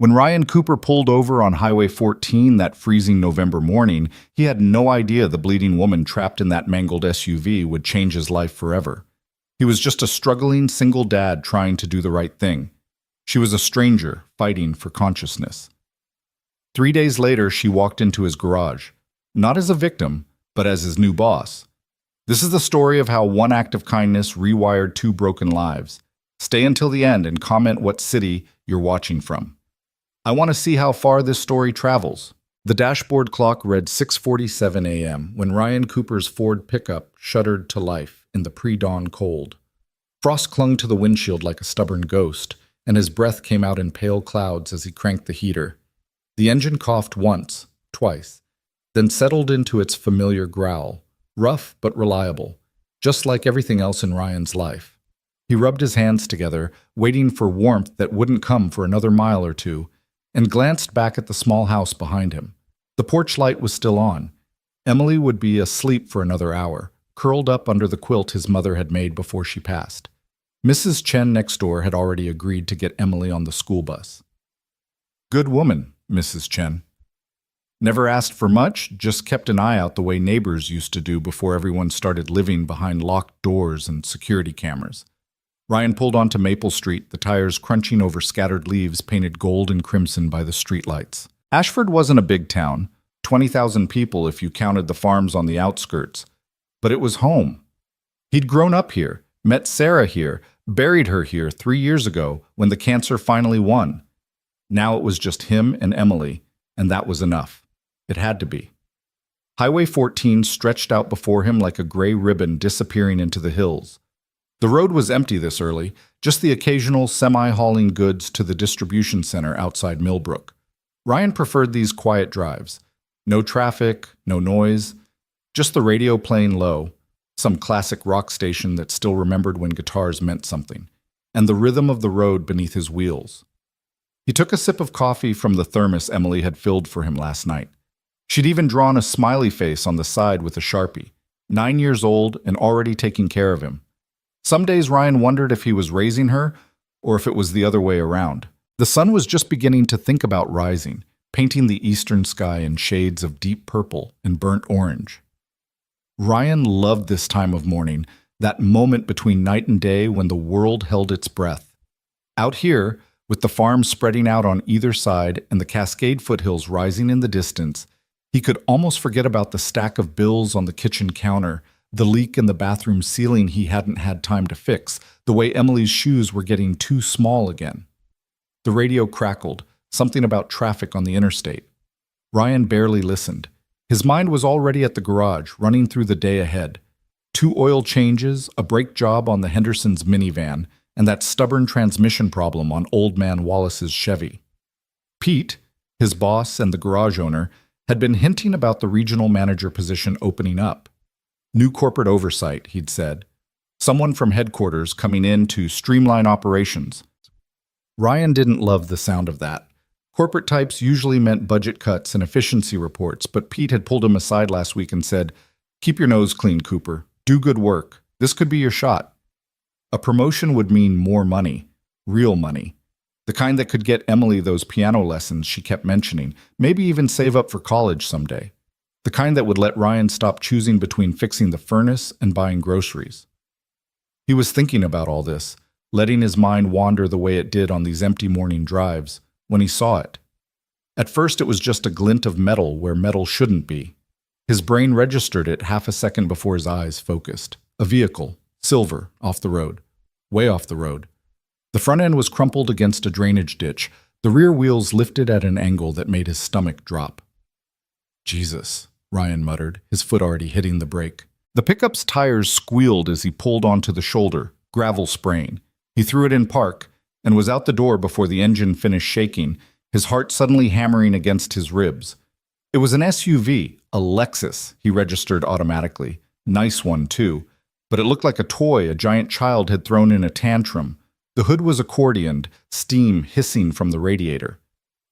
When Ryan Cooper pulled over on Highway 14 that freezing November morning, he had no idea the bleeding woman trapped in that mangled SUV would change his life forever. He was just a struggling single dad trying to do the right thing. She was a stranger fighting for consciousness. 3 days later, she walked into his garage, not as a victim, but as his new boss. This is the story of how one act of kindness rewired two broken lives. Stay until the end and comment what city you're watching from. I want to see how far this story travels. The dashboard clock read 6:47 a.m. when Ryan Cooper's Ford pickup shuddered to life in the pre-dawn cold. Frost clung to the windshield like a stubborn ghost, and his breath came out in pale clouds as he cranked the heater. The engine coughed once, twice, then settled into its familiar growl, rough but reliable, just like everything else in Ryan's life. He rubbed his hands together, waiting for warmth that wouldn't come for another mile or two, and glanced back at the small house behind him. The porch light was still on. Emily would be asleep for another hour, curled up under the quilt his mother had made before she passed. Mrs. Chen next door had already agreed to get Emily on the school bus. Good woman, Mrs. Chen. Never asked for much, just kept an eye out the way neighbors used to do before everyone started living behind locked doors and security cameras. Ryan pulled onto Maple Street, the tires crunching over scattered leaves painted gold and crimson by the streetlights. Ashford wasn't a big town, 20,000 people if you counted the farms on the outskirts, but it was home. He'd grown up here, met Sarah here, buried her here 3 years ago when the cancer finally won. Now it was just him and Emily, and that was enough. It had to be. Highway 14 stretched out before him like a gray ribbon disappearing into the hills. The road was empty this early, just the occasional semi-hauling goods to the distribution center outside Millbrook. Ryan preferred these quiet drives. No traffic, no noise, just the radio playing low, some classic rock station that still remembered when guitars meant something, and the rhythm of the road beneath his wheels. He took a sip of coffee from the thermos Emily had filled for him last night. She'd even drawn a smiley face on the side with a Sharpie. 9 years old and already taking care of him. Some days Ryan wondered if he was raising her or if it was the other way around. The sun was just beginning to think about rising, painting the eastern sky in shades of deep purple and burnt orange. Ryan loved this time of morning, that moment between night and day when the world held its breath. Out here, with the farm spreading out on either side and the Cascade foothills rising in the distance, he could almost forget about the stack of bills on the kitchen counter, the leak in the bathroom ceiling he hadn't had time to fix, the way Emily's shoes were getting too small again. The radio crackled, something about traffic on the interstate. Ryan barely listened. His mind was already at the garage, running through the day ahead. 2 oil changes, a brake job on the Hendersons' minivan, and that stubborn transmission problem on Old Man Wallace's Chevy. Pete, his boss and the garage owner, had been hinting about the regional manager position opening up. New corporate oversight, he'd said. Someone from headquarters coming in to streamline operations. Ryan didn't love the sound of that. Corporate types usually meant budget cuts and efficiency reports, but Pete had pulled him aside last week and said, "Keep your nose clean, Cooper. Do good work. This could be your shot." A promotion would mean more money, real money. The kind that could get Emily those piano lessons she kept mentioning, maybe even save up for college someday. The kind that would let Ryan stop choosing between fixing the furnace and buying groceries. He was thinking about all this, letting his mind wander the way it did on these empty morning drives, when he saw it. At first it was just a glint of metal where metal shouldn't be. His brain registered it half a second before his eyes focused. A vehicle, silver, off the road. Way off the road. The front end was crumpled against a drainage ditch, the rear wheels lifted at an angle that made his stomach drop. Jesus, Ryan muttered, his foot already hitting the brake. The pickup's tires squealed as he pulled onto the shoulder, gravel spraying. He threw it in park and was out the door before the engine finished shaking, his heart suddenly hammering against his ribs. It was an SUV, a Lexus, he registered automatically. Nice one, too. But it looked like a toy a giant child had thrown in a tantrum. The hood was accordioned, steam hissing from the radiator.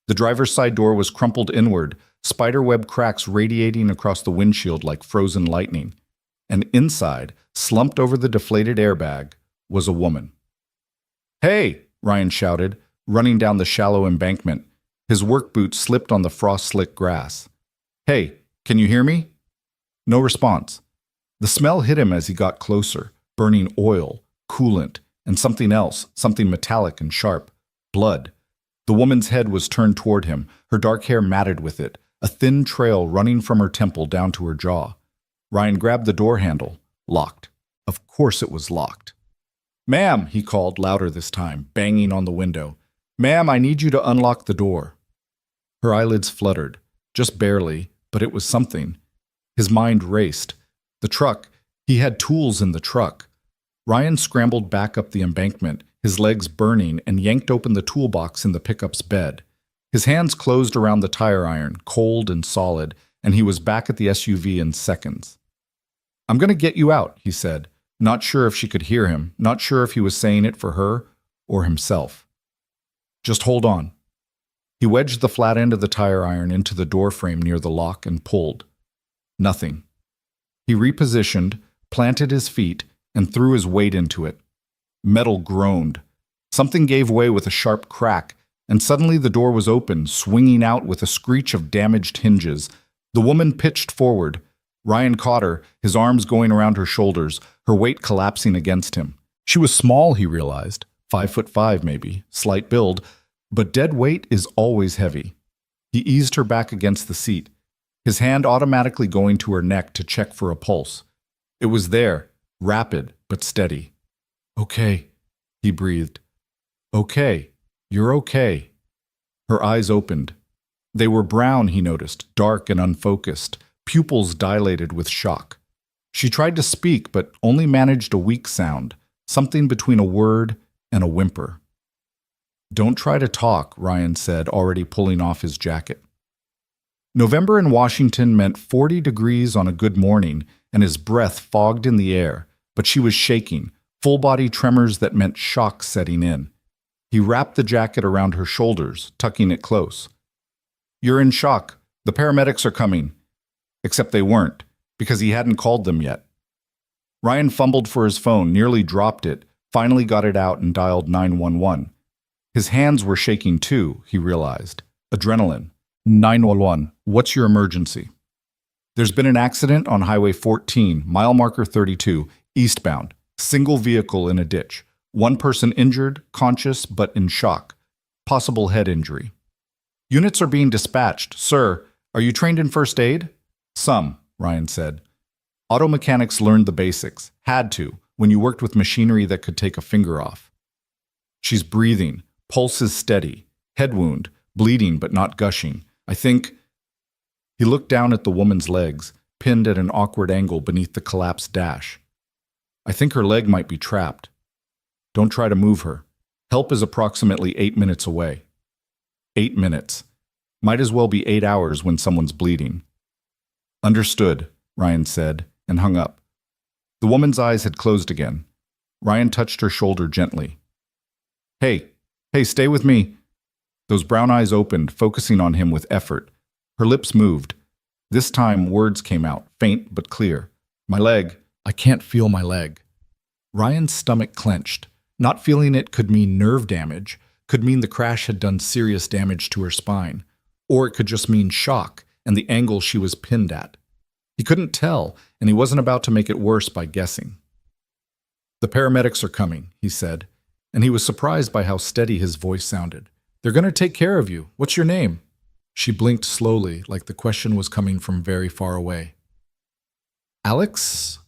The driver's side door was crumpled inward, spiderweb cracks radiating across the windshield like frozen lightning. And inside, slumped over the deflated airbag, was a woman. "Hey!" Ryan shouted, running down the shallow embankment. His work boots slipped on the frost-slick grass. "Hey, can you hear me?" No response. The smell hit him as he got closer, burning oil, coolant, and something else, something metallic and sharp. Blood. The woman's head was turned toward him, her dark hair matted with it, a thin trail running from her temple down to her jaw. Ryan grabbed the door handle. Locked. Of course it was locked. "Ma'am," he called, louder this time, banging on the window. "Ma'am, I need you to unlock the door." Her eyelids fluttered. Just barely, but it was something. His mind raced. The truck. He had tools in the truck. Ryan scrambled back up the embankment, his legs burning, and yanked open the toolbox in the pickup's bed. His hands closed around the tire iron, cold and solid, and he was back at the SUV in seconds. "I'm going to get you out," he said, not sure if she could hear him, not sure if he was saying it for her or himself. "Just hold on." He wedged the flat end of the tire iron into the door frame near the lock and pulled. Nothing. He repositioned, planted his feet, and threw his weight into it. Metal groaned. Something gave way with a sharp crack, and suddenly the door was open, swinging out with a screech of damaged hinges. The woman pitched forward. Ryan caught her, his arms going around her shoulders, her weight collapsing against him. She was small, he realized, 5'5" maybe, slight build, but dead weight is always heavy. He eased her back against the seat, his hand automatically going to her neck to check for a pulse. It was there, rapid but steady. "Okay," he breathed. "Okay, you're okay." Her eyes opened. They were brown, he noticed, dark and unfocused, pupils dilated with shock. She tried to speak, but only managed a weak sound, something between a word and a whimper. "Don't try to talk," Ryan said, already pulling off his jacket. November in Washington meant 40 degrees on a good morning, and his breath fogged in the air, but she was shaking, full-body tremors that meant shock setting in. He wrapped the jacket around her shoulders, tucking it close. "You're in shock. The paramedics are coming." Except they weren't, because he hadn't called them yet. Ryan fumbled for his phone, nearly dropped it, finally got it out and dialed 911. His hands were shaking too, he realized. Adrenaline. 911, what's your emergency? "There's been an accident on Highway 14, mile marker 32, eastbound. Single vehicle in a ditch. One person injured, conscious but in shock. Possible head injury." "Units are being dispatched. Sir, are you trained in first aid?" "Some," Ryan said. "Auto mechanics learned the basics. Had to, when you worked with machinery that could take a finger off." "She's breathing. Pulse is steady. Head wound. Bleeding but not gushing. I think—" He looked down at the woman's legs, pinned at an awkward angle beneath the collapsed dash. "I think her leg might be trapped. Don't try to move her. Help is approximately 8 minutes away." 8 minutes. Might as well be 8 hours when someone's bleeding. "Understood," Ryan said, and hung up. The woman's eyes had closed again. Ryan touched her shoulder gently. Hey, stay with me." Those brown eyes opened, focusing on him with effort. Her lips moved. This time words came out, faint but clear. "My leg. I can't feel my leg." Ryan's stomach clenched. Not feeling it could mean nerve damage, could mean the crash had done serious damage to her spine, or it could just mean shock and the angle she was pinned at. He couldn't tell, and he wasn't about to make it worse by guessing. "The paramedics are coming," he said, and he was surprised by how steady his voice sounded. "They're going to take care of you. What's your name?" She blinked slowly, like the question was coming from very far away. "Alex?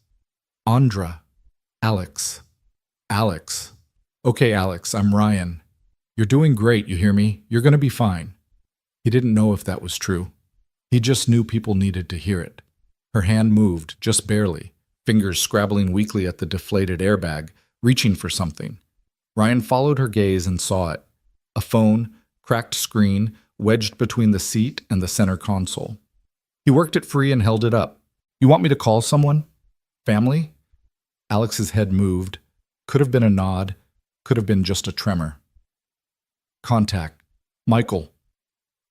Andra. Alex. Alex. Okay, Alex, I'm Ryan. You're doing great, you hear me? You're going to be fine." He didn't know if that was true. He just knew people needed to hear it. Her hand moved, just barely, fingers scrabbling weakly at the deflated airbag, reaching for something. Ryan followed her gaze and saw it. A phone, cracked screen, wedged between the seat and the center console. He worked it free and held it up. "You want me to call someone? Family?" Alex's head moved. Could have been a nod. Could have been just a tremor. "Contact. Michael."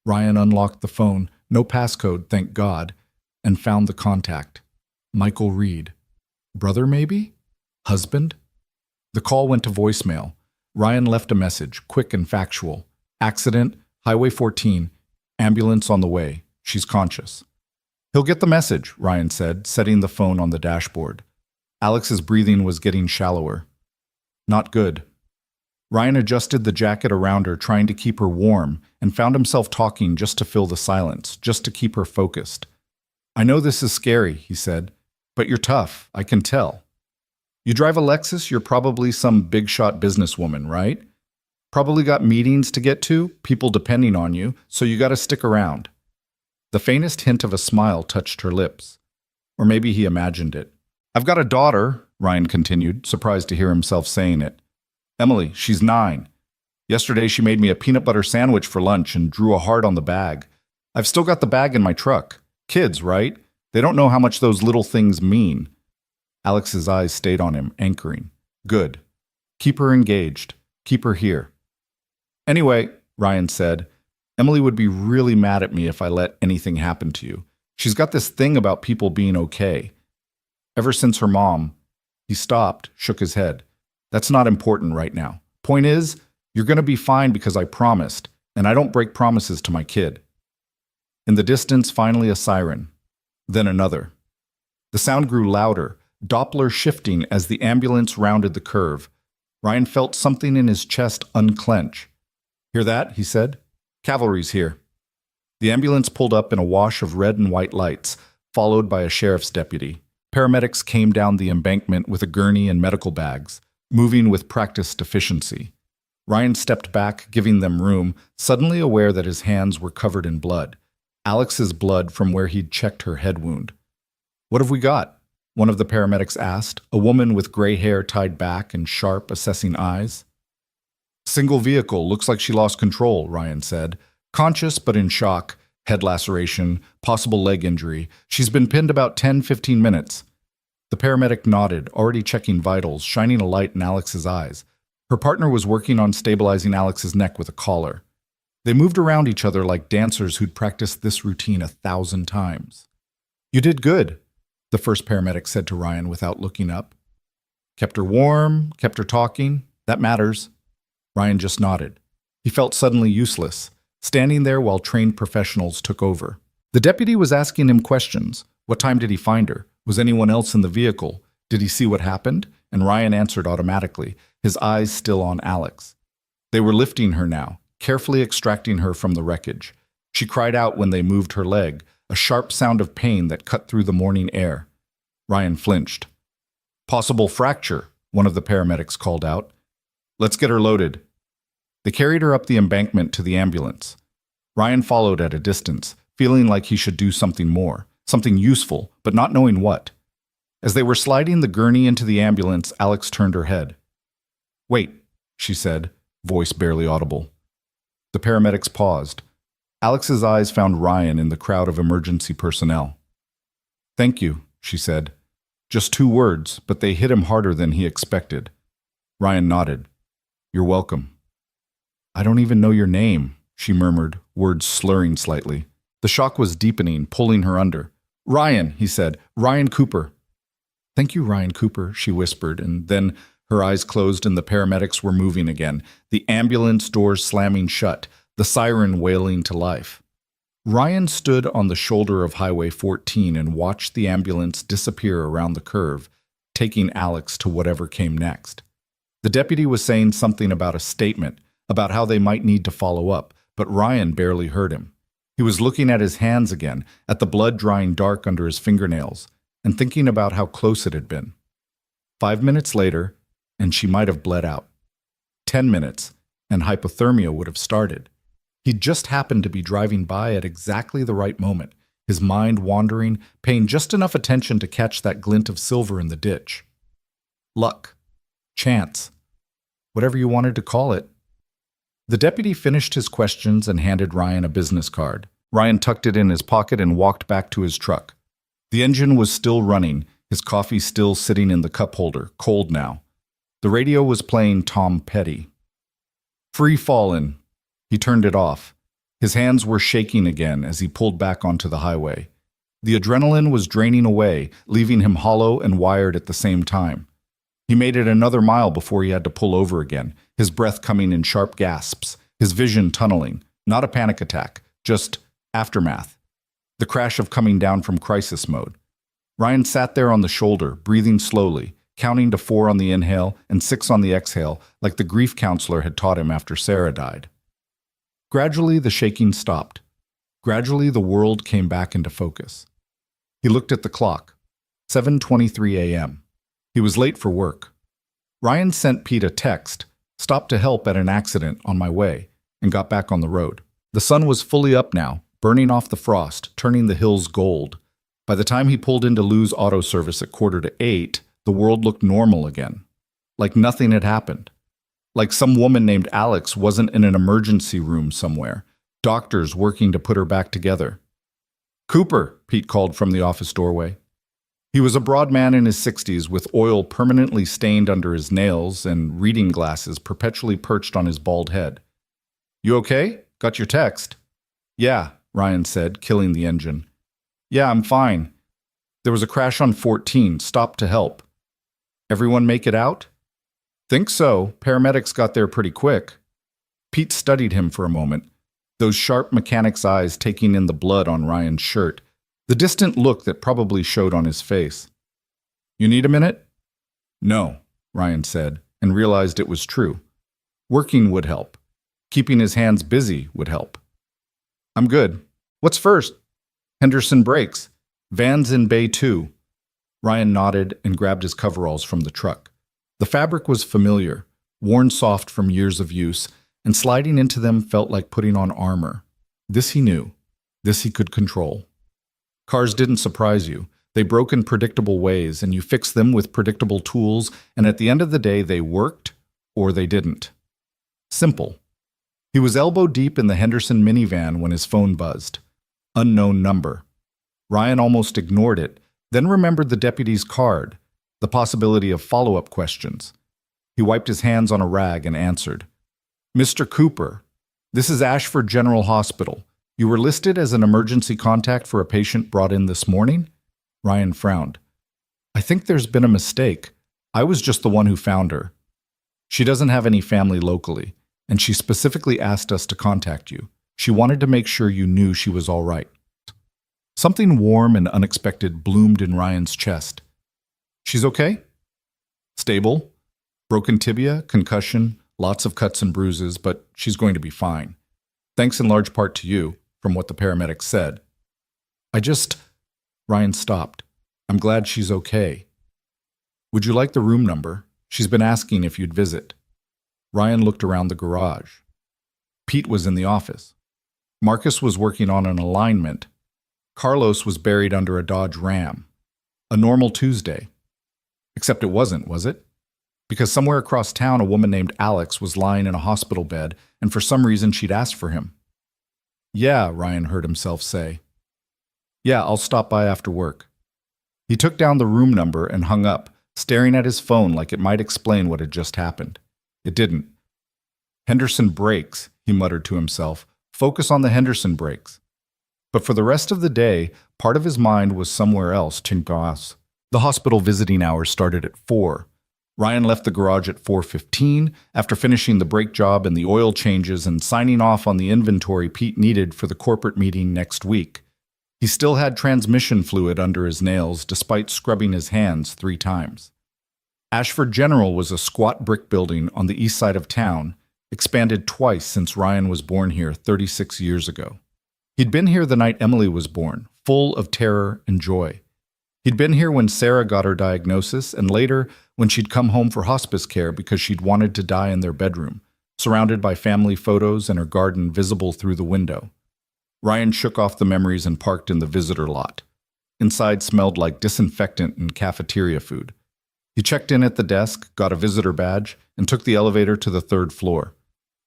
Ryan unlocked the phone, no passcode, thank God, and found the contact. Michael Reed. Brother, maybe? Husband? The call went to voicemail. Ryan left a message, quick and factual. "Accident. Highway 14. Ambulance on the way. She's conscious. He'll get the message, Ryan said, setting the phone on the dashboard. Alex's breathing was getting shallower. Not good. Ryan adjusted the jacket around her, trying to keep her warm, and found himself talking just to fill the silence, just to keep her focused. I know this is scary, he said, but you're tough, I can tell. You drive a Lexus, you're probably some big-shot businesswoman, right? Probably got meetings to get to, people depending on you, so you gotta stick around. The faintest hint of a smile touched her lips. Or maybe he imagined it. I've got a daughter, Ryan continued, surprised to hear himself saying it. Emily, she's 9. Yesterday she made me a peanut butter sandwich for lunch and drew a heart on the bag. I've still got the bag in my truck. Kids, right? They don't know how much those little things mean. Alex's eyes stayed on him, anchoring. Good. Keep her engaged. Keep her here. Anyway, Ryan said, Emily would be really mad at me if I let anything happen to you. She's got this thing about people being okay. Ever since her mom. He stopped, shook his head. That's not important right now. Point is, you're going to be fine because I promised, and I don't break promises to my kid. In the distance, finally a siren. Then another. The sound grew louder, Doppler shifting as the ambulance rounded the curve. Ryan felt something in his chest unclench. Hear that? He said. Cavalry's here. The ambulance pulled up in a wash of red and white lights, followed by a sheriff's deputy. Paramedics came down the embankment with a gurney and medical bags, moving with practiced efficiency. Ryan stepped back, giving them room, suddenly aware that his hands were covered in blood. Alex's blood from where he'd checked her head wound. What have we got? One of the paramedics asked, a woman with gray hair tied back and sharp, assessing eyes. Single vehicle, looks like she lost control, Ryan said. Conscious but in shock, head laceration, possible leg injury. She's been pinned about 10-15 minutes. The paramedic nodded, already checking vitals, shining a light in Alex's eyes. Her partner was working on stabilizing Alex's neck with a collar. They moved around each other like dancers who'd practiced this routine 1,000 times. You did good, the first paramedic said to Ryan without looking up. Kept her warm, kept her talking. That matters. Ryan just nodded. He felt suddenly useless, standing there while trained professionals took over. The deputy was asking him questions. What time did he find her? Was anyone else in the vehicle? Did he see what happened? And Ryan answered automatically, his eyes still on Alex. They were lifting her now, carefully extracting her from the wreckage. She cried out when they moved her leg, a sharp sound of pain that cut through the morning air. Ryan flinched. Possible fracture, one of the paramedics called out. Let's get her loaded. They carried her up the embankment to the ambulance. Ryan followed at a distance, feeling like he should do something more, something useful, but not knowing what. As they were sliding the gurney into the ambulance, Alex turned her head. Wait, she said, voice barely audible. The paramedics paused. Alex's eyes found Ryan in the crowd of emergency personnel. Thank you, she said. Just 2 words, but they hit him harder than he expected. Ryan nodded. You're welcome. I don't even know your name, she murmured, words slurring slightly. The shock was deepening, pulling her under. Ryan, he said. Ryan Cooper. Thank you, Ryan Cooper, she whispered, and then her eyes closed and the paramedics were moving again, the ambulance doors slamming shut, the siren wailing to life. Ryan stood on the shoulder of Highway 14 and watched the ambulance disappear around the curve, taking Alex to whatever came next. The deputy was saying something about a statement, about how they might need to follow up, but Ryan barely heard him. He was looking at his hands again, at the blood drying dark under his fingernails, and thinking about how close it had been. 5 minutes later, and she might have bled out. 10 minutes, and hypothermia would have started. He'd just happened to be driving by at exactly the right moment, his mind wandering, paying just enough attention to catch that glint of silver in the ditch. Luck. Chance. Whatever you wanted to call it. The deputy finished his questions and handed Ryan a business card. Ryan tucked it in his pocket and walked back to his truck. The engine was still running, his coffee still sitting in the cup holder, cold now. The radio was playing Tom Petty. Free Fallin'. He turned it off. His hands were shaking again as he pulled back onto the highway. The adrenaline was draining away, leaving him hollow and wired at the same time. He made it another mile before he had to pull over again, his breath coming in sharp gasps, his vision tunneling. Not a panic attack, just aftermath. The crash of coming down from crisis mode. Ryan sat there on the shoulder, breathing slowly, counting to 4 on the inhale and 6 on the exhale, like the grief counselor had taught him after Sarah died. Gradually, the shaking stopped. Gradually, the world came back into focus. He looked at the clock. 7:23 a.m. He was late for work. Ryan sent Pete a text, stopped to help at an accident on my way, and got back on the road. The sun was fully up now, burning off the frost, turning the hills gold. By the time he pulled into Lou's auto service at 7:45, the world looked normal again. Like nothing had happened. Like some woman named Alex wasn't in an emergency room somewhere, doctors working to put her back together. "Cooper," Pete called from the office doorway. He was a broad man in his 60s with oil permanently stained under his nails and reading glasses perpetually perched on his bald head. "You okay? Got your text?" "Yeah," Ryan said, killing the engine. "Yeah, I'm fine. There was a crash on 14, stopped to help. Everyone make it out?" "Think so. Paramedics got there pretty quick." Pete studied him for a moment, those sharp mechanic's eyes taking in the blood on Ryan's shirt, the distant look that probably showed on his face. "You need a minute?" "No," Ryan said, and realized it was true. Working would help. Keeping his hands busy would help. "I'm good. What's first?" "Henderson brakes. Van's in Bay 2. Ryan nodded and grabbed his coveralls from the truck. The fabric was familiar, worn soft from years of use, and sliding into them felt like putting on armor. This he knew. This he could control. Cars didn't surprise you. They broke in predictable ways, and you fixed them with predictable tools, and at the end of the day, they worked or they didn't. Simple. He was elbow deep in the Henderson minivan when his phone buzzed. Unknown number. Ryan almost ignored it, then remembered the deputy's card, the possibility of follow-up questions. He wiped his hands on a rag and answered. "Mr. Cooper, this is Ashford General Hospital. You were listed as an emergency contact for a patient brought in this morning?" Ryan frowned. "I think there's been a mistake. I was just the one who found her. She doesn't have any family locally, and she specifically asked us to contact you. She wanted to make sure you knew she was all right." Something warm and unexpected bloomed in Ryan's chest. "She's okay?" "Stable. Broken tibia, concussion, lots of cuts and bruises, but she's going to be fine. Thanks in large part to you, from what the paramedics said." Ryan stopped. "I'm glad she's okay. Would you like the room number? She's been asking if you'd visit." Ryan looked around the garage. Pete was in the office. Marcus was working on an alignment. Carlos was buried under a Dodge Ram. A normal Tuesday. Except it wasn't, was it? Because somewhere across town a woman named Alex was lying in a hospital bed, and for some reason she'd asked for him. "Yeah," Ryan heard himself say. "Yeah, I'll stop by after work." He took down the room number and hung up, staring at his phone like it might explain what had just happened. It didn't. "Henderson brakes," he muttered to himself. "Focus on the Henderson brakes." But for the rest of the day, part of his mind was somewhere else. Chingas. The hospital visiting hours started at 4. Ryan left the garage at 4:15 after finishing the brake job and the oil changes and signing off on the inventory Pete needed for the corporate meeting next week. He still had transmission fluid under his nails despite scrubbing his hands 3 times. Ashford General was a squat brick building on the east side of town, expanded twice since Ryan was born here 36 years ago. He'd been here the night Emily was born, full of terror and joy. He'd been here when Sarah got her diagnosis, and later when she'd come home for hospice care because she'd wanted to die in their bedroom, surrounded by family photos and her garden visible through the window. Ryan shook off the memories and parked in the visitor lot. Inside smelled like disinfectant and cafeteria food. He checked in at the desk, got a visitor badge, and took the elevator to the 3rd floor.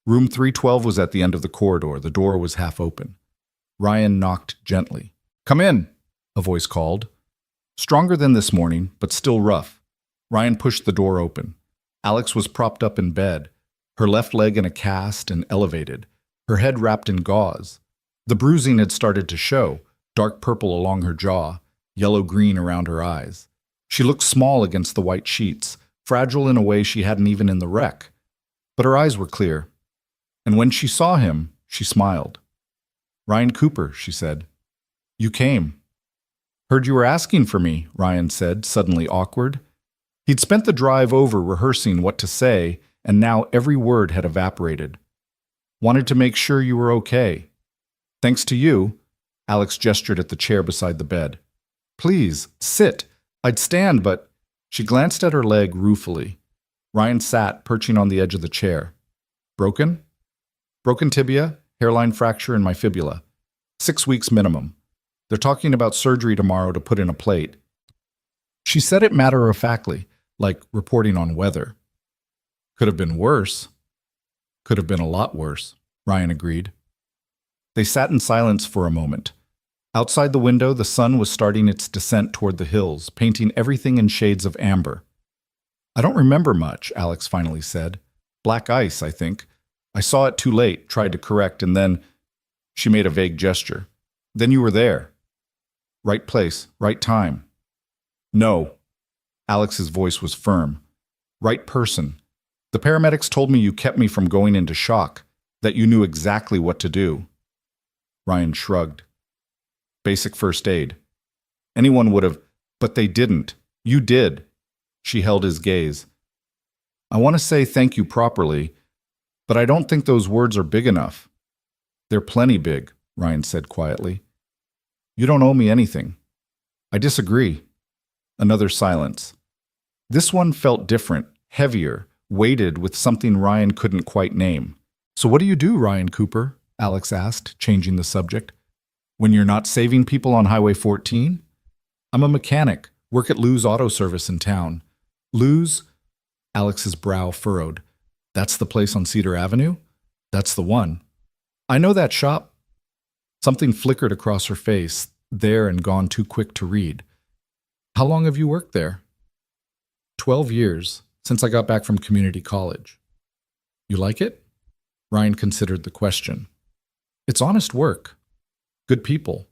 Room 312 was at the end of the corridor. The door was half open. Ryan knocked gently. "Come in," a voice called. Stronger than this morning, but still rough. Ryan pushed the door open. Alex was propped up in bed, her left leg in a cast and elevated, her head wrapped in gauze. The bruising had started to show, dark purple along her jaw, yellow-green around her eyes. She looked small against the white sheets, fragile in a way she hadn't even in the wreck. But her eyes were clear. And when she saw him, She smiled. Ryan Cooper, she said. You came. Heard you were asking for me, Ryan said, suddenly awkward. He'd spent the drive over rehearsing what to say, and now every word had evaporated. Wanted to make sure you were okay. Thanks to you, Alex gestured at the chair beside the bed. Please, sit. I'd stand, but... She glanced at her leg ruefully. Ryan sat, perching on the edge of the chair. Broken? Broken tibia, hairline fracture, and my fibula. 6 weeks minimum. They're talking about surgery tomorrow to put in a plate. She said it matter-of-factly, like reporting on weather. Could have been worse. Could have been a lot worse, Ryan agreed. They sat in silence for a moment. Outside the window, the sun was starting its descent toward the hills, painting everything in shades of amber. I don't remember much, Alex finally said. Black ice, I think. I saw it too late, tried to correct, and then... She made a vague gesture. Then you were there. Right place, right time. No. Alex's voice was firm. Right person. The paramedics told me you kept me from going into shock, that you knew exactly what to do. Ryan shrugged. Basic first aid. Anyone would have, but they didn't. You did. She held his gaze. I want to say thank you properly, but I don't think those words are big enough. They're plenty big, Ryan said quietly. You don't owe me anything. I disagree. Another silence. This one felt different, heavier, weighted with something Ryan couldn't quite name. So what do you do, Ryan Cooper? Alex asked, changing the subject. When you're not saving people on Highway 14? I'm a mechanic, work at Lou's Auto Service in town. Lou's? Alex's brow furrowed. That's the place on Cedar Avenue? That's the one. I know that shop. Something flickered across her face, there and gone too quick to read. How long have you worked there? 12 years, since I got back from community college. You like it? Ryan considered the question. It's honest work. Good people.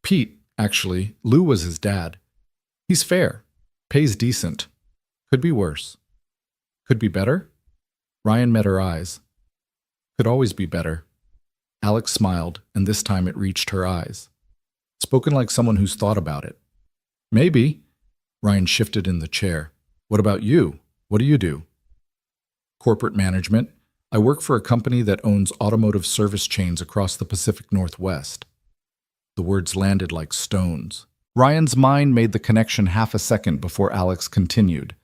Pete, actually, Lou was his dad. He's fair, pays decent. Could be worse. Could be better? Ryan met her eyes. Could always be better. Alex smiled, and this time it reached her eyes. Spoken like someone who's thought about it. Maybe. Ryan shifted in the chair. What about you? What do you do? Corporate management. I work for a company that owns automotive service chains across the Pacific Northwest. The words landed like stones. Ryan's mind made the connection half a second before Alex continued.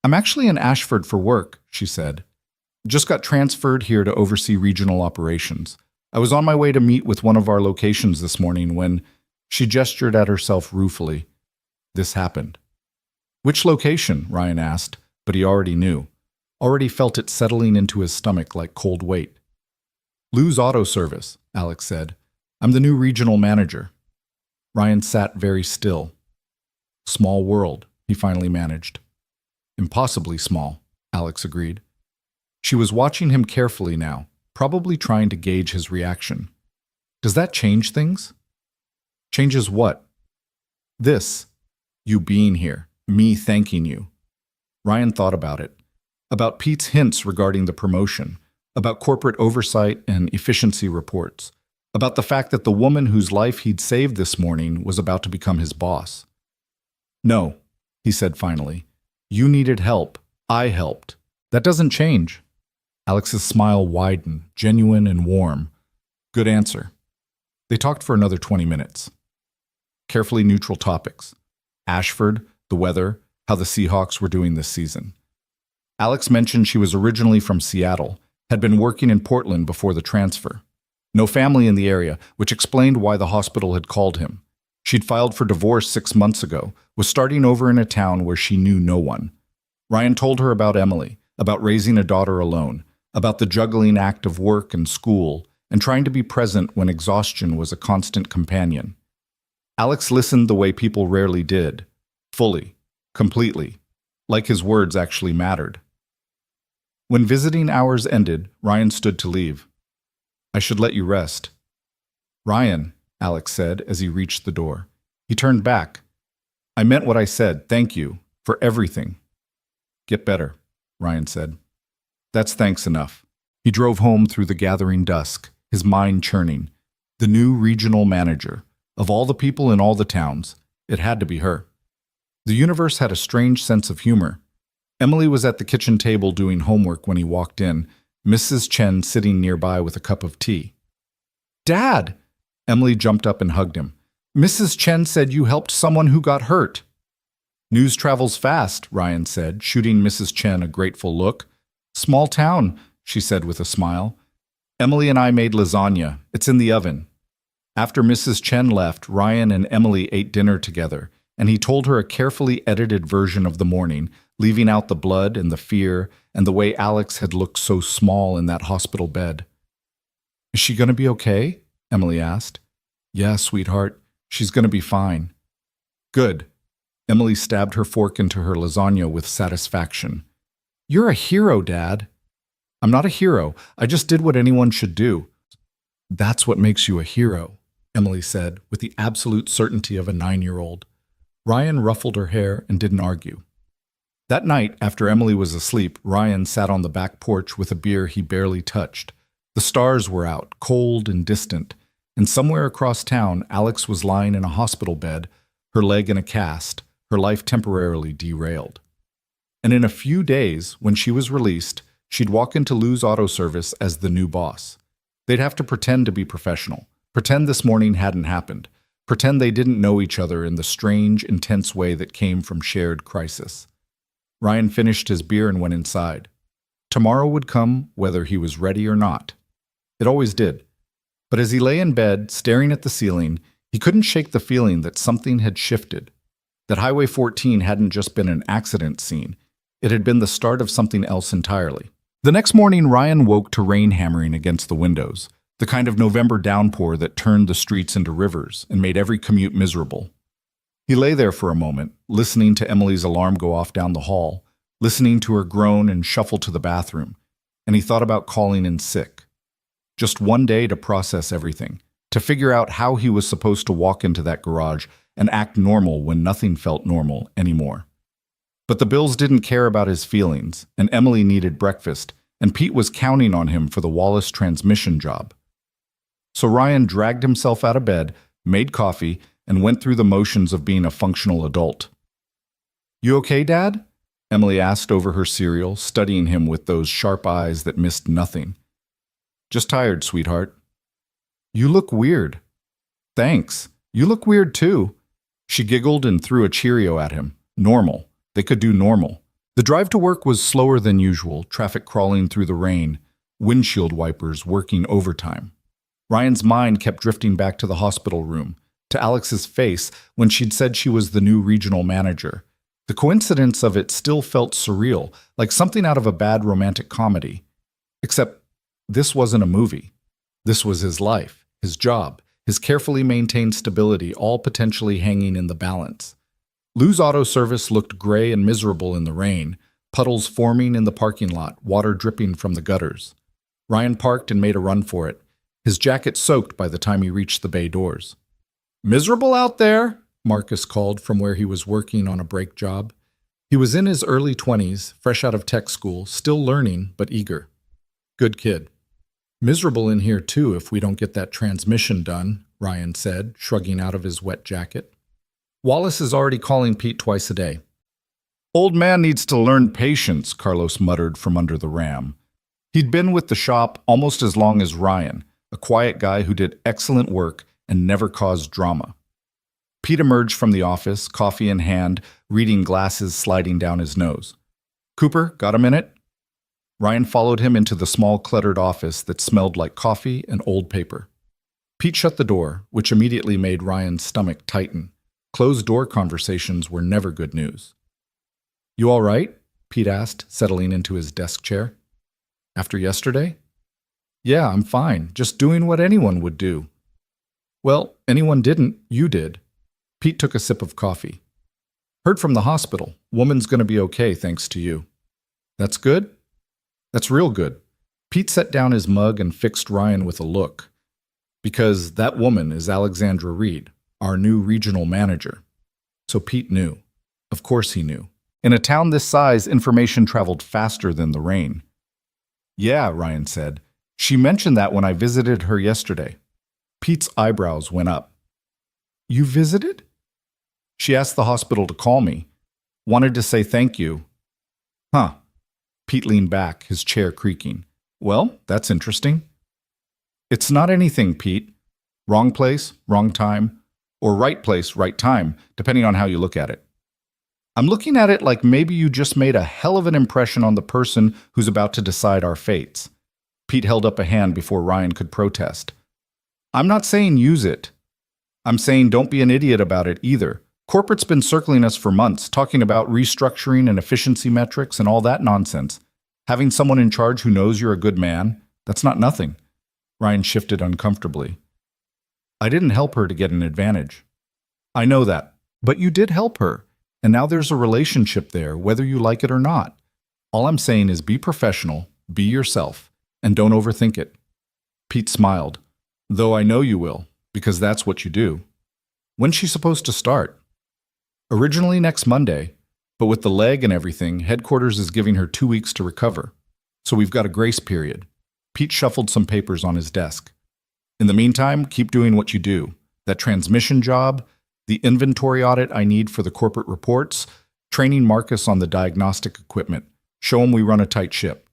I'm actually in Ashford for work, she said. Just got transferred here to oversee regional operations. I was on my way to meet with one of our locations this morning when she gestured at herself ruefully. This happened. Which location? Ryan asked, but he already knew. Already felt it settling into his stomach like cold weight. Lou's Auto Service, Alex said. I'm the new regional manager. Ryan sat very still. Small world, he finally managed. Impossibly small, Alex agreed. She was watching him carefully now, probably trying to gauge his reaction. Does that change things? Changes what? This. You being here. Me thanking you. Ryan thought about it. About Pete's hints regarding the promotion. About corporate oversight and efficiency reports. About the fact that the woman whose life he'd saved this morning was about to become his boss. No, he said finally. You needed help. I helped. That doesn't change. Alex's smile widened, genuine and warm. Good answer. They talked for another 20 minutes. Carefully neutral topics. Ashford, the weather, how the Seahawks were doing this season. Alex mentioned she was originally from Seattle, had been working in Portland before the transfer. No family in the area, which explained why the hospital had called him. She'd filed for divorce 6 months ago, was starting over in a town where she knew no one. Ryan told her about Emily, about raising a daughter alone, about the juggling act of work and school, and trying to be present when exhaustion was a constant companion. Alex listened the way people rarely did, fully, completely, like his words actually mattered. When visiting hours ended, Ryan stood to leave. I should let you rest. Ryan, Alex said as he reached the door. He turned back. I meant what I said, thank you, for everything. Get better, Ryan said. That's thanks enough. He drove home through the gathering dusk, his mind churning. The new regional manager. Of all the people in all the towns, it had to be her. The universe had a strange sense of humor. Emily was at the kitchen table doing homework when he walked in, Mrs. Chen sitting nearby with a cup of tea. "Dad!" Emily jumped up and hugged him. "Mrs. Chen said you helped someone who got hurt." "News travels fast," Ryan said, shooting Mrs. Chen a grateful look. "Small town," she said with a smile. "Emily and I made lasagna. It's in the oven." After Mrs. Chen left, Ryan and Emily ate dinner together, and he told her a carefully edited version of the morning, leaving out the blood and the fear and the way Alex had looked so small in that hospital bed. "Is she going to be okay?" Emily asked. "Yeah, sweetheart. She's going to be fine." "Good." Emily stabbed her fork into her lasagna with satisfaction. "You're a hero, Dad." "I'm not a hero. I just did what anyone should do." "That's what makes you a hero," Emily said, with the absolute certainty of a 9-year-old. Ryan ruffled her hair and didn't argue. That night, after Emily was asleep, Ryan sat on the back porch with a beer he barely touched. The stars were out, cold and distant, and somewhere across town, Alex was lying in a hospital bed, her leg in a cast, her life temporarily derailed. And in a few days, when she was released, she'd walk into Lou's Auto Service as the new boss. They'd have to pretend to be professional, pretend this morning hadn't happened, pretend they didn't know each other in the strange, intense way that came from shared crisis. Ryan finished his beer and went inside. Tomorrow would come whether he was ready or not. It always did. But as he lay in bed, staring at the ceiling, he couldn't shake the feeling that something had shifted, that Highway 14 hadn't just been an accident scene. It had been the start of something else entirely. The next morning, Ryan woke to rain hammering against the windows, the kind of November downpour that turned the streets into rivers and made every commute miserable. He lay there for a moment, listening to Emily's alarm go off down the hall, listening to her groan and shuffle to the bathroom, and he thought about calling in sick. Just one day to process everything, to figure out how he was supposed to walk into that garage and act normal when nothing felt normal anymore. But the Bills didn't care about his feelings, and Emily needed breakfast, and Pete was counting on him for the Wallace transmission job. So Ryan dragged himself out of bed, made coffee, and went through the motions of being a functional adult. "You okay, Dad?" Emily asked over her cereal, studying him with those sharp eyes that missed nothing. "Just tired, sweetheart." "You look weird." "Thanks. You look weird, too." She giggled and threw a Cheerio at him. Normal. They could do normal. The drive to work was slower than usual, traffic crawling through the rain, windshield wipers working overtime. Ryan's mind kept drifting back to the hospital room, to Alex's face when she'd said she was the new regional manager. The coincidence of it still felt surreal, like something out of a bad romantic comedy. Except this wasn't a movie. This was his life, his job, his carefully maintained stability, all potentially hanging in the balance. Lou's Auto Service looked gray and miserable in the rain, puddles forming in the parking lot, water dripping from the gutters. Ryan parked and made a run for it, his jacket soaked by the time he reached the bay doors. "Miserable out there?" Marcus called from where he was working on a brake job. He was in his early 20s, fresh out of tech school, still learning but eager. "Good kid." "Miserable in here too if we don't get that transmission done," Ryan said, shrugging out of his wet jacket. "Wallace is already calling Pete twice a day." "Old man needs to learn patience," Carlos muttered from under the ram. He'd been with the shop almost as long as Ryan, a quiet guy who did excellent work and never caused drama. Pete emerged from the office, coffee in hand, reading glasses sliding down his nose. "Cooper, got a minute?" Ryan followed him into the small cluttered office that smelled like coffee and old paper. Pete shut the door, which immediately made Ryan's stomach tighten. Closed-door conversations were never good news. "You all right?" Pete asked, settling into his desk chair. "After yesterday?" "Yeah, I'm fine, just doing what anyone would do." "Well, anyone didn't, you did." Pete took a sip of coffee. "Heard from the hospital. Woman's going to be okay thanks to you." "That's good?" "That's real good." Pete set down his mug and fixed Ryan with a look. "Because that woman is Alexandra Reed, our new regional manager." So Pete knew. Of course he knew. In a town this size, information traveled faster than the rain. Yeah, Ryan said. She mentioned that when I visited her yesterday. Pete's eyebrows went up. You visited? She asked the hospital to call me. Wanted to say thank you. Huh. Pete leaned back, his chair creaking. Well, that's interesting. It's not anything, Pete. Wrong place, wrong time, or right place, right time, depending on how you look at it. I'm looking at it like maybe you just made a hell of an impression on the person who's about to decide our fates. Pete held up a hand before Ryan could protest. I'm not saying use it. I'm saying don't be an idiot about it either. Corporate's been circling us for months, talking about restructuring and efficiency metrics and all that nonsense. Having someone in charge who knows you're a good man, that's not nothing. Ryan shifted uncomfortably. I didn't help her to get an advantage. I know that, but you did help her, and now there's a relationship there, whether you like it or not. All I'm saying is be professional, be yourself, and don't overthink it. Pete smiled. Though I know you will, because that's what you do. When's she supposed to start? Originally next Monday, but with the leg and everything, headquarters is giving her 2 weeks to recover. So we've got a grace period. Pete shuffled some papers on his desk. In the meantime, keep doing what you do. That transmission job, the inventory audit I need for the corporate reports, training Marcus on the diagnostic equipment. Show him we run a tight ship.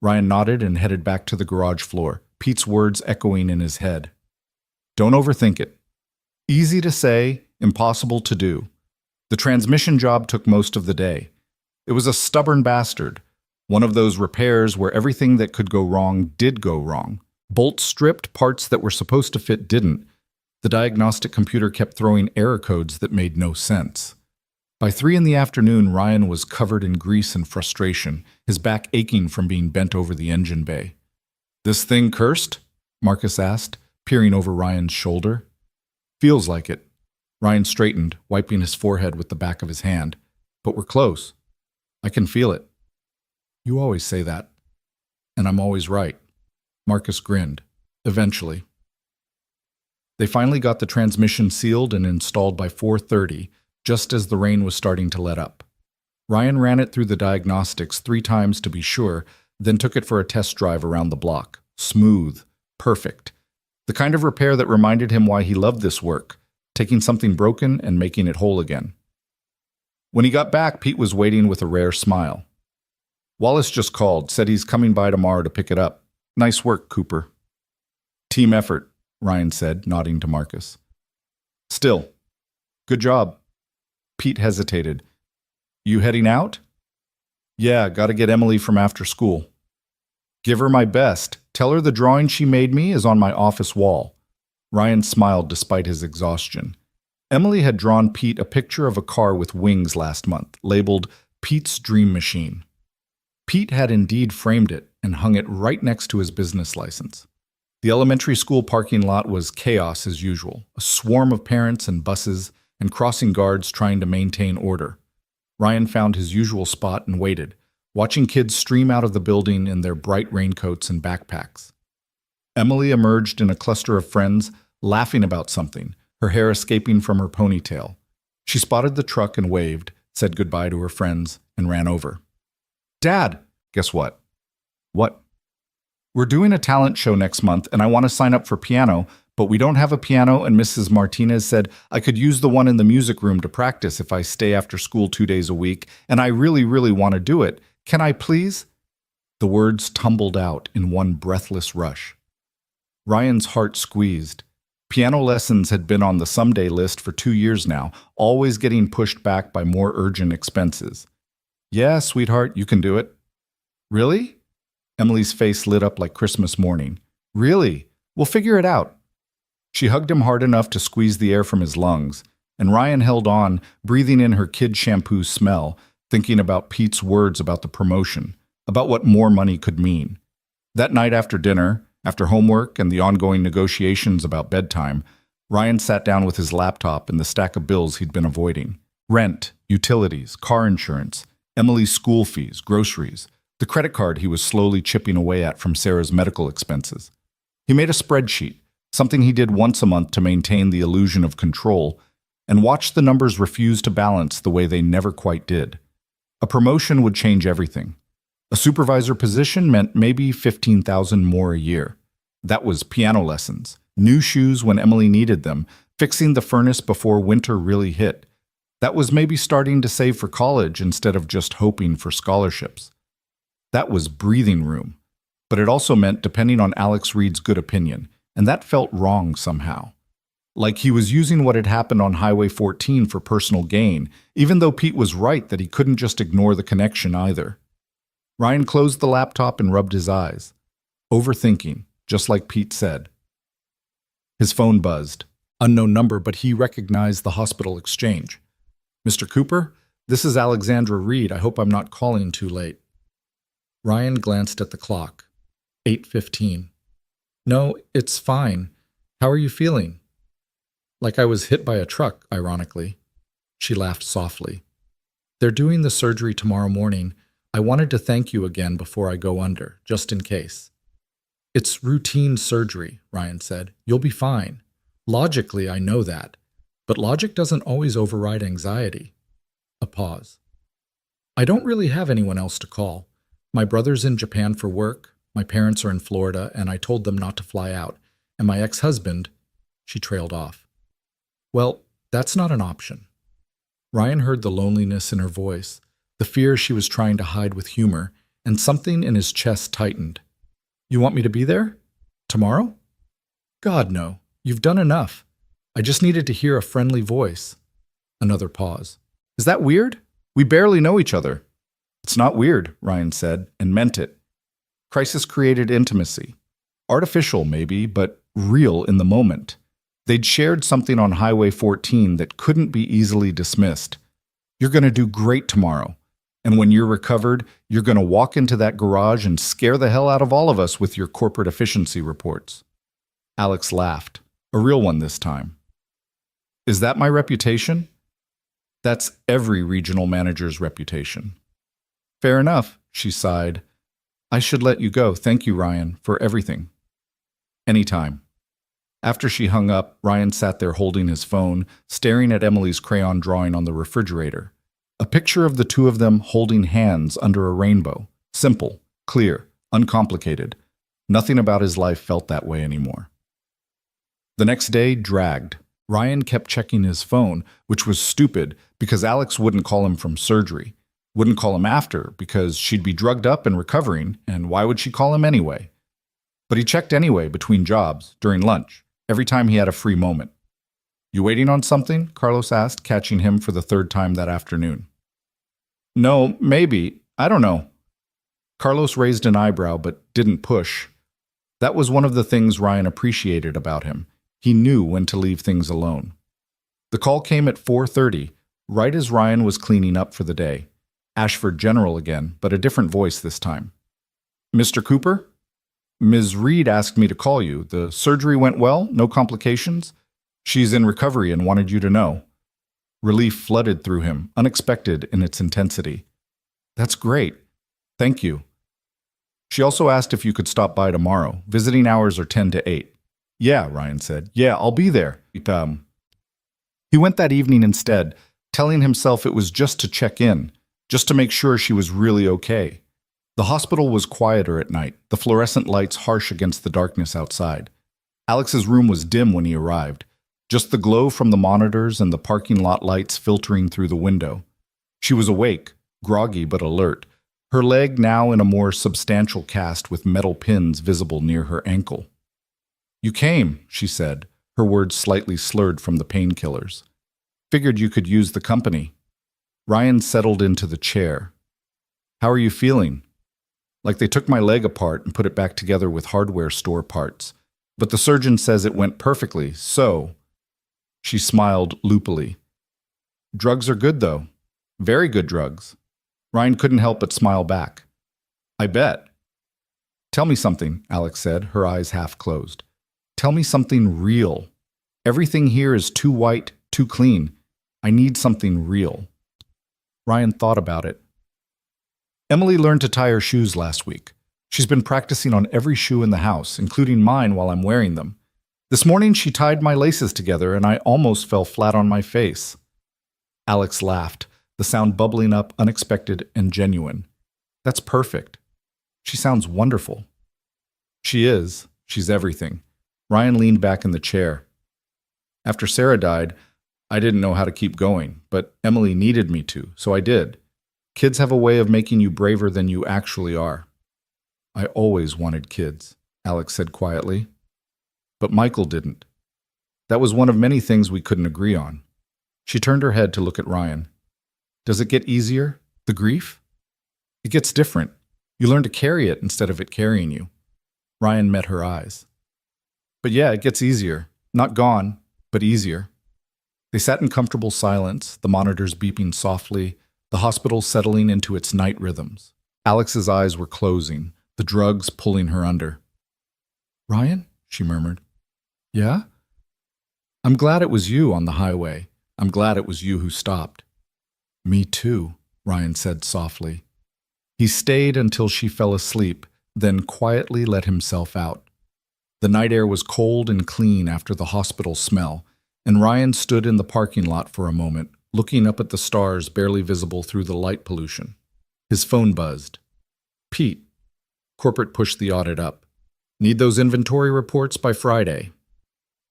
Ryan nodded and headed back to the garage floor, Pete's words echoing in his head. Don't overthink it. Easy to say, impossible to do. The transmission job took most of the day. It was a stubborn bastard. One of those repairs where everything that could go wrong did go wrong. Bolts stripped, parts that were supposed to fit didn't. The diagnostic computer kept throwing error codes that made no sense. By 3 in the afternoon, Ryan was covered in grease and frustration, his back aching from being bent over the engine bay. This thing cursed? Marcus asked, peering over Ryan's shoulder. Feels like it. Ryan straightened, wiping his forehead with the back of his hand. But we're close. I can feel it. You always say that. And I'm always right. Marcus grinned. Eventually. They finally got the transmission sealed and installed by 4:30, just as the rain was starting to let up. Ryan ran it through the diagnostics 3 times to be sure, then took it for a test drive around the block. Smooth. Perfect. The kind of repair that reminded him why he loved this work, taking something broken and making it whole again. When he got back, Pete was waiting with a rare smile. Wallace just called, said he's coming by tomorrow to pick it up. Nice work, Cooper. Team effort, Ryan said, nodding to Marcus. Still, good job. Pete hesitated. You heading out? Yeah, gotta get Emily from after school. Give her my best. Tell her the drawing she made me is on my office wall. Ryan smiled despite his exhaustion. Emily had drawn Pete a picture of a car with wings last month, labeled Pete's Dream Machine. Pete had indeed framed it and hung it right next to his business license. The elementary school parking lot was chaos as usual, a swarm of parents and buses and crossing guards trying to maintain order. Ryan found his usual spot and waited, watching kids stream out of the building in their bright raincoats and backpacks. Emily emerged in a cluster of friends, laughing about something, her hair escaping from her ponytail. She spotted the truck and waved, said goodbye to her friends, and ran over. Dad, guess what? What? We're doing a talent show next month, and I want to sign up for piano, but we don't have a piano, and Mrs. Martinez said I could use the one in the music room to practice if I stay after school 2 days a week, and I really, really want to do it. Can I please? The words tumbled out in one breathless rush. Ryan's heart squeezed. Piano lessons had been on the someday list for 2 years now, always getting pushed back by more urgent expenses. Yeah, sweetheart, you can do it. Really? Emily's face lit up like Christmas morning. Really? We'll figure it out. She hugged him hard enough to squeeze the air from his lungs, and Ryan held on, breathing in her kid shampoo smell, thinking about Pete's words about the promotion, about what more money could mean. That night after dinner, after homework and the ongoing negotiations about bedtime, Ryan sat down with his laptop and the stack of bills he'd been avoiding. Rent, utilities, car insurance, Emily's school fees, groceries, the credit card he was slowly chipping away at from Sarah's medical expenses. He made a spreadsheet, something he did once a month to maintain the illusion of control, and watched the numbers refuse to balance the way they never quite did. A promotion would change everything. A supervisor position meant maybe 15,000 more a year. That was piano lessons, new shoes when Emily needed them, fixing the furnace before winter really hit. That was maybe starting to save for college instead of just hoping for scholarships. That was breathing room. But it also meant depending on Alex Reed's good opinion, and that felt wrong somehow. Like he was using what had happened on Highway 14 for personal gain, even though Pete was right that he couldn't just ignore the connection either. Ryan closed the laptop and rubbed his eyes. Overthinking, just like Pete said. His phone buzzed. Unknown number, but he recognized the hospital exchange. "Mr. Cooper, this is Alexandra Reed. I hope I'm not calling too late." Ryan glanced at the clock. 8:15. "No, it's fine. How are you feeling?" "Like I was hit by a truck, ironically." She laughed softly. "They're doing the surgery tomorrow morning. I wanted to thank you again before I go under, just in case." "It's routine surgery," Ryan said. "You'll be fine. Logically, I know that. But logic doesn't always override anxiety." A pause. "I don't really have anyone else to call. My brother's in Japan for work, my parents are in Florida, and I told them not to fly out. And my ex-husband—" She trailed off. "Well, that's not an option." Ryan heard the loneliness in her voice, the fear she was trying to hide with humor, and something in his chest tightened. "You want me to be there? Tomorrow?" "God, no. You've done enough. I just needed to hear a friendly voice." Another pause. "Is that weird? We barely know each other." "It's not weird," Ryan said, and meant it. Crisis created intimacy. Artificial, maybe, but real in the moment. They'd shared something on Highway 14 that couldn't be easily dismissed. "You're going to do great tomorrow. And when you're recovered, you're going to walk into that garage and scare the hell out of all of us with your corporate efficiency reports." Alex laughed, a real one this time. "Is that my reputation?" "That's every regional manager's reputation." "Fair enough," she sighed. "I should let you go. Thank you, Ryan, for everything." "Anytime." After she hung up, Ryan sat there holding his phone, staring at Emily's crayon drawing on the refrigerator. A picture of the two of them holding hands under a rainbow. Simple, clear, uncomplicated. Nothing about his life felt that way anymore. The next day dragged. Ryan kept checking his phone, which was stupid because Alex wouldn't call him from surgery. Wouldn't call him after because she'd be drugged up and recovering, and why would she call him anyway? But he checked anyway between jobs, during lunch, every time he had a free moment. "You waiting on something?" Carlos asked, catching him for the third time that afternoon. "No, maybe. I don't know." Carlos raised an eyebrow but didn't push. That was one of the things Ryan appreciated about him. He knew when to leave things alone. The call came at 4:30, right as Ryan was cleaning up for the day. Ashford General again, but a different voice this time. "Mr. Cooper? Ms. Reed asked me to call you. The surgery went well? No complications? She's in recovery and wanted you to know." Relief flooded through him, unexpected in its intensity. "That's great. Thank you." She also asked if you could stop by tomorrow. Visiting hours are 10 to 8. "Yeah," Ryan said. "Yeah, I'll be there." He went that evening instead, telling himself it was just to check in, just to make sure she was really okay. The hospital was quieter at night, the fluorescent lights harsh against the darkness outside. Alex's room was dim when he arrived, just the glow from the monitors and the parking lot lights filtering through the window. She was awake, groggy but alert, her leg now in a more substantial cast with metal pins visible near her ankle. "You came," she said, her words slightly slurred from the painkillers. "Figured you could use the company." Ryan settled into the chair. "How are you feeling?" "Like they took my leg apart and put it back together with hardware store parts. But the surgeon says it went perfectly, so..." She smiled loopily. "Drugs are good, though. Very good drugs." Ryan couldn't help but smile back. "I bet." "Tell me something," Alex said, her eyes half closed. "Tell me something real. Everything here is too white, too clean. I need something real." Ryan thought about it. "Emily learned to tie her shoes last week. She's been practicing on every shoe in the house, including mine while I'm wearing them. This morning she tied my laces together and I almost fell flat on my face." Alex laughed, the sound bubbling up unexpected and genuine. "That's perfect. She sounds wonderful. She is. She's everything. Ryan leaned back in the chair. After Sarah died, I didn't know how to keep going, but Emily needed me to, so I did. Kids have a way of making you braver than you actually are. I always wanted kids, Alex said quietly. But Michael didn't. That was one of many things we couldn't agree on. She turned her head to look at Ryan. Does it get easier, the grief? It gets different. You learn to carry it instead of it carrying you. Ryan met her eyes. But yeah, it gets easier. Not gone, but easier. They sat in comfortable silence, the monitors beeping softly, the hospital settling into its night rhythms. Alex's eyes were closing, the drugs pulling her under. Ryan? She murmured. Yeah? I'm glad it was you on the highway. I'm glad it was you who stopped. Me too, Ryan said softly. He stayed until she fell asleep, then quietly let himself out. The night air was cold and clean after the hospital smell, and Ryan stood in the parking lot for a moment, looking up at the stars barely visible through the light pollution. His phone buzzed. Pete. Corporate pushed the audit up. Need those inventory reports by Friday.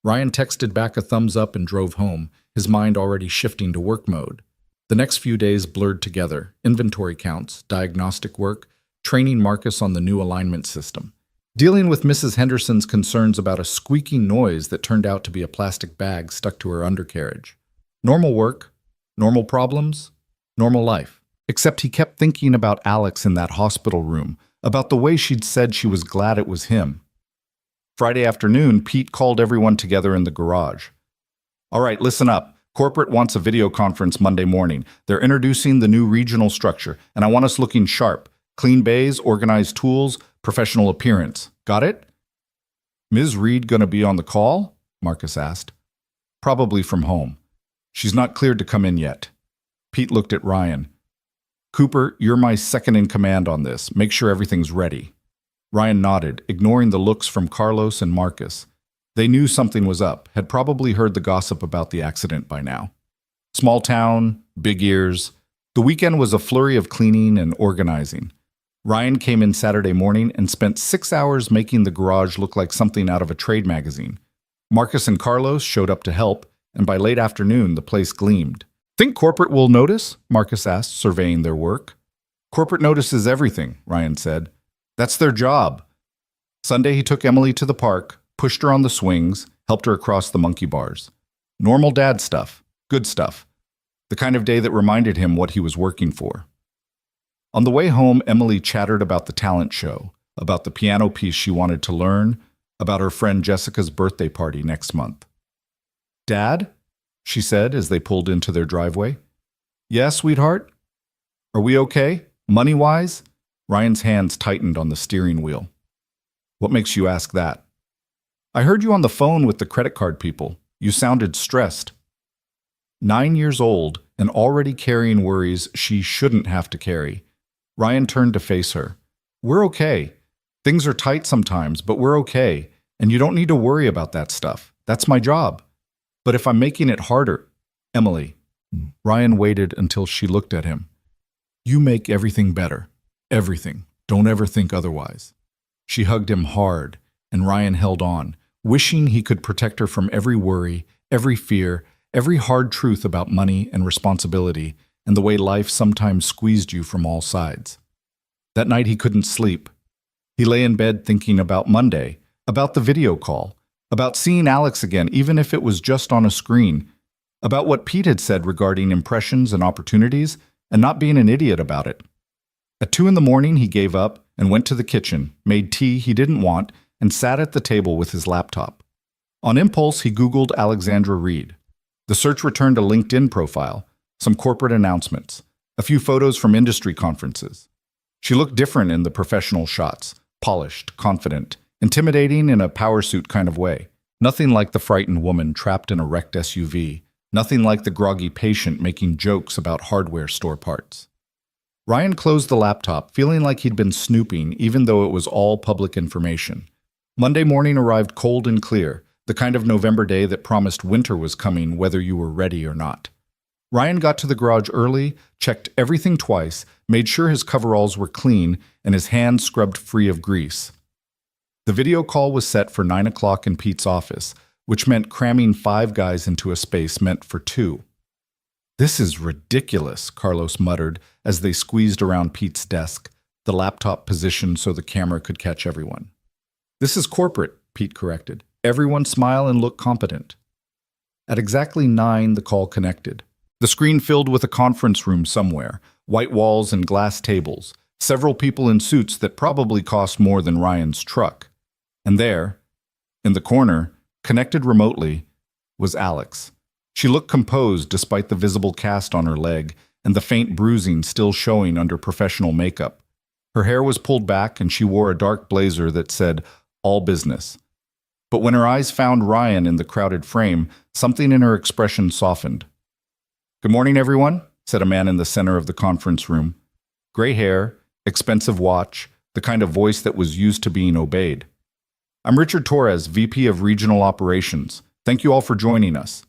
Ryan texted back a thumbs up and drove home, his mind already shifting to work mode. The next few days blurred together, inventory counts, diagnostic work, training Marcus on the new alignment system, dealing with Mrs. Henderson's concerns about a squeaking noise that turned out to be a plastic bag stuck to her undercarriage. Normal work, normal problems, normal life. Except he kept thinking about Alex in that hospital room, about the way she'd said she was glad it was him. Friday afternoon, Pete called everyone together in the garage. All right, listen up. Corporate wants a video conference Monday morning. They're introducing the new regional structure, and I want us looking sharp. Clean bays, organized tools, professional appearance. Got it? Ms. Reed gonna be on the call? Marcus asked. Probably from home. She's not cleared to come in yet. Pete looked at Ryan. Cooper, you're my second in command on this. Make sure everything's ready. Ryan nodded, ignoring the looks from Carlos and Marcus. They knew something was up, had probably heard the gossip about the accident by now. Small town, big ears. The weekend was a flurry of cleaning and organizing. Ryan came in Saturday morning and spent 6 hours making the garage look like something out of a trade magazine. Marcus and Carlos showed up to help, and by late afternoon the place gleamed. Think corporate will notice? Marcus asked, surveying their work. Corporate notices everything, Ryan said. That's their job. Sunday he took Emily to the park, pushed her on the swings, helped her across the monkey bars. Normal dad stuff, good stuff. The kind of day that reminded him what he was working for. On the way home, Emily chattered about the talent show, about the piano piece she wanted to learn, about her friend Jessica's birthday party next month. Dad? She said as they pulled into their driveway. Yeah, sweetheart? Are we okay? Money-wise? Ryan's hands tightened on the steering wheel. What makes you ask that? I heard you on the phone with the credit card people. You sounded stressed. 9 years old and already carrying worries she shouldn't have to carry. Ryan turned to face her. We're okay. Things are tight sometimes, but we're okay, and you don't need to worry about that stuff. That's my job. But if I'm making it harder, Emily. Ryan waited until she looked at him. You make everything better. Everything. Don't ever think otherwise. She hugged him hard, and Ryan held on, wishing he could protect her from every worry, every fear, every hard truth about money and responsibility, and the way life sometimes squeezed you from all sides. That night he couldn't sleep. He lay in bed thinking about Monday, about the video call, about seeing Alex again, even if it was just on a screen, about what Pete had said regarding impressions and opportunities, and not being an idiot about it. At 2 a.m, he gave up and went to the kitchen, made tea he didn't want, and sat at the table with his laptop. On impulse, he Googled Alexandra Reed. The search returned a LinkedIn profile, some corporate announcements, a few photos from industry conferences. She looked different in the professional shots, polished, confident, intimidating in a power suit kind of way. Nothing like the frightened woman trapped in a wrecked SUV, nothing like the groggy patient making jokes about hardware store parts. Ryan closed the laptop, feeling like he'd been snooping even though it was all public information. Monday morning arrived cold and clear, the kind of November day that promised winter was coming whether you were ready or not. Ryan got to the garage early, checked everything twice, made sure his coveralls were clean, and his hands scrubbed free of grease. The video call was set for 9 o'clock in Pete's office, which meant cramming 5 guys into a space meant for 2. "This is ridiculous," Carlos muttered as they squeezed around Pete's desk, the laptop positioned so the camera could catch everyone. "This is corporate," Pete corrected. "Everyone smile and look competent." At exactly 9, the call connected. The screen filled with a conference room somewhere, white walls and glass tables, several people in suits that probably cost more than Ryan's truck. And there, in the corner, connected remotely, was Alex. She looked composed despite the visible cast on her leg and the faint bruising still showing under professional makeup. Her hair was pulled back and she wore a dark blazer that said, "All business." But when her eyes found Ryan in the crowded frame, something in her expression softened. "Good morning, everyone," said a man in the center of the conference room. Gray hair, expensive watch, the kind of voice that was used to being obeyed. "I'm Richard Torres, VP of Regional Operations. Thank you all for joining us.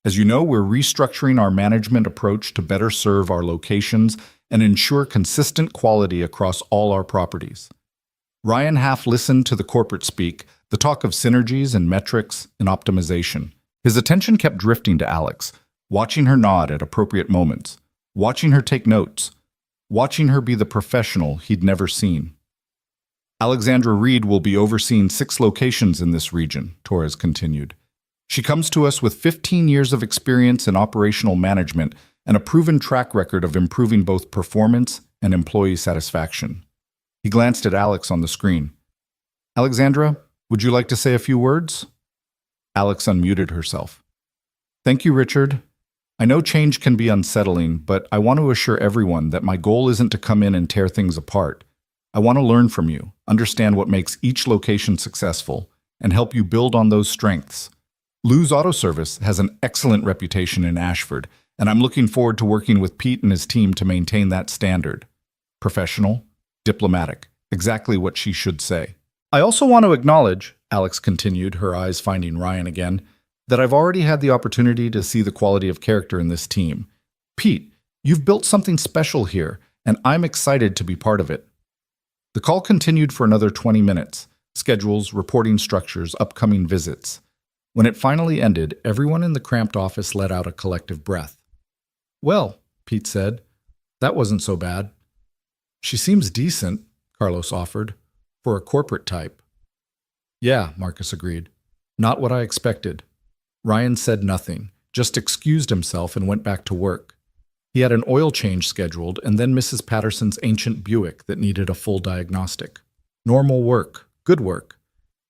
As you know, we're restructuring our management approach to better serve our locations and ensure consistent quality across all our properties." Ryan half listened to the corporate speak, the talk of synergies and metrics and optimization. His attention kept drifting to Alex, watching her nod at appropriate moments, watching her take notes, watching her be the professional he'd never seen. "Alexandra Reed will be overseeing 6 locations in this region," Torres continued. "She comes to us with 15 years of experience in operational management and a proven track record of improving both performance and employee satisfaction." He glanced at Alex on the screen. "Alexandra, would you like to say a few words?" Alex unmuted herself. "Thank you, Richard. I know change can be unsettling, but I want to assure everyone that my goal isn't to come in and tear things apart. I want to learn from you, understand what makes each location successful, and help you build on those strengths. Lou's Auto Service has an excellent reputation in Ashford, and I'm looking forward to working with Pete and his team to maintain that standard. Professional, diplomatic, exactly what she should say. I also want to acknowledge," Alex continued, her eyes finding Ryan again, "that I've already had the opportunity to see the quality of character in this team. Pete, you've built something special here, and I'm excited to be part of it." The call continued for another 20 minutes, schedules, reporting structures, upcoming visits. When it finally ended, everyone in the cramped office let out a collective breath. "Well," Pete said, "that wasn't so bad." "She seems decent," Carlos offered, "for a corporate type." "Yeah," Marcus agreed. "Not what I expected." Ryan said nothing, just excused himself and went back to work. He had an oil change scheduled and then Mrs. Patterson's ancient Buick that needed a full diagnostic. Normal work, good work.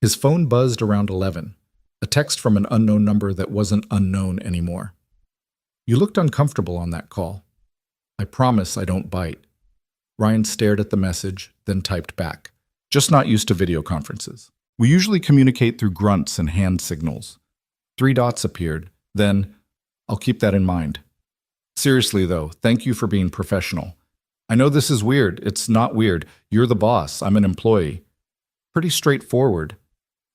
His phone buzzed around 11, a text from an unknown number that wasn't unknown anymore. "You looked uncomfortable on that call." "I promise I don't bite." Ryan stared at the message, then typed back. "Just not used to video conferences. We usually communicate through grunts and hand signals." 3 dots appeared, then, "I'll keep that in mind. Seriously though, thank you for being professional. I know this is weird. It's not weird. You're the boss. I'm an employee." Pretty straightforward.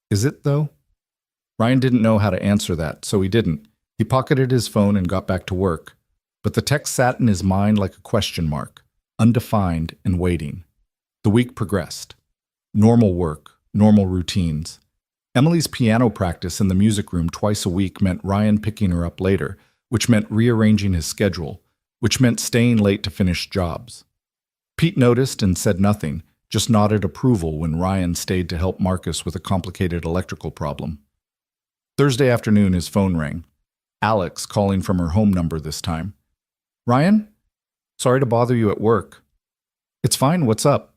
Is it though? Ryan didn't know how to answer that, so he didn't. He pocketed his phone and got back to work. But the text sat in his mind like a question mark, undefined and waiting. The week progressed. Normal work, normal routines. Emily's piano practice in the music room twice a week meant Ryan picking her up later, which meant rearranging his schedule, which meant staying late to finish jobs. Pete noticed and said nothing, just nodded approval when Ryan stayed to help Marcus with a complicated electrical problem. Thursday afternoon, his phone rang. Alex calling from her home number this time. "Ryan? Sorry to bother you at work." "It's fine, what's up?"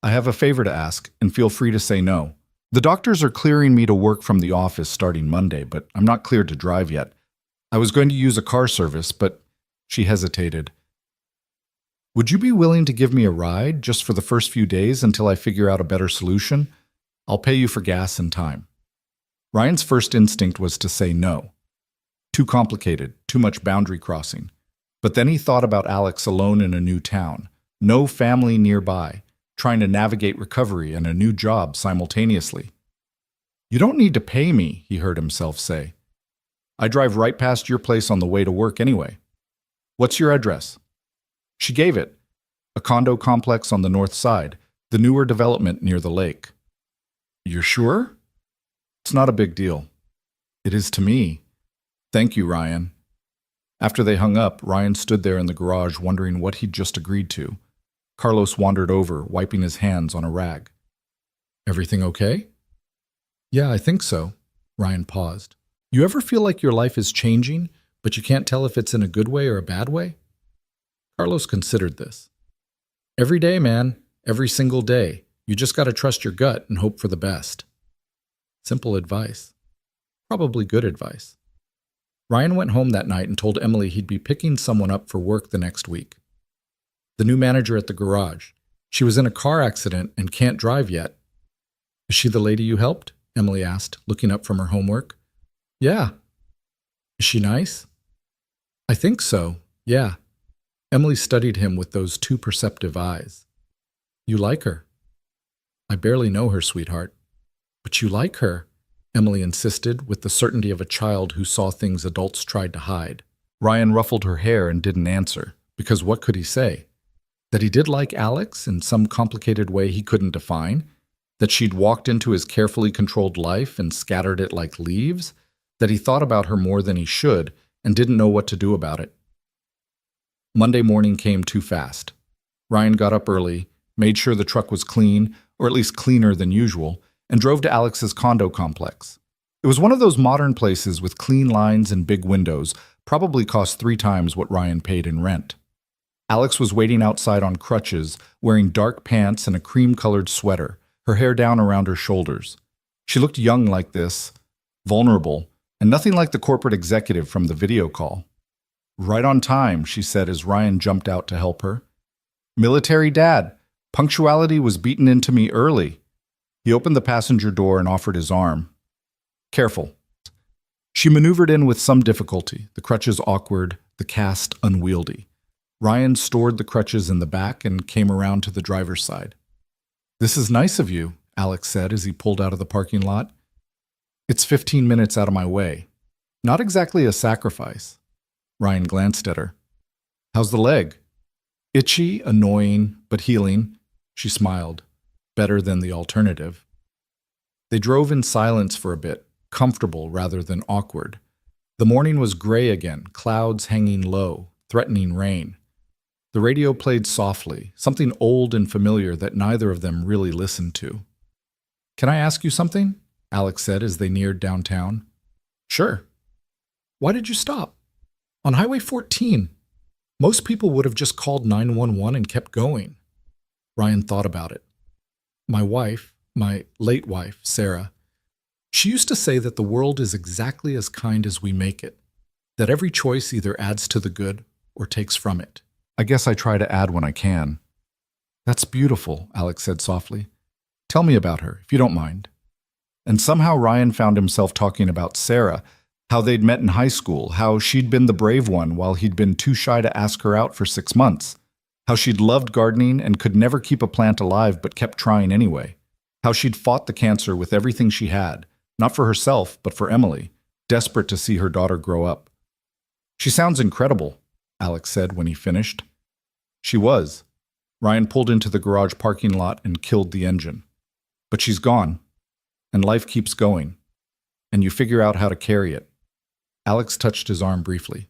"I have a favor to ask, and feel free to say no. The doctors are clearing me to work from the office starting Monday, but I'm not cleared to drive yet. I was going to use a car service, but..." She hesitated. "Would you be willing to give me a ride just for the first few days until I figure out a better solution? I'll pay you for gas and time." Ryan's first instinct was to say no. Too complicated, too much boundary crossing. But then he thought about Alex alone in a new town, no family nearby, trying to navigate recovery and a new job simultaneously. "You don't need to pay me," he heard himself say. "I drive right past your place on the way to work anyway." What's your address? She gave it. A condo complex on the north side, the newer development near the lake. You're sure? It's not a big deal. It is to me. Thank you, Ryan. After they hung up, Ryan stood there in the garage wondering what he'd just agreed to. Carlos wandered over, wiping his hands on a rag. Everything okay? Yeah, I think so. Ryan paused. You ever feel like your life is changing, but you can't tell if it's in a good way or a bad way? Carlos considered this. Every day, man. Every single day. You just gotta trust your gut and hope for the best. Simple advice. Probably good advice. Ryan went home that night and told Emily he'd be picking someone up for work the next week. The new manager at the garage. She was in a car accident and can't drive yet. Is she the lady you helped? Emily asked, looking up from her homework. Yeah. Is she nice? I think so, yeah. Emily studied him with those two perceptive eyes. You like her? I barely know her, sweetheart. But you like her, Emily insisted with the certainty of a child who saw things adults tried to hide. Ryan ruffled her hair and didn't answer, because what could he say? That he did like Alex in some complicated way he couldn't define? That she'd walked into his carefully controlled life and scattered it like leaves? That he thought about her more than he should and didn't know what to do about it? Monday morning came too fast. Ryan got up early, made sure the truck was clean, or at least cleaner than usual, and drove to Alex's condo complex. It was one of those modern places with clean lines and big windows, probably cost 3 times what Ryan paid in rent. Alex was waiting outside on crutches, wearing dark pants and a cream-colored sweater, her hair down around her shoulders. She looked young like this, vulnerable, and nothing like the corporate executive from the video call. Right on time, she said as Ryan jumped out to help her. Military dad. Punctuality was beaten into me early. He opened the passenger door and offered his arm. Careful. She maneuvered in with some difficulty, the crutches awkward, the cast unwieldy. Ryan stored the crutches in the back and came around to the driver's side. This is nice of you, Alex said as he pulled out of the parking lot. It's 15 minutes out of my way. Not exactly a sacrifice. Ryan glanced at her. How's the leg? Itchy, annoying, but healing. She smiled. Better than the alternative. They drove in silence for a bit, comfortable rather than awkward. The morning was gray again, clouds hanging low, threatening rain. The radio played softly, something old and familiar that neither of them really listened to. Can I ask you something? Alex said as they neared downtown. Sure. Why did you stop? On Highway 14. Most people would have just called 911 and kept going. Ryan thought about it. My wife, my late wife, Sarah, she used to say that the world is exactly as kind as we make it, that every choice either adds to the good or takes from it. I guess I try to add when I can. That's beautiful, Alex said softly. Tell me about her, if you don't mind. And somehow Ryan found himself talking about Sarah, how they'd met in high school, how she'd been the brave one while he'd been too shy to ask her out for 6 months, how she'd loved gardening and could never keep a plant alive but kept trying anyway, how she'd fought the cancer with everything she had, not for herself but for Emily, desperate to see her daughter grow up. She sounds incredible, Alex said when he finished. She was. Ryan pulled into the garage parking lot and killed the engine. But she's gone, and life keeps going, and you figure out how to carry it. Alex touched his arm briefly.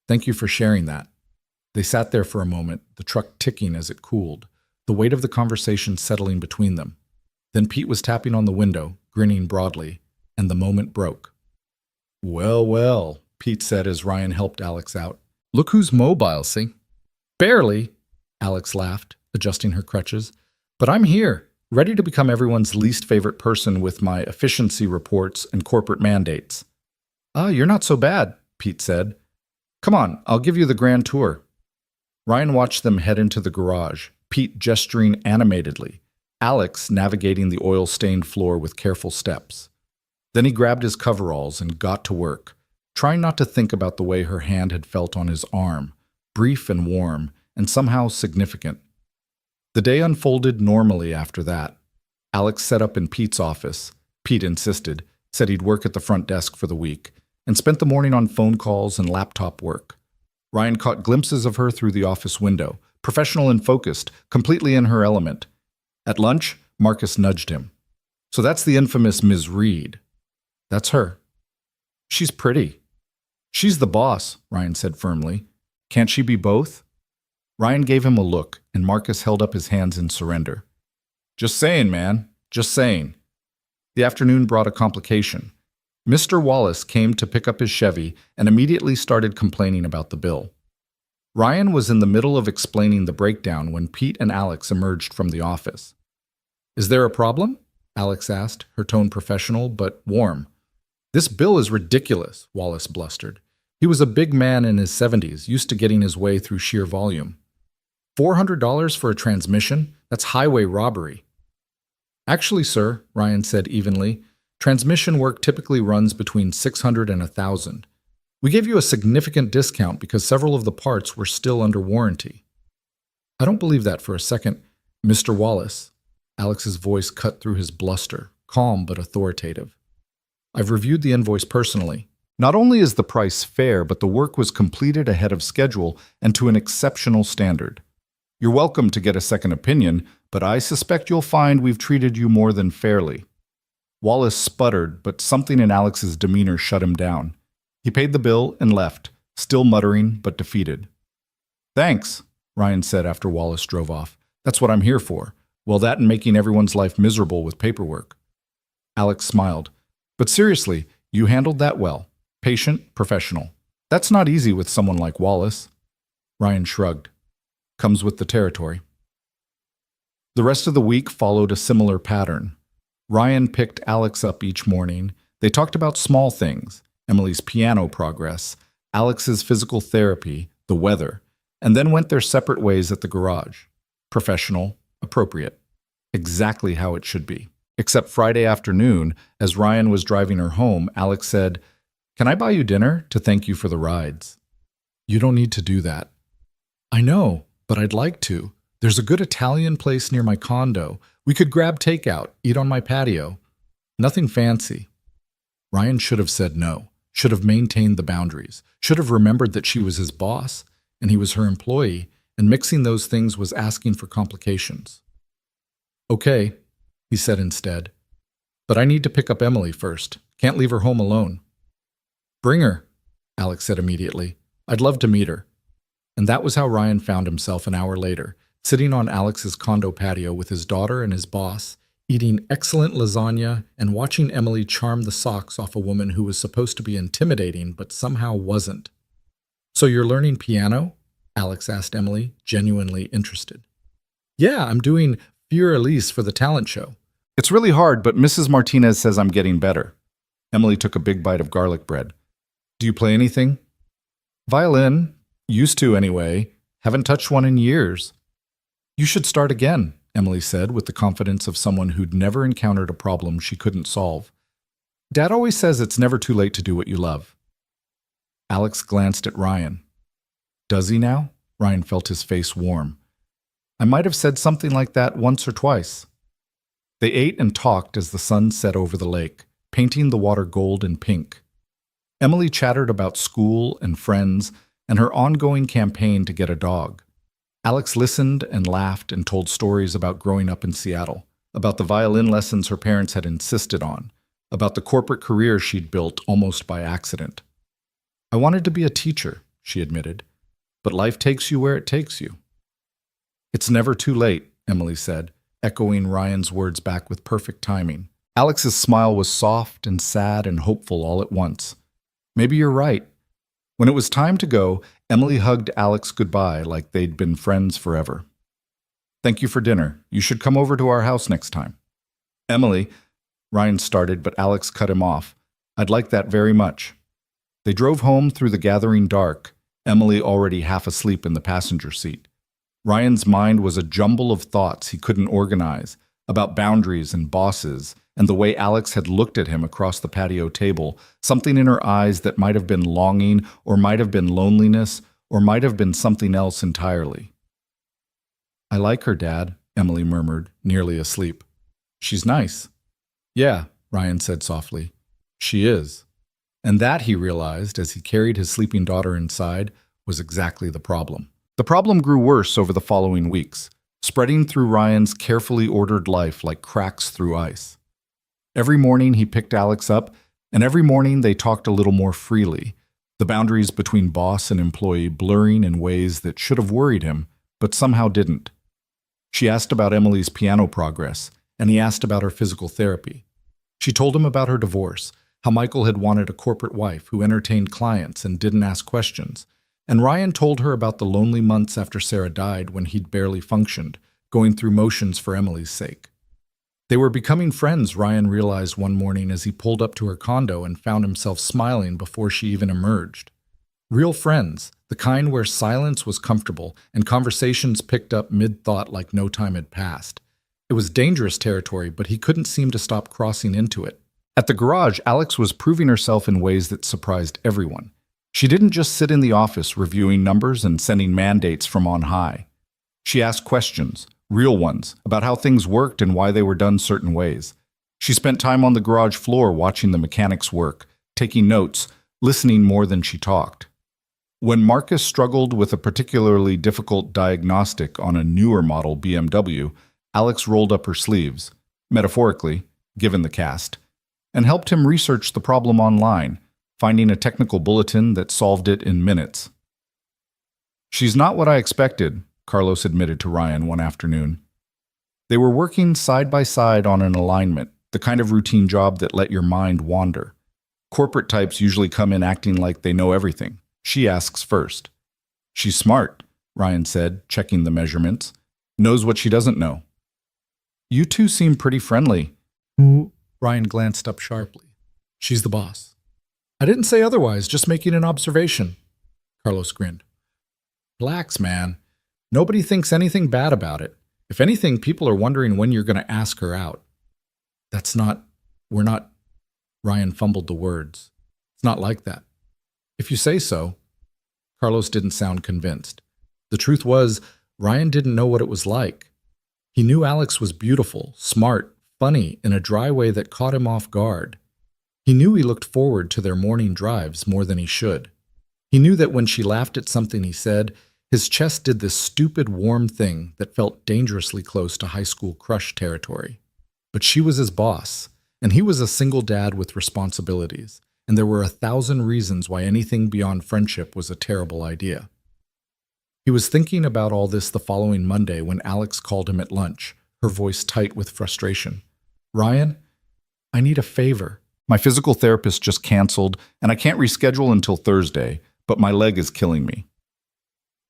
Thank you for sharing that. They sat there for a moment, the truck ticking as it cooled, the weight of the conversation settling between them. Then Pete was tapping on the window, grinning broadly, and the moment broke. Well, well, Pete said as Ryan helped Alex out. Look who's mobile, see? Barely, Alex laughed, adjusting her crutches. But I'm here, ready to become everyone's least favorite person with my efficiency reports and corporate mandates. You're not so bad, Pete said. Come on, I'll give you the grand tour. Ryan watched them head into the garage, Pete gesturing animatedly, Alex navigating the oil-stained floor with careful steps. Then he grabbed his coveralls and got to work, trying not to think about the way her hand had felt on his arm, brief and warm, and somehow significant. The day unfolded normally after that. Alex set up in Pete's office. Pete insisted, said he'd work at the front desk for the week, and spent the morning on phone calls and laptop work. Ryan caught glimpses of her through the office window, professional and focused, completely in her element. At lunch, Marcus nudged him. So that's the infamous Ms. Reed. That's her. She's pretty. She's the boss, Ryan said firmly. Can't she be both? Ryan gave him a look, and Marcus held up his hands in surrender. Just saying, man. Just saying. The afternoon brought a complication. Mr. Wallace came to pick up his Chevy and immediately started complaining about the bill. Ryan was in the middle of explaining the breakdown when Pete and Alex emerged from the office. Is there a problem? Alex asked, her tone professional but warm. This bill is ridiculous, Wallace blustered. He was a big man in his 70s, used to getting his way through sheer volume. $400 for a transmission? That's highway robbery. Actually, sir, Ryan said evenly, transmission work typically runs between $600 and $1,000. We gave you a significant discount because several of the parts were still under warranty. I don't believe that for a second, Mr. Wallace. Alex's voice cut through his bluster, calm but authoritative. I've reviewed the invoice personally. Not only is the price fair, but the work was completed ahead of schedule and to an exceptional standard. You're welcome to get a second opinion, but I suspect you'll find we've treated you more than fairly. Wallace sputtered, but something in Alex's demeanor shut him down. He paid the bill and left, still muttering but defeated. Thanks, Ryan said after Wallace drove off. That's what I'm here for. Well, that and making everyone's life miserable with paperwork. Alex smiled. But seriously, you handled that well. Patient, professional. That's not easy with someone like Wallace. Ryan shrugged. Comes with the territory. The rest of the week followed a similar pattern. Ryan picked Alex up each morning. They talked about small things, Emily's piano progress, Alex's physical therapy, the weather, and then went their separate ways at the garage. Professional, appropriate. Exactly how it should be. Except Friday afternoon, as Ryan was driving her home, Alex said, Can I buy you dinner to thank you for the rides? You don't need to do that. I know, but I'd like to. There's a good Italian place near my condo. We could grab takeout, eat on my patio. Nothing fancy. Ryan should have said no, should have maintained the boundaries, should have remembered that she was his boss and he was her employee, and mixing those things was asking for complications. Okay, he said instead. But I need to pick up Emily first. Can't leave her home alone. Bring her, Alex said immediately. I'd love to meet her. And that was how Ryan found himself an hour later, sitting on Alex's condo patio with his daughter and his boss, eating excellent lasagna and watching Emily charm the socks off a woman who was supposed to be intimidating but somehow wasn't. So you're learning piano? Alex asked Emily, genuinely interested. Yeah, I'm doing Fior Elise for the talent show. It's really hard, but Mrs. Martinez says I'm getting better. Emily took a big bite of garlic bread. Do you play anything? Violin. Used to, anyway. Haven't touched one in years. You should start again, Emily said with the confidence of someone who'd never encountered a problem she couldn't solve. Dad always says it's never too late to do what you love. Alex glanced at Ryan. Does he now? Ryan felt his face warm. I might have said something like that once or twice. They ate and talked as the sun set over the lake, painting the water gold and pink. Emily chattered about school and friends and her ongoing campaign to get a dog. Alex listened and laughed and told stories about growing up in Seattle, about the violin lessons her parents had insisted on, about the corporate career she'd built almost by accident. I wanted to be a teacher, she admitted, but life takes you where it takes you. It's never too late, Emily said, echoing Ryan's words back with perfect timing. Alex's smile was soft and sad and hopeful all at once. Maybe you're right. When it was time to go, Emily hugged Alex goodbye like they'd been friends forever. Thank you for dinner. You should come over to our house next time. Emily, Ryan started, but Alex cut him off. I'd like that very much. They drove home through the gathering dark, Emily already half asleep in the passenger seat. Ryan's mind was a jumble of thoughts he couldn't organize, about boundaries and bosses, and the way Alex had looked at him across the patio table, something in her eyes that might have been longing, or might have been loneliness, or might have been something else entirely. I like her, Dad, Emily murmured, nearly asleep. She's nice. Yeah, Ryan said softly. She is. And that, he realized, as he carried his sleeping daughter inside, was exactly the problem. The problem grew worse over the following weeks, spreading through Ryan's carefully ordered life like cracks through ice. Every morning he picked Alex up, and every morning they talked a little more freely, the boundaries between boss and employee blurring in ways that should have worried him, but somehow didn't. She asked about Emily's piano progress, and he asked about her physical therapy. She told him about her divorce, how Michael had wanted a corporate wife who entertained clients and didn't ask questions, and Ryan told her about the lonely months after Sarah died when he'd barely functioned, going through motions for Emily's sake. They were becoming friends, Ryan realized one morning as he pulled up to her condo and found himself smiling before she even emerged. Real friends, the kind where silence was comfortable and conversations picked up mid-thought like no time had passed. It was dangerous territory, but he couldn't seem to stop crossing into it. At the garage, Alex was proving herself in ways that surprised everyone. She didn't just sit in the office reviewing numbers and sending mandates from on high. She asked questions, real ones, about how things worked and why they were done certain ways. She spent time on the garage floor watching the mechanics work, taking notes, listening more than she talked. When Marcus struggled with a particularly difficult diagnostic on a newer model BMW, Alex rolled up her sleeves, metaphorically, given the cast, and helped him research the problem online, finding a technical bulletin that solved it in minutes. "She's not what I expected," Carlos admitted to Ryan one afternoon. They were working side by side on an alignment, the kind of routine job that let your mind wander. Corporate types usually come in acting like they know everything. She asks first. "She's smart," Ryan said, checking the measurements. "Knows what she doesn't know." "You two seem pretty friendly." Ryan glanced up sharply. "She's the boss." "I didn't say otherwise, just making an observation." Carlos grinned. "Relax, man. Nobody thinks anything bad about it. If anything, people are wondering when you're going to ask her out." We're not, Ryan fumbled the words. "It's not like that." "If you say so." Carlos didn't sound convinced. The truth was, Ryan didn't know what it was like. He knew Alex was beautiful, smart, funny, in a dry way that caught him off guard. He knew he looked forward to their morning drives more than he should. He knew that when she laughed at something he said, his chest did this stupid, warm thing that felt dangerously close to high school crush territory. But she was his boss, and he was a single dad with responsibilities, and there were 1,000 reasons why anything beyond friendship was a terrible idea. He was thinking about all this the following Monday when Alex called him at lunch, her voice tight with frustration. "Ryan, I need a favor. My physical therapist just canceled, and I can't reschedule until Thursday, but my leg is killing me.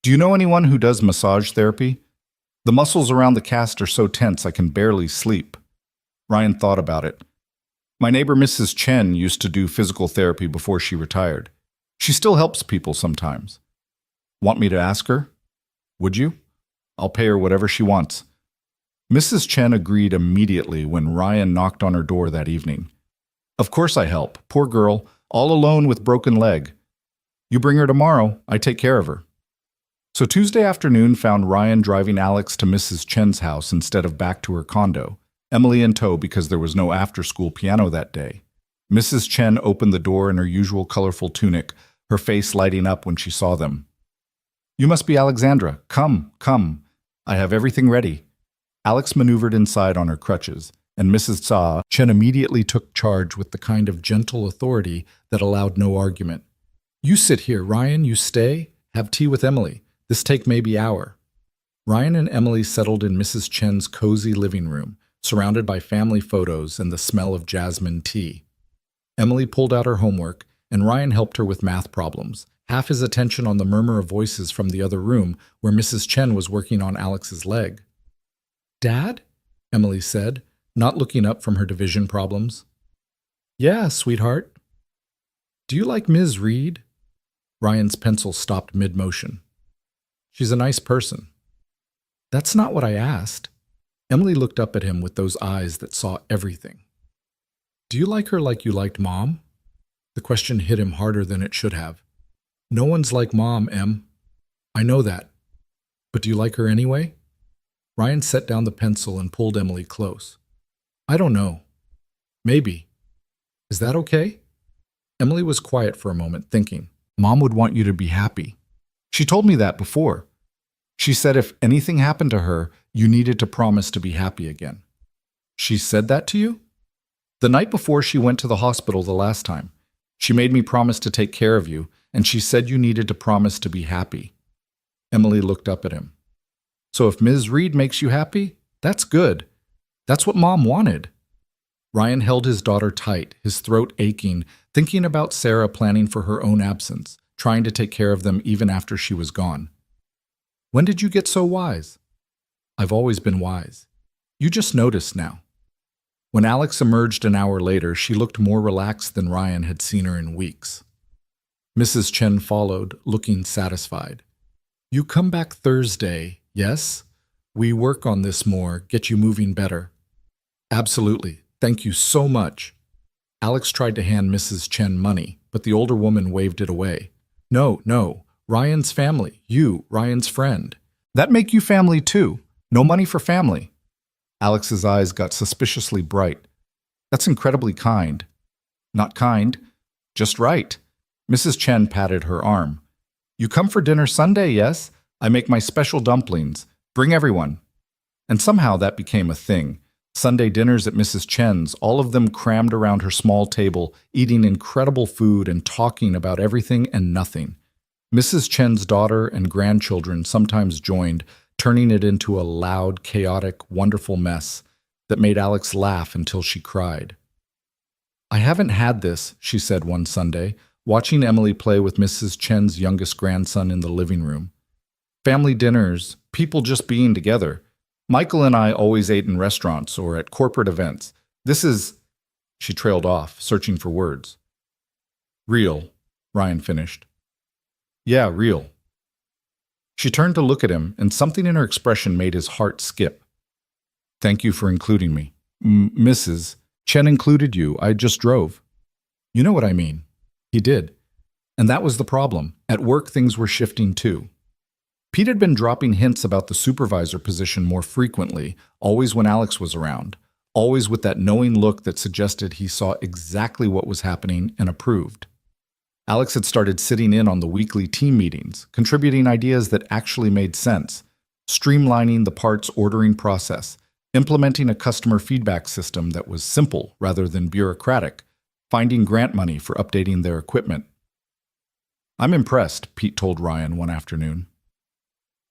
Do you know anyone who does massage therapy? The muscles around the cast are so tense I can barely sleep." Ryan thought about it. "My neighbor Mrs. Chen used to do physical therapy before she retired. She still helps people sometimes. Want me to ask her? Would you? I'll pay her whatever she wants." Mrs. Chen agreed immediately when Ryan knocked on her door that evening. "Of course I help. Poor girl, all alone with broken leg. You bring her tomorrow, I take care of her." So Tuesday afternoon found Ryan driving Alex to Mrs. Chen's house instead of back to her condo, Emily in tow because there was no after-school piano that day. Mrs. Chen opened the door in her usual colorful tunic, her face lighting up when she saw them. "You must be Alexandra. Come, come. I have everything ready." Alex maneuvered inside on her crutches, and Mrs. Chen immediately took charge with the kind of gentle authority that allowed no argument. "You sit here, Ryan, you stay. Have tea with Emily. This take maybe hour." Ryan and Emily settled in Mrs. Chen's cozy living room, surrounded by family photos and the smell of jasmine tea. Emily pulled out her homework, and Ryan helped her with math problems, half his attention on the murmur of voices from the other room where Mrs. Chen was working on Alex's leg. "Dad?" Emily said, not looking up from her division problems. "Yeah, sweetheart." "Do you like Ms. Reed?" Ryan's pencil stopped mid-motion. "She's a nice person." "That's not what I asked." Emily looked up at him with those eyes that saw everything. "Do you like her like you liked Mom?" The question hit him harder than it should have. "No one's like Mom, Em." "I know that. But do you like her anyway?" Ryan set down the pencil and pulled Emily close. "I don't know. Maybe. Is that okay?" Emily was quiet for a moment, thinking. "Mom would want you to be happy." She told me that before. She said if anything happened to her, you needed to promise to be happy again. She said that to you? The night before she went to the hospital the last time. She made me promise to take care of you, and she said you needed to promise to be happy. Emily looked up at him. So if Ms. Reed makes you happy, that's good. That's what Mom wanted. Ryan held his daughter tight, his throat aching, thinking about Sarah planning for her own absence, trying to take care of them even after she was gone. When did you get so wise? I've always been wise. You just noticed now. When Alex emerged an hour later, she looked more relaxed than Ryan had seen her in weeks. Mrs. Chen followed, looking satisfied. You come back Thursday, yes? We work on this more, get you moving better. Absolutely. Thank you so much. Alex tried to hand Mrs. Chen money, but the older woman waved it away. No. Ryan's family. You, Ryan's friend. That make you family too. No money for family. Alex's eyes got suspiciously bright. That's incredibly kind. Not kind, just right. Mrs. Chen patted her arm. You come for dinner Sunday, yes? I make my special dumplings. Bring everyone. And somehow that became a thing. Sunday dinners at Mrs. Chen's, all of them crammed around her small table, eating incredible food and talking about everything and nothing. Mrs. Chen's daughter and grandchildren sometimes joined, turning it into a loud, chaotic, wonderful mess that made Alex laugh until she cried. I haven't had this, she said one Sunday, watching Emily play with Mrs. Chen's youngest grandson in the living room. Family dinners, people just being together. Michael and I always ate in restaurants or at corporate events. This is... She trailed off, searching for words. Real, Ryan finished. Yeah, real. She turned to look at him, and something in her expression made his heart skip. Thank you for including me. Mrs. Chen included you. I just drove. You know what I mean. He did. And that was the problem. At work, things were shifting too. Pete had been dropping hints about the supervisor position more frequently, always when Alex was around, always with that knowing look that suggested he saw exactly what was happening and approved. Alex had started sitting in on the weekly team meetings, contributing ideas that actually made sense, streamlining the parts ordering process, implementing a customer feedback system that was simple rather than bureaucratic, finding grant money for updating their equipment. I'm impressed, Pete told Ryan one afternoon.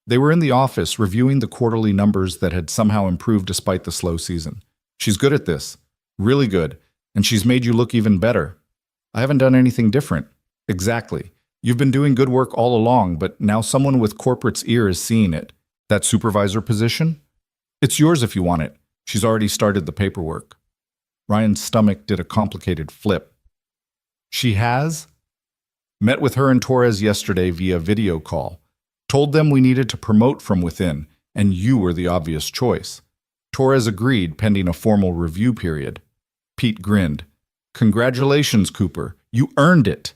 They were in the office reviewing the quarterly numbers that had somehow improved despite the slow season. She's good at this, really good, and she's made you look even better. I haven't done anything different. Exactly. You've been doing good work all along, but now someone with corporate's ear is seeing it. That supervisor position? It's yours if you want it. She's already started the paperwork. Ryan's stomach did a complicated flip. She has? Met with her and Torres yesterday via video call. Told them we needed to promote from within, and you were the obvious choice. Torres agreed pending a formal review period. Pete grinned. Congratulations, Cooper. You earned it.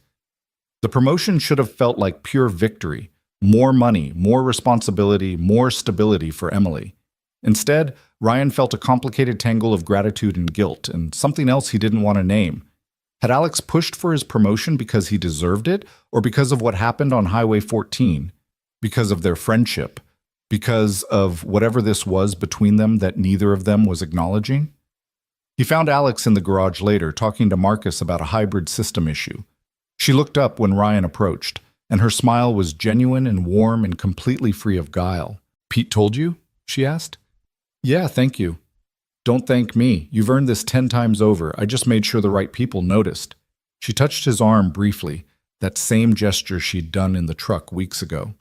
The promotion should have felt like pure victory. More money, more responsibility, more stability for Emily. Instead, Ryan felt a complicated tangle of gratitude and guilt, and something else he didn't want to name. Had Alex pushed for his promotion because he deserved it, or because of what happened on Highway 14? Because of their friendship? Because of whatever this was between them that neither of them was acknowledging? He found Alex in the garage later, talking to Marcus about a hybrid system issue. She looked up when Ryan approached, and her smile was genuine and warm and completely free of guile. Pete told you? She asked. Yeah, thank you. Don't thank me. You've earned this 10 times over. I just made sure the right people noticed. She touched his arm briefly, that same gesture she'd done in the truck weeks ago.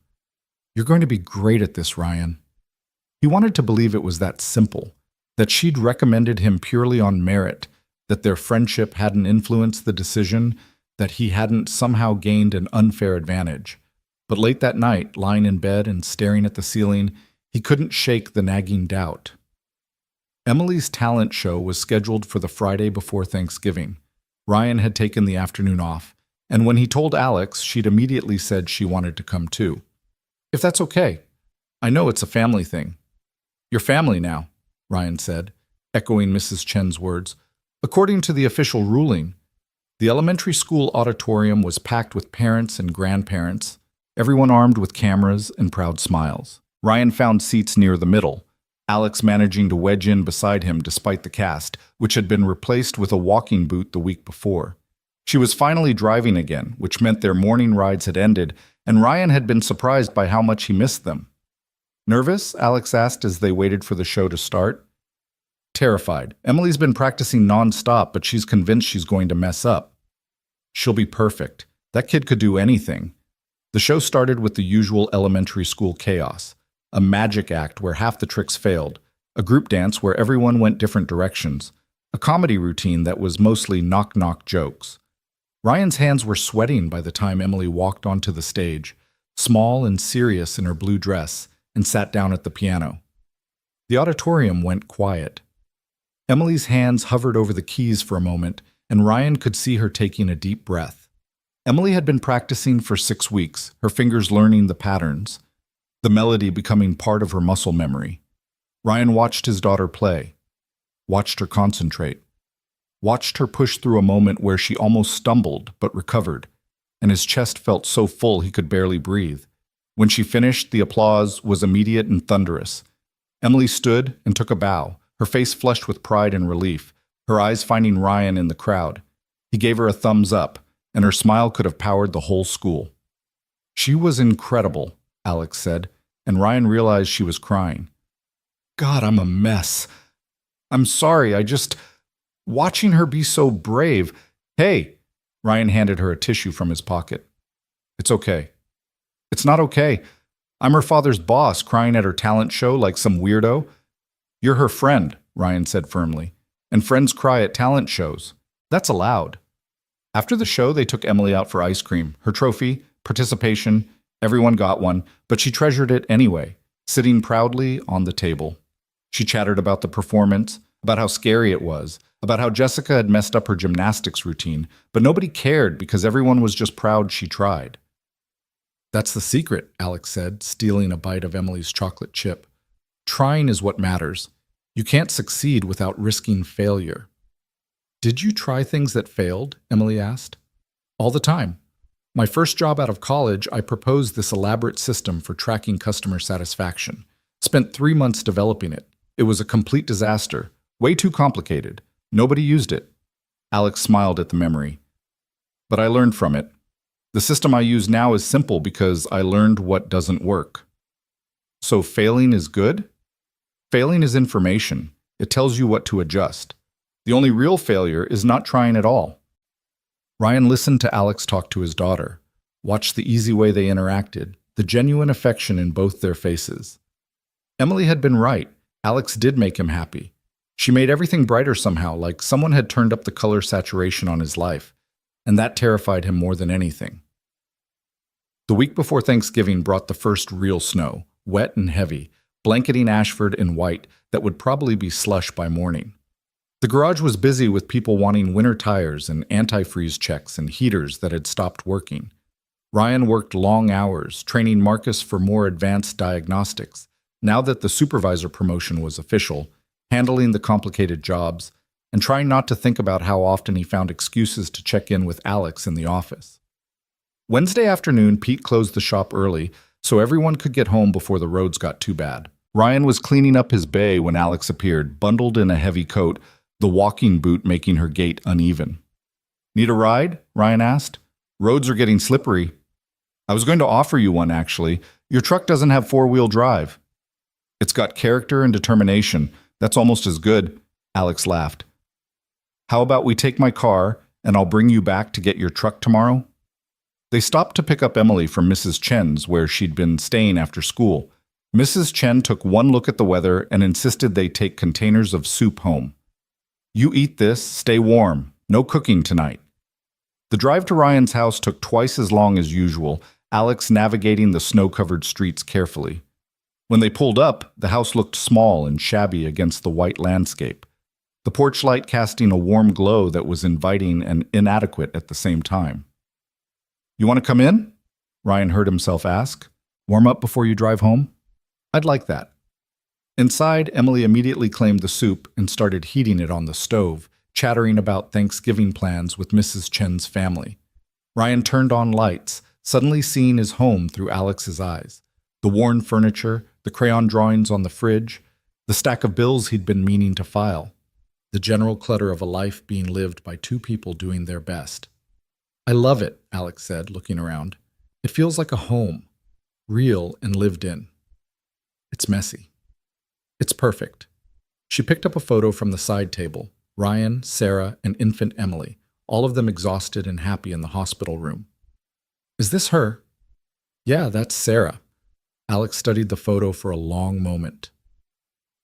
You're going to be great at this, Ryan. He wanted to believe it was that simple, that she'd recommended him purely on merit, that their friendship hadn't influenced the decision, that he hadn't somehow gained an unfair advantage. But late that night, lying in bed and staring at the ceiling, he couldn't shake the nagging doubt. Emily's talent show was scheduled for the Friday before Thanksgiving. Ryan had taken the afternoon off, and when he told Alex, she'd immediately said she wanted to come too. If that's okay. I know it's a family thing. You're family now, Ryan said, echoing Mrs. Chen's words. According to the official ruling, the elementary school auditorium was packed with parents and grandparents. everyone armed with cameras and proud smiles. Ryan found seats near the middle, Alex managing to wedge in beside him despite the cast, which had been replaced with a walking boot the week before. She was finally driving again, which meant their morning rides had ended, and Ryan had been surprised by how much he missed them. Nervous? Alex asked as they waited for the show to start. Terrified. Emily's been practicing non-stop, but she's convinced she's going to mess up. She'll be perfect. That kid could do anything. The show started with the usual elementary school chaos. A magic act where half the tricks failed, a group dance where everyone went different directions, a comedy routine that was mostly knock-knock jokes. Ryan's hands were sweating by the time Emily walked onto the stage, small and serious in her blue dress, and sat down at the piano. The auditorium went quiet. Emily's hands hovered over the keys for a moment, and Ryan could see her taking a deep breath. Emily had been practicing for 6 weeks, her fingers learning the patterns, the melody becoming part of her muscle memory. Ryan watched his daughter play, watched her concentrate, watched her push through a moment where she almost stumbled but recovered, and his chest felt so full he could barely breathe. When she finished, the applause was immediate and thunderous. Emily stood and took a bow, her face flushed with pride and relief, her eyes finding Ryan in the crowd. He gave her a thumbs up, and her smile could have powered the whole school. She was incredible, Alex said, and Ryan realized she was crying. God, I'm a mess. I'm sorry, watching her be so brave. Hey, Ryan handed her a tissue from his pocket. It's okay. It's not okay. I'm her father's boss, crying at her talent show like some weirdo. You're her friend, Ryan said firmly, and friends cry at talent shows. That's allowed. After the show, they took Emily out for ice cream, her trophy, participation. Everyone got one, but she treasured it anyway, sitting proudly on the table. She chattered about the performance, about how scary it was, about how Jessica had messed up her gymnastics routine, but nobody cared because everyone was just proud she tried. That's the secret, Alex said, stealing a bite of Emily's chocolate chip. Trying is what matters. You can't succeed without risking failure. Did you try things that failed? Emily asked. All the time. My first job out of college, I proposed this elaborate system for tracking customer satisfaction. Spent 3 months developing it. It was a complete disaster. Way too complicated. Nobody used it. Alex smiled at the memory. But I learned from it. The system I use now is simple because I learned what doesn't work. So failing is good? Failing is information. It tells you what to adjust. The only real failure is not trying at all. Ryan listened to Alex talk to his daughter, watched the easy way they interacted, the genuine affection in both their faces. Emily had been right. Alex did make him happy. She made everything brighter somehow, like someone had turned up the color saturation on his life, and that terrified him more than anything. The week before Thanksgiving brought the first real snow, wet and heavy, blanketing Ashford in white that would probably be slush by morning. The garage was busy with people wanting winter tires and antifreeze checks and heaters that had stopped working. Ryan worked long hours, training Marcus for more advanced diagnostics, now that the supervisor promotion was official, handling the complicated jobs, and trying not to think about how often he found excuses to check in with Alex in the office. Wednesday afternoon, Pete closed the shop early so everyone could get home before the roads got too bad. Ryan was cleaning up his bay when Alex appeared, bundled in a heavy coat, the walking boot making her gait uneven. Need a ride? Ryan asked. Roads are getting slippery. I was going to offer you one, actually. Your truck doesn't have four-wheel drive. It's got character and determination. That's almost as good, Alex laughed. How about we take my car, and I'll bring you back to get your truck tomorrow? They stopped to pick up Emily from Mrs. Chen's, where she'd been staying after school. Mrs. Chen took one look at the weather and insisted they take containers of soup home. You eat this, stay warm. No cooking tonight. The drive to Ryan's house took twice as long as usual, Alex navigating the snow-covered streets carefully. When they pulled up, the house looked small and shabby against the white landscape, the porch light casting a warm glow that was inviting and inadequate at the same time. You want to come in? Ryan heard himself ask. Warm up before you drive home? I'd like that. Inside, Emily immediately claimed the soup and started heating it on the stove, chattering about Thanksgiving plans with Mrs. Chen's family. Ryan turned on lights, suddenly seeing his home through Alex's eyes. The worn furniture, the crayon drawings on the fridge, the stack of bills he'd been meaning to file. The general clutter of a life being lived by two people doing their best. "I love it," Alex said, looking around. "It feels like a home, real and lived in. It's messy. It's perfect." She picked up a photo from the side table. Ryan, Sarah, and infant Emily, all of them exhausted and happy in the hospital room. "Is this her?" "Yeah, that's Sarah." Alex studied the photo for a long moment.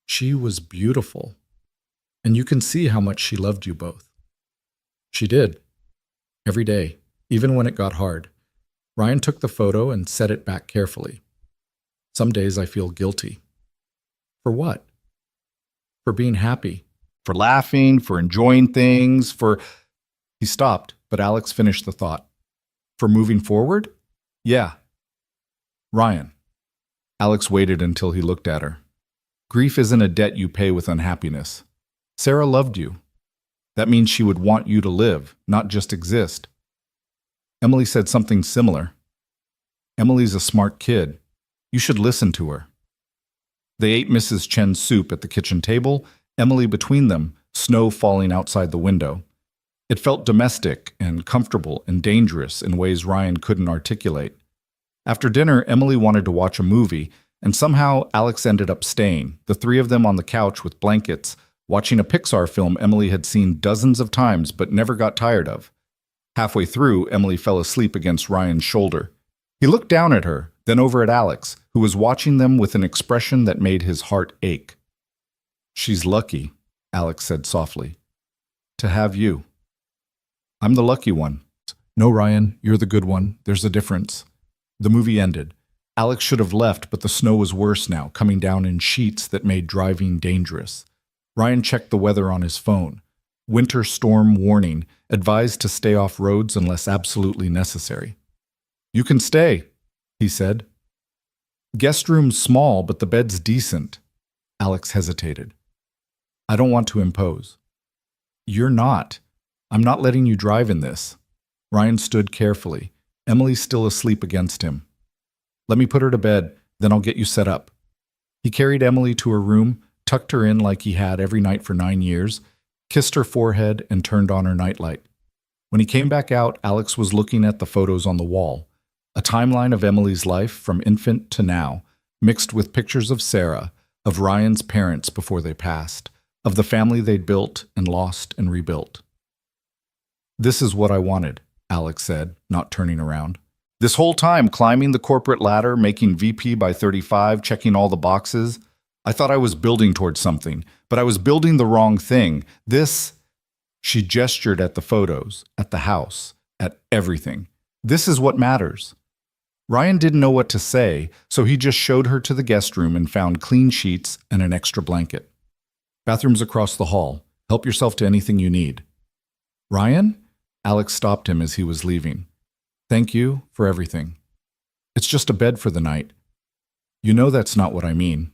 She was beautiful. And you can see how much she loved you both. She did. Every day, even when it got hard. Ryan took the photo and set it back carefully. "Some days I feel guilty." "For what?" "For being happy. For laughing, for enjoying things, for—" He stopped, but Alex finished the thought. "For moving forward?" "Yeah." "Ryan." Alex waited until he looked at her. "Grief isn't a debt you pay with unhappiness. Sarah loved you. That means she would want you to live, not just exist." Emily said something similar. "Emily's a smart kid. You should listen to her." They ate Mrs. Chen's soup at the kitchen table, Emily between them, snow falling outside the window. It felt domestic and comfortable and dangerous in ways Ryan couldn't articulate. After dinner, Emily wanted to watch a movie, and somehow Alex ended up staying, the three of them on the couch with blankets, watching a Pixar film Emily had seen dozens of times but never got tired of. Halfway through, Emily fell asleep against Ryan's shoulder. He looked down at her, then over at Alex, who was watching them with an expression that made his heart ache. "She's lucky," Alex said softly, "to have you." "I'm the lucky one." "No, Ryan, you're the good one. There's a difference." The movie ended. Alex should have left, but the snow was worse now, coming down in sheets that made driving dangerous. Ryan checked the weather on his phone. Winter storm warning, advised to stay off roads unless absolutely necessary. "You can stay," he said. "Guest room's small, but the bed's decent." Alex hesitated. "I don't want to impose." "You're not. I'm not letting you drive in this." Ryan stood carefully. Emily's still asleep against him. "Let me put her to bed, then I'll get you set up." He carried Emily to her room, tucked her in like he had every night for 9 years, kissed her forehead, and turned on her nightlight. When he came back out, Alex was looking at the photos on the wall, a timeline of Emily's life from infant to now, mixed with pictures of Sarah, of Ryan's parents before they passed, of the family they'd built and lost and rebuilt. "This is what I wanted," Alex said, not turning around. "This whole time climbing the corporate ladder, making VP by 35, checking all the boxes, I thought I was building towards something, but I was building the wrong thing. This—" She gestured at the photos, at the house, at everything. "This is what matters." Ryan didn't know what to say, so he just showed her to the guest room and found clean sheets and an extra blanket. "Bathroom's across the hall. Help yourself to anything you need." "Ryan?" Alex stopped him as he was leaving. "Thank you for everything. It's just a bed for the night. You know that's not what I mean."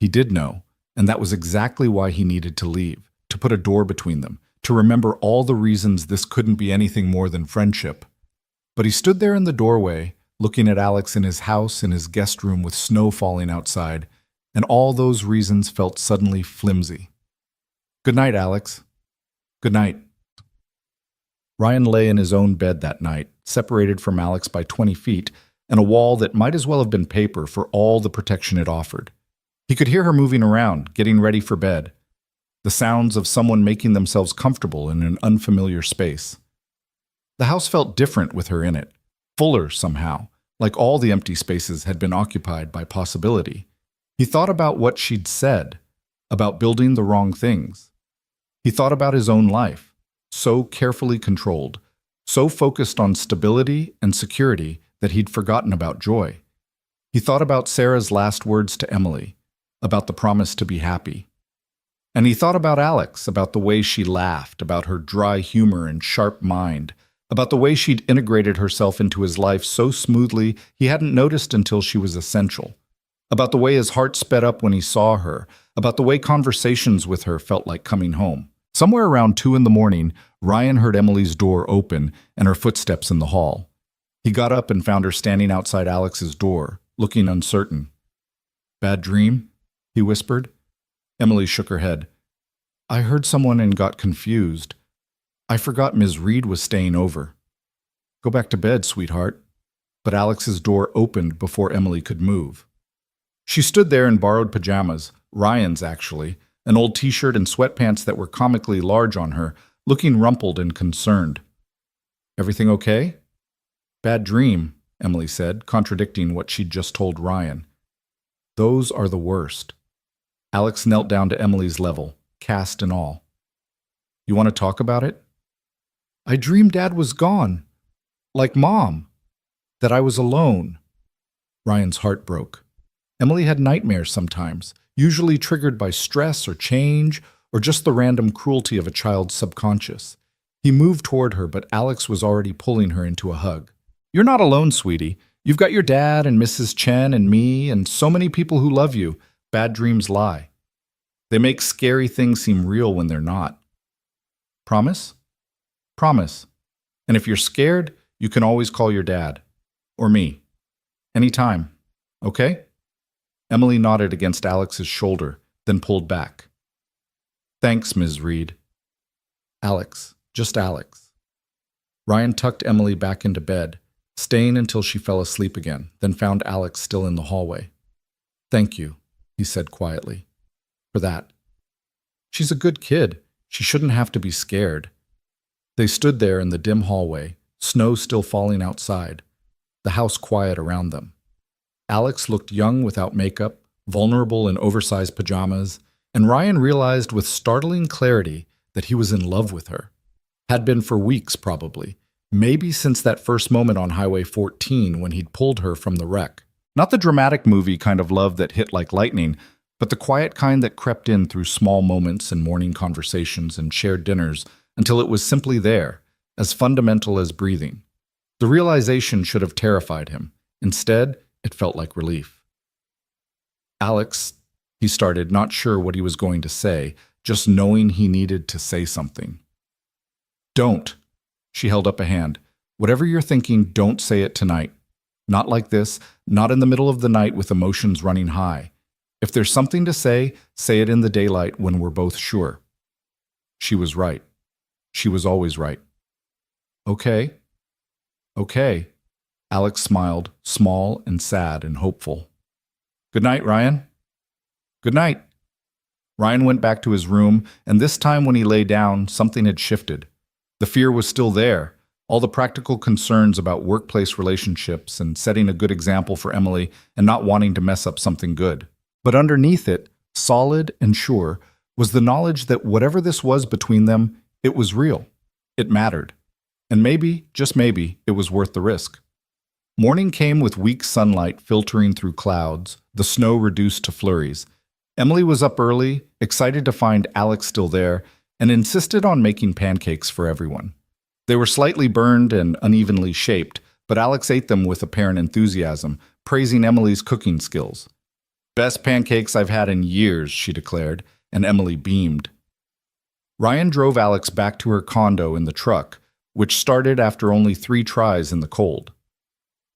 He did know, and that was exactly why he needed to leave, to put a door between them, to remember all the reasons this couldn't be anything more than friendship. But he stood there in the doorway, looking at Alex in his house, in his guest room with snow falling outside, and all those reasons felt suddenly flimsy. "Good night, Alex." "Good night." Ryan lay in his own bed that night, separated from Alex by 20 feet, and a wall that might as well have been paper for all the protection it offered. He could hear her moving around, getting ready for bed. The sounds of someone making themselves comfortable in an unfamiliar space. The house felt different with her in it, fuller somehow, like all the empty spaces had been occupied by possibility. He thought about what she'd said, about building the wrong things. He thought about his own life, so carefully controlled, so focused on stability and security that he'd forgotten about joy. He thought about Sarah's last words to Emily, about the promise to be happy. And he thought about Alex, about the way she laughed, about her dry humor and sharp mind, about the way she'd integrated herself into his life so smoothly he hadn't noticed until she was essential, about the way his heart sped up when he saw her, about the way conversations with her felt like coming home. Somewhere around 2 in the morning, Ryan heard Emily's door open and her footsteps in the hall. He got up and found her standing outside Alex's door, looking uncertain. "Bad dream?" he whispered. Emily shook her head. "I heard someone and got confused. I forgot Ms. Reed was staying over." "Go back to bed, sweetheart." But Alex's door opened before Emily could move. She stood there in borrowed pajamas, Ryan's actually, an old t-shirt and sweatpants that were comically large on her, looking rumpled and concerned. "Everything okay?" "Bad dream," Emily said, contradicting what she'd just told Ryan. "Those are the worst." Alex knelt down to Emily's level, cast and all. "You want to talk about it?" "I dreamed Dad was gone. Like Mom. That I was alone." Ryan's heart broke. Emily had nightmares sometimes, usually triggered by stress or change, or just the random cruelty of a child's subconscious. He moved toward her, but Alex was already pulling her into a hug. "You're not alone, sweetie. You've got your dad and Mrs. Chen and me and so many people who love you. Bad dreams lie. They make scary things seem real when they're not. Promise?" "Promise. And if you're scared, you can always call your dad. Or me. Anytime. Okay?" Emily nodded against Alex's shoulder, then pulled back. "Thanks, Ms. Reed." Alex. Just Alex. Ryan tucked Emily back into bed, staying until she fell asleep again, then found Alex still in the hallway. "Thank you," he said quietly, "for that. She's a good kid. She shouldn't have to be scared." They stood there in the dim hallway, snow still falling outside, the house quiet around them. Alex looked young without makeup, vulnerable in oversized pajamas, and Ryan realized with startling clarity that he was in love with her. Had been for weeks, probably. Maybe since that first moment on Highway 14 when he'd pulled her from the wreck. Not the dramatic movie kind of love that hit like lightning, but the quiet kind that crept in through small moments and morning conversations and shared dinners until it was simply there, as fundamental as breathing. The realization should have terrified him. Instead, it felt like relief. "Alex," he started, not sure what he was going to say, just knowing he needed to say something. "Don't." She held up a hand. "Whatever you're thinking, don't say it tonight. Not like this, not in the middle of the night with emotions running high. If there's something to say it in the daylight when we're both sure." She was right. She was always right. "Okay. Okay." Alex smiled, small and sad and hopeful. "Good night, Ryan." "Good night." Ryan went back to his room, and this time when he lay down, something had shifted. The fear was still there, all the practical concerns about workplace relationships and setting a good example for Emily and not wanting to mess up something good. But underneath it, solid and sure, was the knowledge that whatever this was between them, it was real. It mattered. And maybe, just maybe, it was worth the risk. Morning came with weak sunlight filtering through clouds, the snow reduced to flurries. Emily was up early, excited to find Alex still there, and insisted on making pancakes for everyone. They were slightly burned and unevenly shaped, but Alex ate them with apparent enthusiasm, praising Emily's cooking skills. "Best pancakes I've had in years," she declared, and Emily beamed. Ryan drove Alex back to her condo in the truck, which started after only 3 tries in the cold.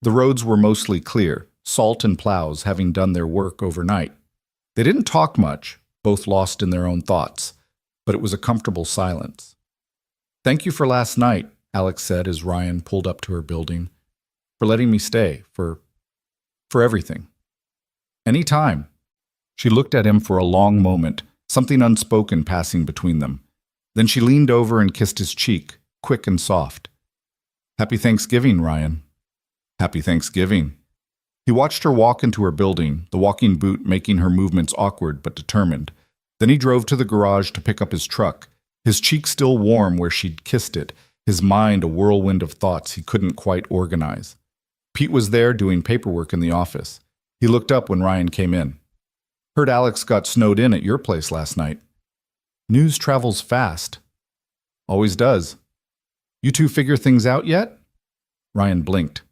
The roads were mostly clear, salt and plows having done their work overnight. They didn't talk much, both lost in their own thoughts, but it was a comfortable silence. "Thank you for last night," Alex said as Ryan pulled up to her building. "For letting me stay, for everything." "Any time." She looked at him for a long moment, something unspoken passing between them. Then she leaned over and kissed his cheek, quick and soft. "Happy Thanksgiving, Ryan." "Happy Thanksgiving." He watched her walk into her building, the walking boot making her movements awkward but determined. Then he drove to the garage to pick up his truck, his cheek still warm where she'd kissed it, his mind a whirlwind of thoughts he couldn't quite organize. Pete was there doing paperwork in the office. He looked up when Ryan came in. "Heard Alex got snowed in at your place last night." "News travels fast." "Always does." "You two figure things out yet?" Ryan blinked.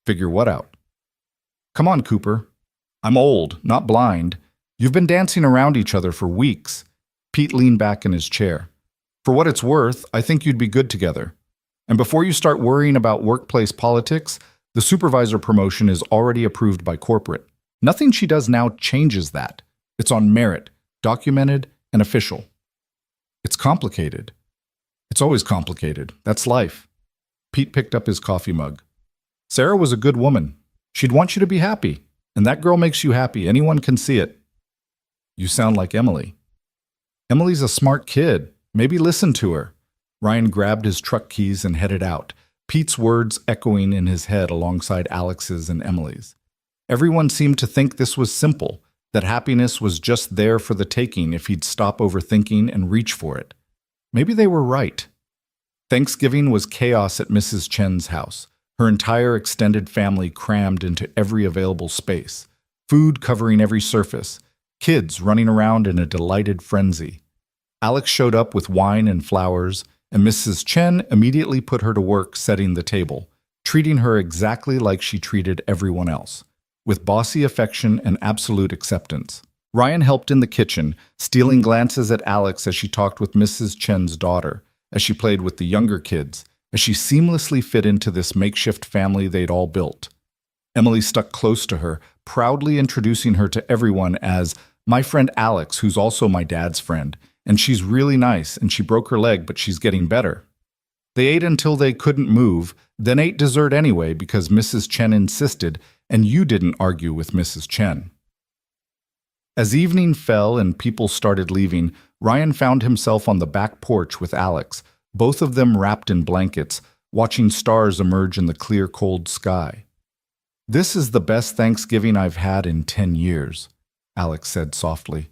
"Figure what out?" "Come on, Cooper. I'm old, not blind. You've been dancing around each other for weeks." Pete leaned back in his chair. "For what it's worth, I think you'd be good together. And before you start worrying about workplace politics, the supervisor promotion is already approved by corporate. Nothing she does now changes that. It's on merit, documented, and official. It's complicated. It's always complicated. That's life. Pete picked up his coffee mug. Sarah was a good woman. She'd want you to be happy. And that girl makes you happy. Anyone can see it. You sound like Emily. Emily's a smart kid. Maybe listen to her. Ryan grabbed his truck keys and headed out, Pete's words echoing in his head alongside Alex's and Emily's. Everyone seemed to think this was simple, that happiness was just there for the taking if he'd stop overthinking and reach for it. Maybe they were right. Thanksgiving was chaos at Mrs. Chen's house, her entire extended family crammed into every available space, food covering every surface, kids running around in a delighted frenzy. Alex showed up with wine and flowers, and Mrs. Chen immediately put her to work setting the table, treating her exactly like she treated everyone else, with bossy affection and absolute acceptance. Ryan helped in the kitchen, stealing glances at Alex as she talked with Mrs. Chen's daughter, as she played with the younger kids, as she seamlessly fit into this makeshift family they'd all built. Emily stuck close to her, proudly introducing her to everyone as my friend Alex, who's also my dad's friend, and she's really nice, and she broke her leg, but she's getting better. They ate until they couldn't move, then ate dessert anyway because Mrs. Chen insisted, and you didn't argue with Mrs. Chen. As evening fell and people started leaving, Ryan found himself on the back porch with Alex, both of them wrapped in blankets, watching stars emerge in the clear, cold sky. This is the best Thanksgiving I've had in 10 years, Alex said softly.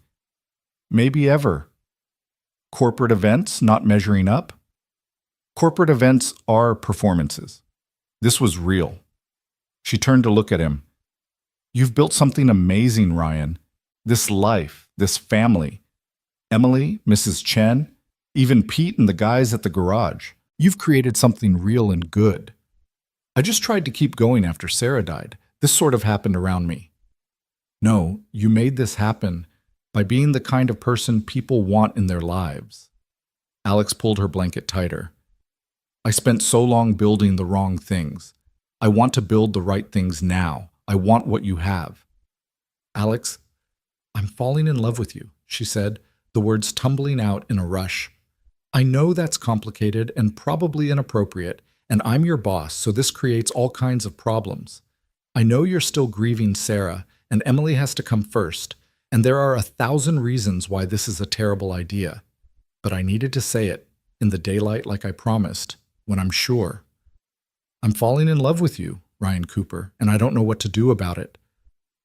Maybe ever. Corporate events not measuring up? Corporate events are performances. This was real. She turned to look at him. You've built something amazing, Ryan. This life, this family. Emily, Mrs. Chen, even Pete and the guys at the garage. You've created something real and good. I just tried to keep going after Sarah died. This sort of happened around me. No, you made this happen by being the kind of person people want in their lives. Alex pulled her blanket tighter. I spent so long building the wrong things. I want to build the right things now. I want what you have. Alex, I'm falling in love with you, she said, the words tumbling out in a rush. I know that's complicated and probably inappropriate, and I'm your boss, so this creates all kinds of problems. I know you're still grieving Sarah, and Emily has to come first, and there are 1,000 reasons why this is a terrible idea. But I needed to say it, in the daylight like I promised, when I'm sure. I'm falling in love with you, Ryan Cooper, and I don't know what to do about it.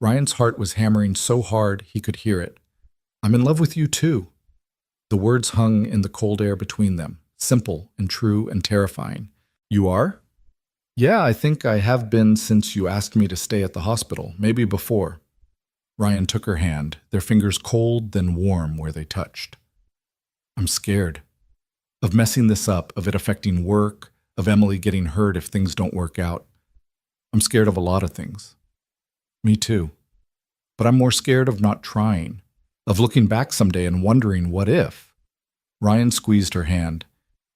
Ryan's heart was hammering so hard he could hear it. I'm in love with you too. The words hung in the cold air between them, simple and true and terrifying. You are? Yeah, I think I have been since you asked me to stay at the hospital, maybe before. Ryan took her hand, their fingers cold then warm where they touched. I'm scared. Of messing this up, of it affecting work, of Emily getting hurt if things don't work out. I'm scared of a lot of things. Me too. But I'm more scared of not trying, of looking back someday and wondering what if. Ryan squeezed her hand.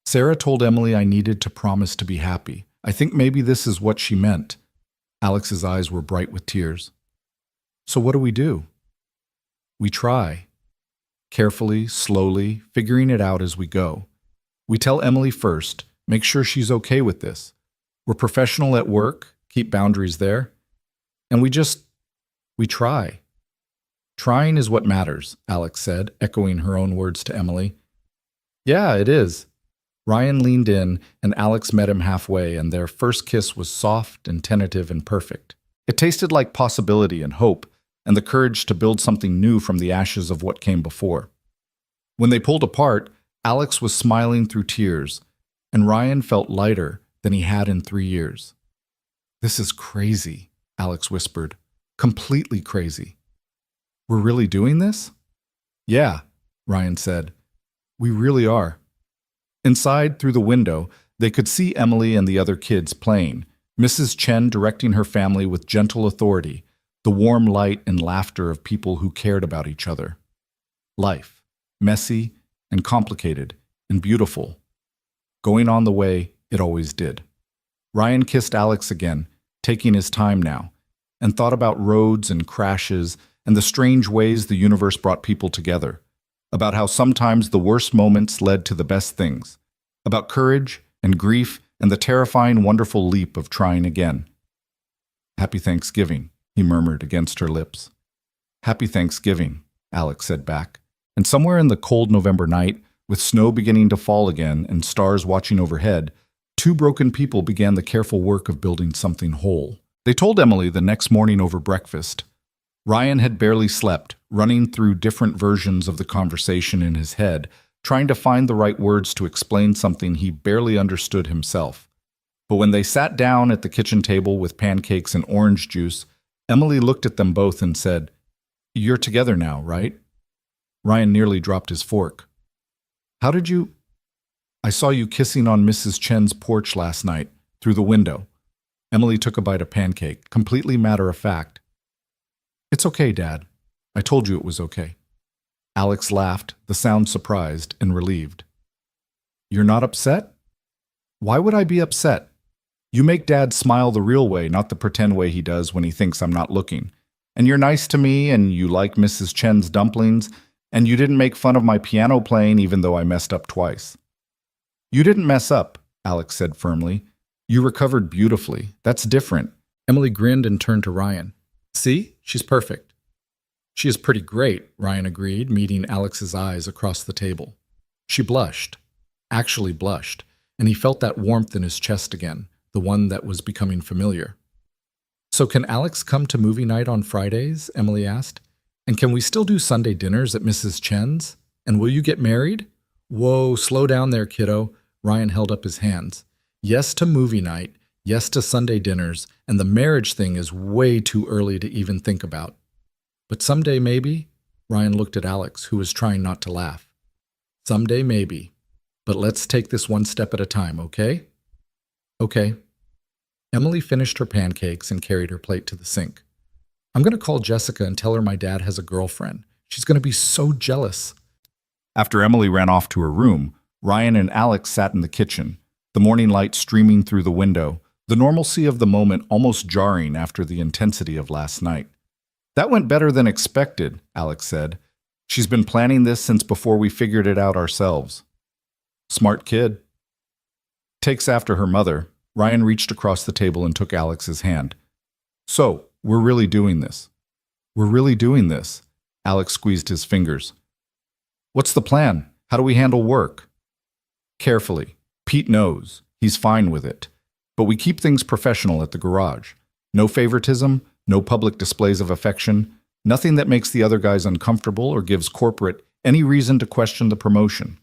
Sarah told Emily I needed to promise to be happy. I think maybe this is what she meant. Alex's eyes were bright with tears. So what do? We try. Carefully, slowly, figuring it out as we go. We tell Emily first, make sure she's okay with this. We're professional at work, keep boundaries there. And we try. Trying is what matters, Alex said, echoing her own words to Emily. Yeah, it is. Ryan leaned in, and Alex met him halfway, and their first kiss was soft and tentative and perfect. It tasted like possibility and hope, and the courage to build something new from the ashes of what came before. When they pulled apart, Alex was smiling through tears, and Ryan felt lighter than he had in 3 years. This is crazy, Alex whispered. Completely crazy. We're really doing this? Yeah, Ryan said. We really are. Inside, through the window, they could see Emily and the other kids playing, Mrs. Chen directing her family with gentle authority, the warm light and laughter of people who cared about each other. Life, messy and complicated and beautiful, going on the way It always did. Ryan kissed Alex again, taking his time now, and thought about roads and crashes and the strange ways the universe brought people together, about how sometimes the worst moments led to the best things, about courage and grief and the terrifying, wonderful leap of trying again. "Happy Thanksgiving," he murmured against her lips. "Happy Thanksgiving," Alex said back. And somewhere in the cold November night, with snow beginning to fall again and stars watching overhead, two broken people began the careful work of building something whole. They told Emily the next morning over breakfast. Ryan had barely slept, running through different versions of the conversation in his head, trying to find the right words to explain something he barely understood himself. But when they sat down at the kitchen table with pancakes and orange juice, Emily looked at them both and said, "You're together now, right?" Ryan nearly dropped his fork. "How did you—" "I saw you kissing on Mrs. Chen's porch last night, through the window." Emily took a bite of pancake, completely matter of fact. "It's okay, Dad. I told you it was okay." Alex laughed, the sound surprised and relieved. "You're not upset?" "Why would I be upset? You make Dad smile the real way, not the pretend way he does when he thinks I'm not looking. And you're nice to me, and you like Mrs. Chen's dumplings, and you didn't make fun of my piano playing even though I messed up twice." "You didn't mess up," Alex said firmly. "You recovered beautifully. That's different." Emily grinned and turned to Ryan. "See? She's perfect." "She is pretty great," Ryan agreed, meeting Alex's eyes across the table. She blushed, actually blushed, and he felt that warmth in his chest again, the one that was becoming familiar. "So can Alex come to movie night on Fridays?" Emily asked. "And can we still do Sunday dinners at Mrs. Chen's? And will you get married?" "Whoa, slow down there, kiddo." Ryan held up his hands. "Yes to movie night, yes to Sunday dinners, and the marriage thing is way too early to even think about." "But someday maybe?" Ryan looked at Alex, who was trying not to laugh. "Someday maybe. But let's take this one step at a time, okay?" "Okay." Emily finished her pancakes and carried her plate to the sink. "I'm going to call Jessica and tell her my dad has a girlfriend. She's going to be so jealous." After Emily ran off to her room, Ryan and Alex sat in the kitchen, the morning light streaming through the window, the normalcy of the moment almost jarring after the intensity of last night. "That went better than expected," Alex said. "She's been planning this since before we figured it out ourselves." "Smart kid." Takes after her mother, Ryan reached across the table and took Alex's hand. "So, we're really doing this." "We're really doing this." Alex squeezed his fingers. "What's the plan? How do we handle work?" "Carefully. Pete knows. He's fine with it. But we keep things professional at the garage. No favoritism, no public displays of affection, nothing that makes the other guys uncomfortable or gives corporate any reason to question the promotion."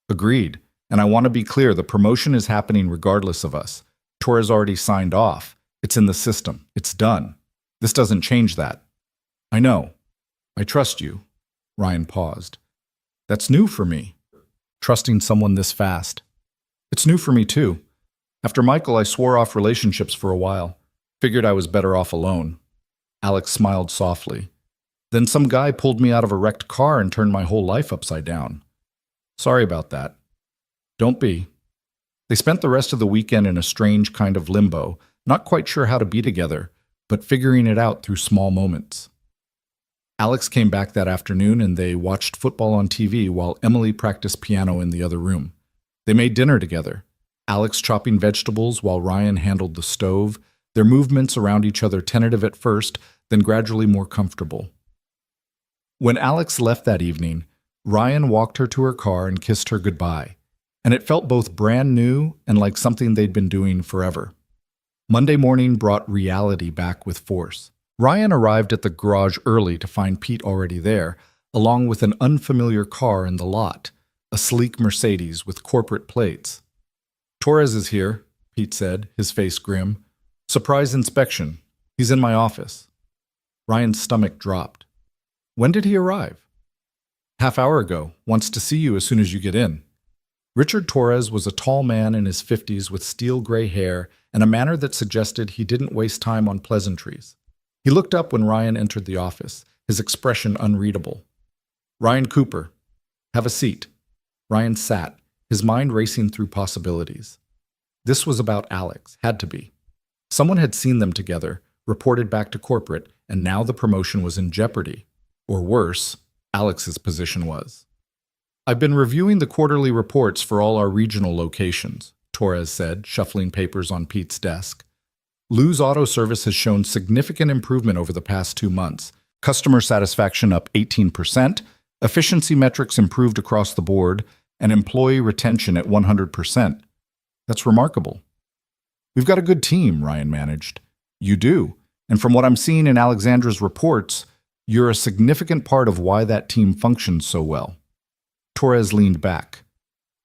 "Agreed. And I want to be clear, the promotion is happening regardless of us. Torres already signed off. It's in the system. It's done. This doesn't change that." "I know. I trust you." Ryan paused. "That's new for me. Trusting someone this fast." "It's new for me too. After Michael, I swore off relationships for a while. Figured I was better off alone." Alex smiled softly. "Then some guy pulled me out of a wrecked car and turned my whole life upside down. Sorry about that." "Don't be." They spent the rest of the weekend in a strange kind of limbo, not quite sure how to be together, but figuring it out through small moments. Alex came back that afternoon and they watched football on TV while Emily practiced piano in the other room. They made dinner together, Alex chopping vegetables while Ryan handled the stove, their movements around each other tentative at first, then gradually more comfortable. When Alex left that evening, Ryan walked her to her car and kissed her goodbye, and it felt both brand new and like something they'd been doing forever. Monday morning brought reality back with force. Ryan arrived at the garage early to find Pete already there, along with an unfamiliar car in the lot, a sleek Mercedes with corporate plates. "Torres is here," Pete said, his face grim. "Surprise inspection. He's in my office." Ryan's stomach dropped. "When did he arrive?" "Half hour ago. Wants to see you as soon as you get in." Richard Torres was a tall man in his 50s with steel gray hair and a manner that suggested he didn't waste time on pleasantries. He looked up when Ryan entered the office, his expression unreadable. "Ryan Cooper. Have a seat." Ryan sat, his mind racing through possibilities. This was about Alex, had to be. Someone had seen them together, reported back to corporate, and now the promotion was in jeopardy. Or worse, Alex's position was. I've been reviewing the quarterly reports for all our regional locations, Torres said, shuffling papers on Pete's desk. Lou's Auto Service has shown significant improvement over the past 2 months. Customer satisfaction up 18%, efficiency metrics improved across the board, and employee retention at 100%. That's remarkable. We've got a good team, Ryan managed. You do. And from what I'm seeing in Alexandra's reports, you're a significant part of why that team functions so well. Torres leaned back.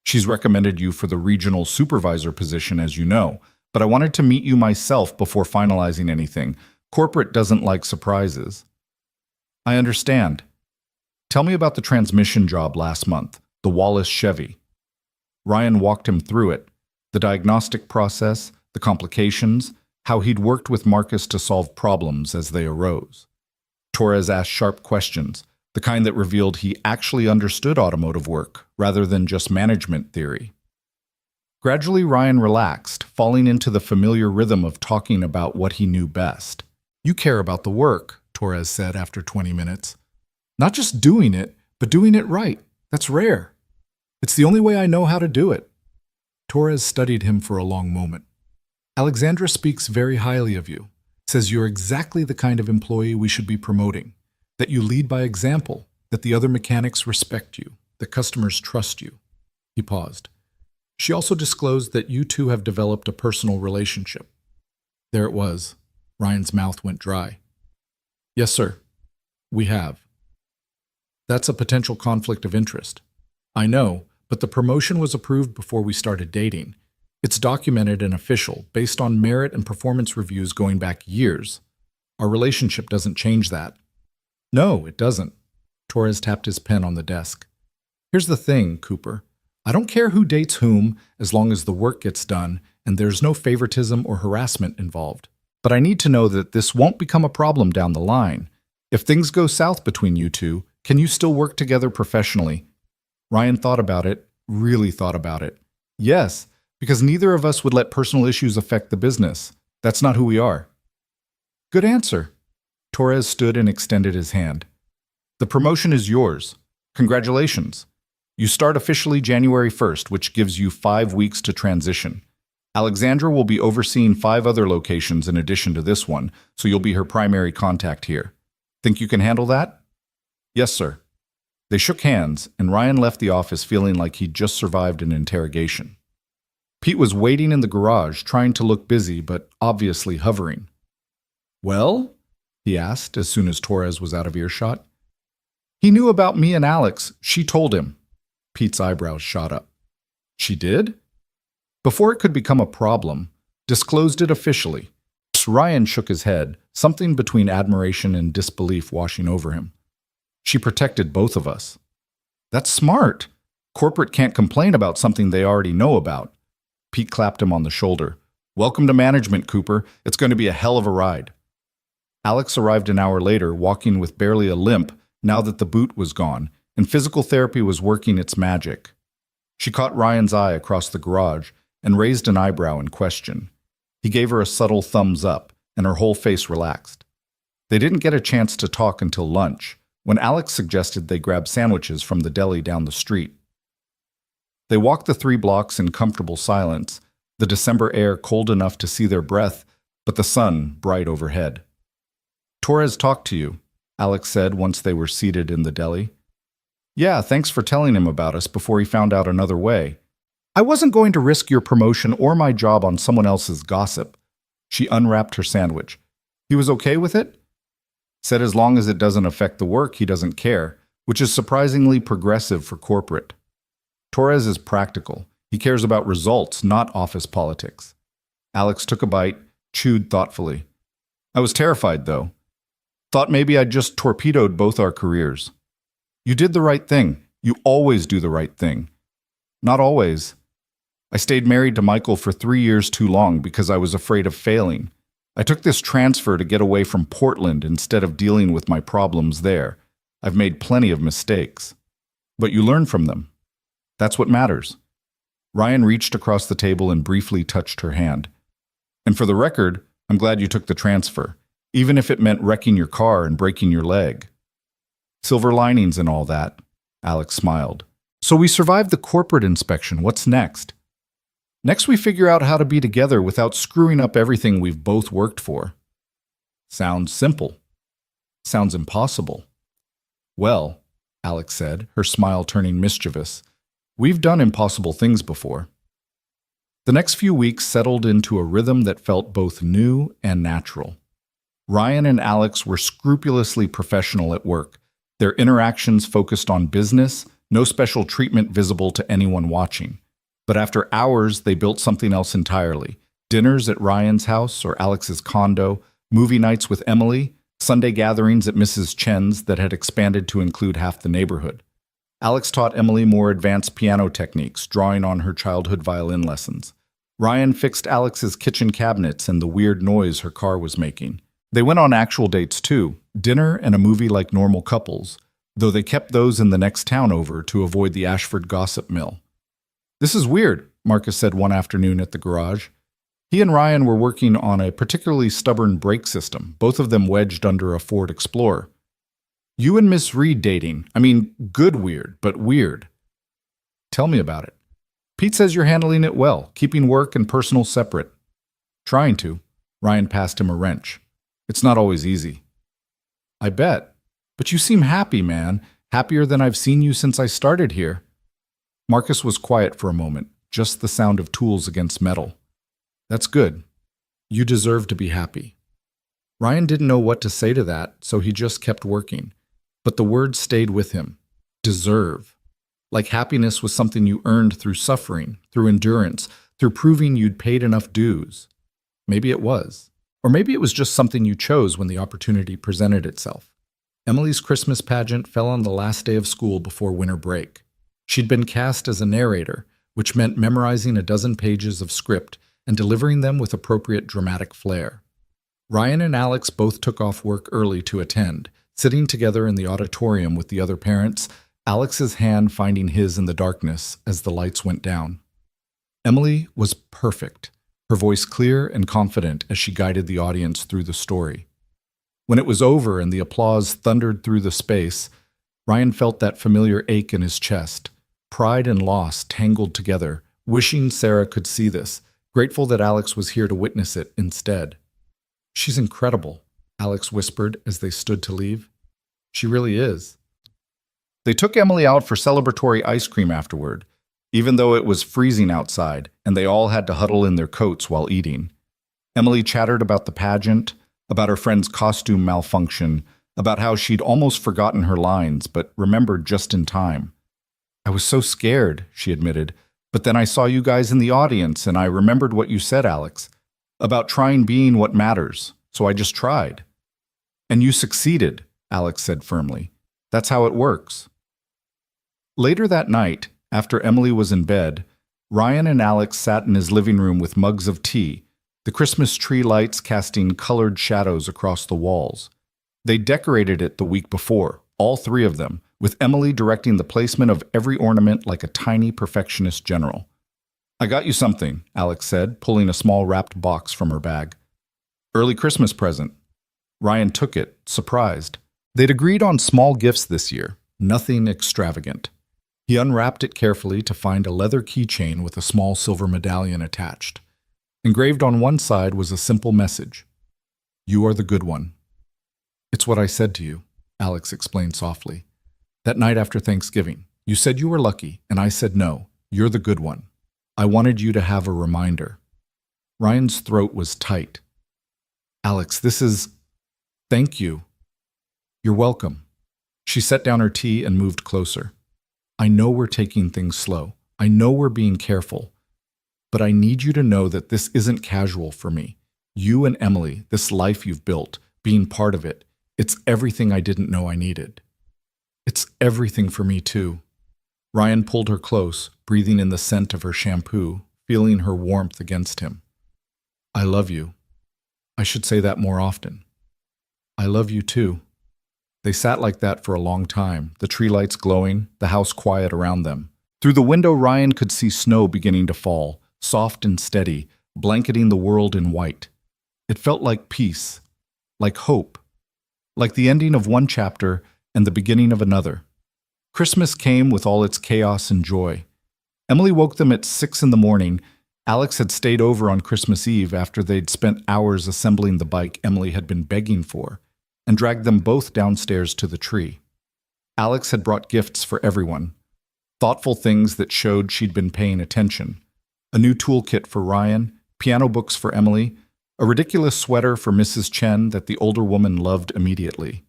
She's recommended you for the regional supervisor position, as you know, but I wanted to meet you myself before finalizing anything. Corporate doesn't like surprises. I understand. Tell me about the transmission job last month, the Wallace Chevy. Ryan walked him through it, the diagnostic process, the complications, how he'd worked with Marcus to solve problems as they arose. Torres asked sharp questions, the kind that revealed he actually understood automotive work rather than just management theory. Gradually, Ryan relaxed, falling into the familiar rhythm of talking about what he knew best. You care about the work, Torres said after 20 minutes. Not just doing it, but doing it right. That's rare. It's the only way I know how to do it. Torres studied him for a long moment. Alexandra speaks very highly of you, says you're exactly the kind of employee we should be promoting, that you lead by example, that the other mechanics respect you, that customers trust you. He paused. She also disclosed that you two have developed a personal relationship. There it was. Ryan's mouth went dry. Yes, sir. We have. That's a potential conflict of interest. I know, but the promotion was approved before we started dating. It's documented and official, based on merit and performance reviews going back years. Our relationship doesn't change that. No, it doesn't. Torres tapped his pen on the desk. Here's the thing, Cooper. I don't care who dates whom, as long as the work gets done and there's no favoritism or harassment involved. But I need to know that this won't become a problem down the line. If things go south between you two, can you still work together professionally? Ryan thought about it, really thought about it. Yes, because neither of us would let personal issues affect the business. That's not who we are. Good answer. Torres stood and extended his hand. The promotion is yours. Congratulations. You start officially January 1st, which gives you 5 weeks to transition. Alexandra will be overseeing 5 other locations in addition to this one, so you'll be her primary contact here. Think you can handle that? Yes, sir. They shook hands, and Ryan left the office feeling like he'd just survived an interrogation. Pete was waiting in the garage, trying to look busy, but obviously hovering. Well? He asked as soon as Torres was out of earshot. He knew about me and Alex. She told him. Pete's eyebrows shot up. She did? Before it could become a problem, disclosed it officially. Ryan shook his head, something between admiration and disbelief washing over him. She protected both of us. That's smart. Corporate can't complain about something they already know about. Pete clapped him on the shoulder. Welcome to management, Cooper. It's going to be a hell of a ride. Alex arrived an hour later, walking with barely a limp now that the boot was gone, and physical therapy was working its magic. She caught Ryan's eye across the garage and raised an eyebrow in question. He gave her a subtle thumbs up, and her whole face relaxed. They didn't get a chance to talk until lunch, when Alex suggested they grab sandwiches from the deli down the street. They walked the 3 blocks in comfortable silence, the December air cold enough to see their breath, but the sun bright overhead. Torres talked to you, Alex said once they were seated in the deli. Yeah, thanks for telling him about us before he found out another way. I wasn't going to risk your promotion or my job on someone else's gossip. She unwrapped her sandwich. He was okay with it? Said as long as it doesn't affect the work, he doesn't care, which is surprisingly progressive for corporate. Torres is practical. He cares about results, not office politics. Alex took a bite, chewed thoughtfully. I was terrified, though. Thought maybe I'd just torpedoed both our careers. You did the right thing. You always do the right thing. Not always. I stayed married to Michael for 3 years too long because I was afraid of failing. I took this transfer to get away from Portland instead of dealing with my problems there. I've made plenty of mistakes. But you learn from them. That's what matters. Ryan reached across the table and briefly touched her hand. And for the record, I'm glad you took the transfer, even if it meant wrecking your car and breaking your leg. Silver linings and all that, Alex smiled. So we survived the corporate inspection. What's next? Next, we figure out how to be together without screwing up everything we've both worked for. Sounds simple. Sounds impossible. Well, Alex said, her smile turning mischievous, we've done impossible things before. The next few weeks settled into a rhythm that felt both new and natural. Ryan and Alex were scrupulously professional at work, their interactions focused on business, no special treatment visible to anyone watching. But after hours, they built something else entirely. Dinners at Ryan's house or Alex's condo, movie nights with Emily, Sunday gatherings at Mrs. Chen's that had expanded to include half the neighborhood. Alex taught Emily more advanced piano techniques, drawing on her childhood violin lessons. Ryan fixed Alex's kitchen cabinets and the weird noise her car was making. They went on actual dates too, dinner and a movie like normal couples, though they kept those in the next town over to avoid the Ashford gossip mill. This is weird, Marcus said one afternoon at the garage. He and Ryan were working on a particularly stubborn brake system, both of them wedged under a Ford Explorer. You and Miss Reed dating. I mean, good weird, but weird. Tell me about it. Pete says you're handling it well, keeping work and personal separate. Trying to. Ryan passed him a wrench. It's not always easy. I bet. But you seem happy, man. Happier than I've seen you since I started here. Marcus was quiet for a moment, just the sound of tools against metal. That's good. You deserve to be happy. Ryan didn't know what to say to that, so he just kept working. But the words stayed with him. Deserve. Like happiness was something you earned through suffering, through endurance, through proving you'd paid enough dues. Maybe it was. Or maybe it was just something you chose when the opportunity presented itself. Emily's Christmas pageant fell on the last day of school before winter break. She'd been cast as a narrator, which meant memorizing a dozen pages of script and delivering them with appropriate dramatic flair. Ryan and Alex both took off work early to attend, sitting together in the auditorium with the other parents, Alex's hand finding his in the darkness as the lights went down. Emily was perfect, her voice clear and confident as she guided the audience through the story. When it was over and the applause thundered through the space, Ryan felt that familiar ache in his chest, pride and loss tangled together, wishing Sarah could see this, grateful that Alex was here to witness it instead. She's incredible, Alex whispered as they stood to leave. She really is. They took Emily out for celebratory ice cream afterward, even though it was freezing outside and they all had to huddle in their coats while eating. Emily chattered about the pageant, about her friend's costume malfunction, about how she'd almost forgotten her lines but remembered just in time. I was so scared, she admitted, but then I saw you guys in the audience and I remembered what you said, Alex, about trying being what matters, so I just tried. And you succeeded, Alex said firmly. That's how it works. Later that night, after Emily was in bed, Ryan and Alex sat in his living room with mugs of tea, the Christmas tree lights casting colored shadows across the walls. They decorated it the week before, all three of them, with Emily directing the placement of every ornament like a tiny perfectionist general. I got you something, Alex said, pulling a small wrapped box from her bag. Early Christmas present. Ryan took it, surprised. They'd agreed on small gifts this year, nothing extravagant. He unwrapped it carefully to find a leather keychain with a small silver medallion attached. Engraved on one side was a simple message. You are the good one. It's what I said to you, Alex explained softly. That night after Thanksgiving, you said you were lucky, and I said no, you're the good one. I wanted you to have a reminder. Ryan's throat was tight. Alex, this is... Thank you. You're welcome. She set down her tea and moved closer. I know we're taking things slow. I know we're being careful. But I need you to know that this isn't casual for me. You and Emily, this life you've built, being part of it, it's everything I didn't know I needed. It's everything for me too. Ryan pulled her close, breathing in the scent of her shampoo, feeling her warmth against him. I love you. I should say that more often. I love you too. They sat like that for a long time, the tree lights glowing, the house quiet around them. Through the window, Ryan could see snow beginning to fall, soft and steady, blanketing the world in white. It felt like peace, like hope, like the ending of one chapter and the beginning of another. Christmas came with all its chaos and joy. Emily woke them at 6 in the morning. Alex had stayed over on Christmas Eve after they'd spent hours assembling the bike Emily had been begging for, and dragged them both downstairs to the tree. Alex had brought gifts for everyone, thoughtful things that showed she'd been paying attention. A new toolkit for Ryan, piano books for Emily, a ridiculous sweater for Mrs. Chen that the older woman loved immediately.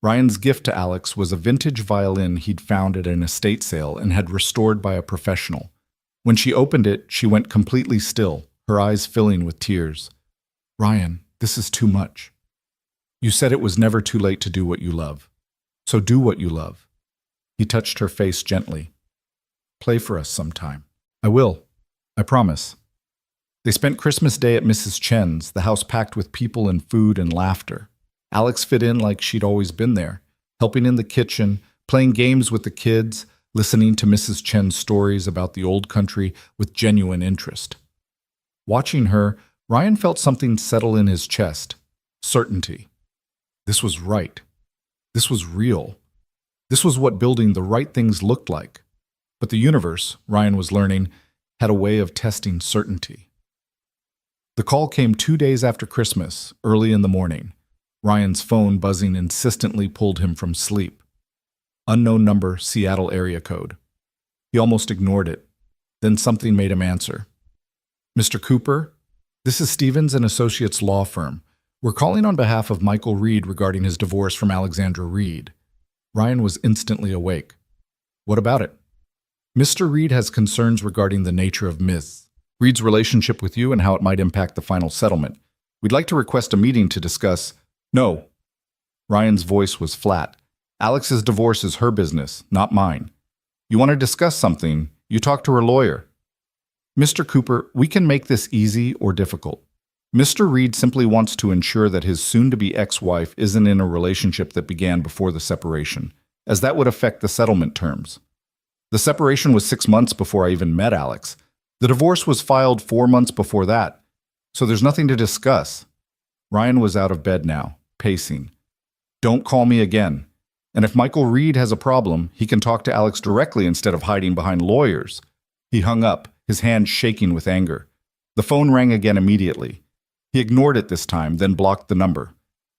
Ryan's gift to Alex was a vintage violin he'd found at an estate sale and had restored by a professional. When she opened it, she went completely still, her eyes filling with tears. "Ryan, this is too much. You said it was never too late to do what you love. So do what you love." He touched her face gently. "Play for us sometime." "I will. I promise." They spent Christmas Day at Mrs. Chen's, the house packed with people and food and laughter. Alex fit in like she'd always been there, helping in the kitchen, playing games with the kids, listening to Mrs. Chen's stories about the old country with genuine interest. Watching her, Ryan felt something settle in his chest. Certainty. This was right. This was real. This was what building the right things looked like. But the universe, Ryan was learning, had a way of testing certainty. The call came 2 days after Christmas, early in the morning. Ryan's phone buzzing insistently pulled him from sleep. Unknown number, Seattle area code. He almost ignored it. Then something made him answer. "Mr. Cooper, this is Stevens and Associates law firm. We're calling on behalf of Michael Reed regarding his divorce from Alexandra Reed." Ryan was instantly awake. "What about it?" "Mr. Reed has concerns regarding the nature of Ms. Reed's relationship with you and how it might impact the final settlement. We'd like to request a meeting to discuss—" "No." Ryan's voice was flat. "Alex's divorce is her business, not mine. You want to discuss something, you talk to her lawyer." "Mr. Cooper, we can make this easy or difficult. Mr. Reed simply wants to ensure that his soon-to-be ex-wife isn't in a relationship that began before the separation, as that would affect the settlement terms. The separation was 6 months before I even met Alex. The divorce was filed 4 months before that, so there's nothing to discuss." Ryan was out of bed now, pacing. "Don't call me again. And if Michael Reed has a problem, he can talk to Alex directly instead of hiding behind lawyers." He hung up, his hand shaking with anger. The phone rang again immediately. He ignored it this time, then blocked the number.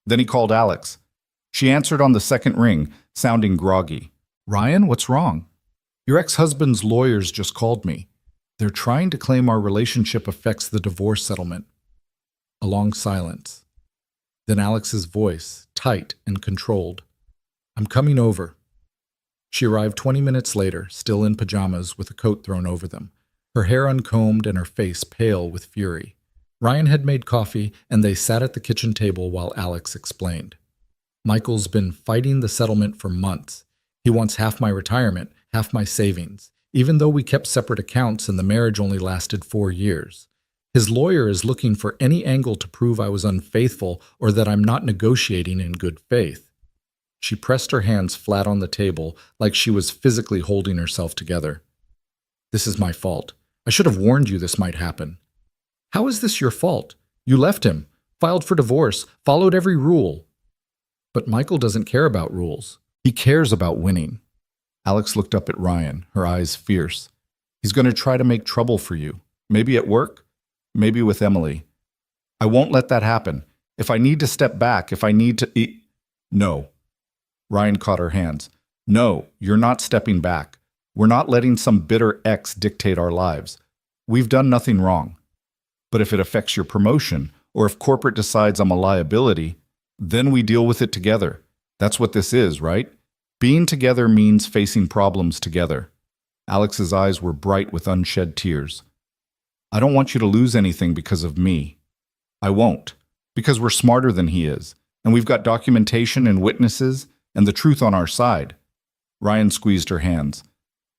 Then he called Alex. She answered on the second ring, sounding groggy. "Ryan, what's wrong?" "Your ex-husband's lawyers just called me. They're trying to claim our relationship affects the divorce settlement." A long silence. Then Alex's voice, tight and controlled. "I'm coming over." She arrived 20 minutes later, still in pajamas with a coat thrown over them, her hair uncombed and her face pale with fury. Ryan had made coffee, and they sat at the kitchen table while Alex explained. "Michael's been fighting the settlement for months. He wants half my retirement, half my savings, even though we kept separate accounts and the marriage only lasted 4 years. His lawyer is looking for any angle to prove I was unfaithful or that I'm not negotiating in good faith." She pressed her hands flat on the table like she was physically holding herself together. "This is my fault. I should have warned you this might happen." "How is this your fault? You left him, filed for divorce, followed every rule." "But Michael doesn't care about rules. He cares about winning." Alex looked up at Ryan, her eyes fierce. "He's going to try to make trouble for you. Maybe at work, maybe with Emily. I won't let that happen. If I need to step back, if I need to No." Ryan caught her hands. "No, you're not stepping back. We're not letting some bitter ex dictate our lives. We've done nothing wrong. But if it affects your promotion, or if corporate decides I'm a liability, then we deal with it together. That's what this is, right? Being together means facing problems together." Alex's eyes were bright with unshed tears. "I don't want you to lose anything because of me. I won't, because we're smarter than he is, and we've got documentation and witnesses and the truth on our side." Ryan squeezed her hands.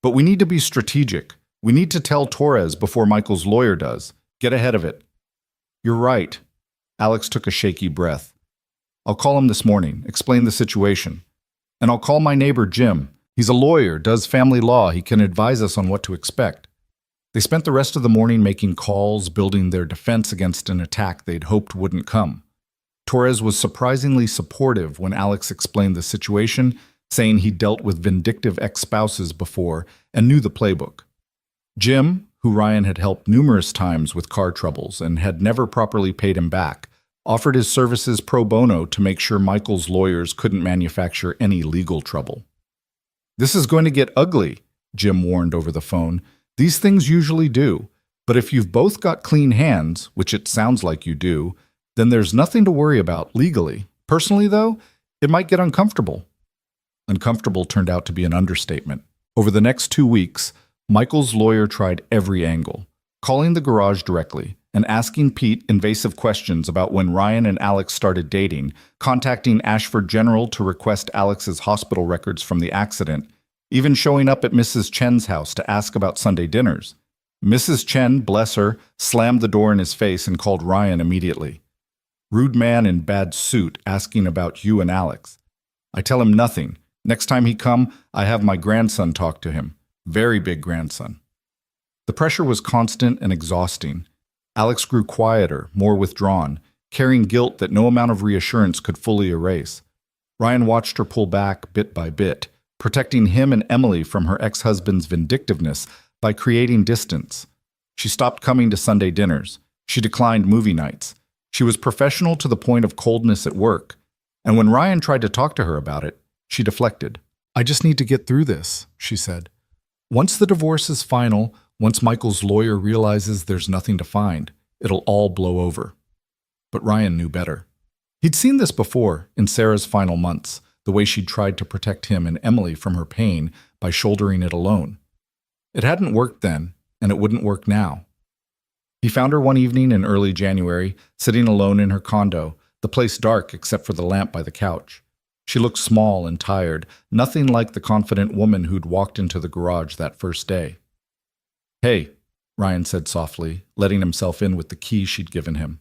"But we need to be strategic. We need to tell Torres before Michael's lawyer does. Get ahead of it." "You're right." Alex took a shaky breath. "I'll call him this morning, explain the situation. And I'll call my neighbor Jim. He's a lawyer, does family law. He can advise us on what to expect. They spent the rest of the morning making calls, building their defense against an attack they'd hoped wouldn't come. Torres was surprisingly supportive when Alex explained the situation, saying he dealt with vindictive ex-spouses before and knew the playbook. Jim, who Ryan had helped numerous times with car troubles and had never properly paid him back, offered his services pro bono to make sure Michael's lawyers couldn't manufacture any legal trouble. "This is going to get ugly," Jim warned over the phone. "These things usually do, but if you've both got clean hands, which it sounds like you do, then there's nothing to worry about legally. Personally, though, it might get uncomfortable." Uncomfortable turned out to be an understatement. Over the next 2 weeks, Michael's lawyer tried every angle, calling the garage directly and asking Pete invasive questions about when Ryan and Alex started dating, contacting Ashford General to request Alex's hospital records from the accident, even showing up at Mrs. Chen's house to ask about Sunday dinners. Mrs. Chen, bless her, slammed the door in his face and called Ryan immediately. "Rude man in bad suit asking about you and Alex. I tell him nothing. Next time he come, I have my grandson talk to him. Very big grandson." The pressure was constant and exhausting. Alex grew quieter, more withdrawn, carrying guilt that no amount of reassurance could fully erase. Ryan watched her pull back bit by bit, protecting him and Emily from her ex-husband's vindictiveness by creating distance. She stopped coming to Sunday dinners. She declined movie nights. She was professional to the point of coldness at work. And when Ryan tried to talk to her about it, she deflected. "I just need to get through this," she said. "Once the divorce is final, once Michael's lawyer realizes there's nothing to find, it'll all blow over." But Ryan knew better. He'd seen this before in Sarah's final months, the way she'd tried to protect him and Emily from her pain by shouldering it alone. It hadn't worked then, and it wouldn't work now. He found her one evening in early January, sitting alone in her condo, the place dark except for the lamp by the couch. She looked small and tired, nothing like the confident woman who'd walked into the garage that first day. "Hey," Ryan said softly, letting himself in with the key she'd given him.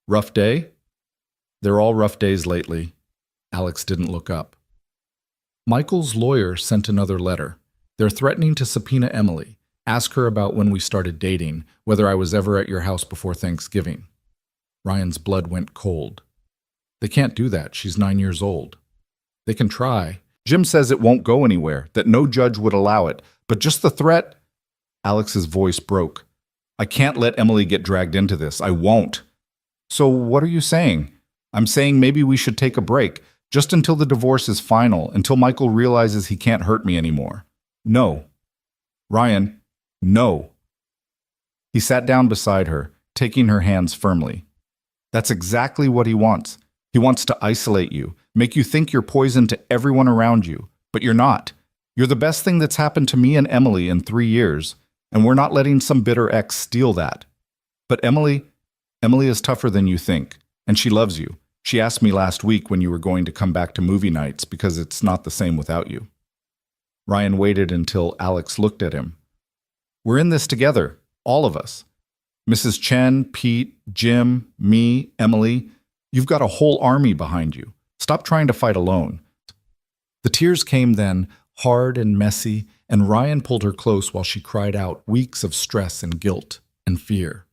"Rough day?" "They're all rough days lately." Alex didn't look up. "Michael's lawyer sent another letter. They're threatening to subpoena Emily, ask her about when we started dating, whether I was ever at your house before Thanksgiving." Ryan's blood went cold. "They can't do that. She's 9 years old." "They can try. Jim says it won't go anywhere, that no judge would allow it, but just the threat—" Alex's voice broke. "I can't let Emily get dragged into this. I won't." "So what are you saying?" "I'm saying maybe we should take a break, just until the divorce is final, until Michael realizes he can't hurt me anymore." "No." "Ryan, no." He sat down beside her, taking her hands firmly. "That's exactly what he wants. He wants to isolate you, make you think you're poison to everyone around you, but you're not. You're the best thing that's happened to me and Emily in 3 years, and we're not letting some bitter ex steal that. But Emily is tougher than you think, and she loves you. She asked me last week when you were going to come back to movie nights because it's not the same without you." Ryan waited until Alex looked at him. "We're in this together, all of us. Mrs. Chen, Pete, Jim, me, Emily. You've got a whole army behind you. Stop trying to fight alone." The tears came then, hard and messy, and Ryan pulled her close while she cried out weeks of stress and guilt and fear.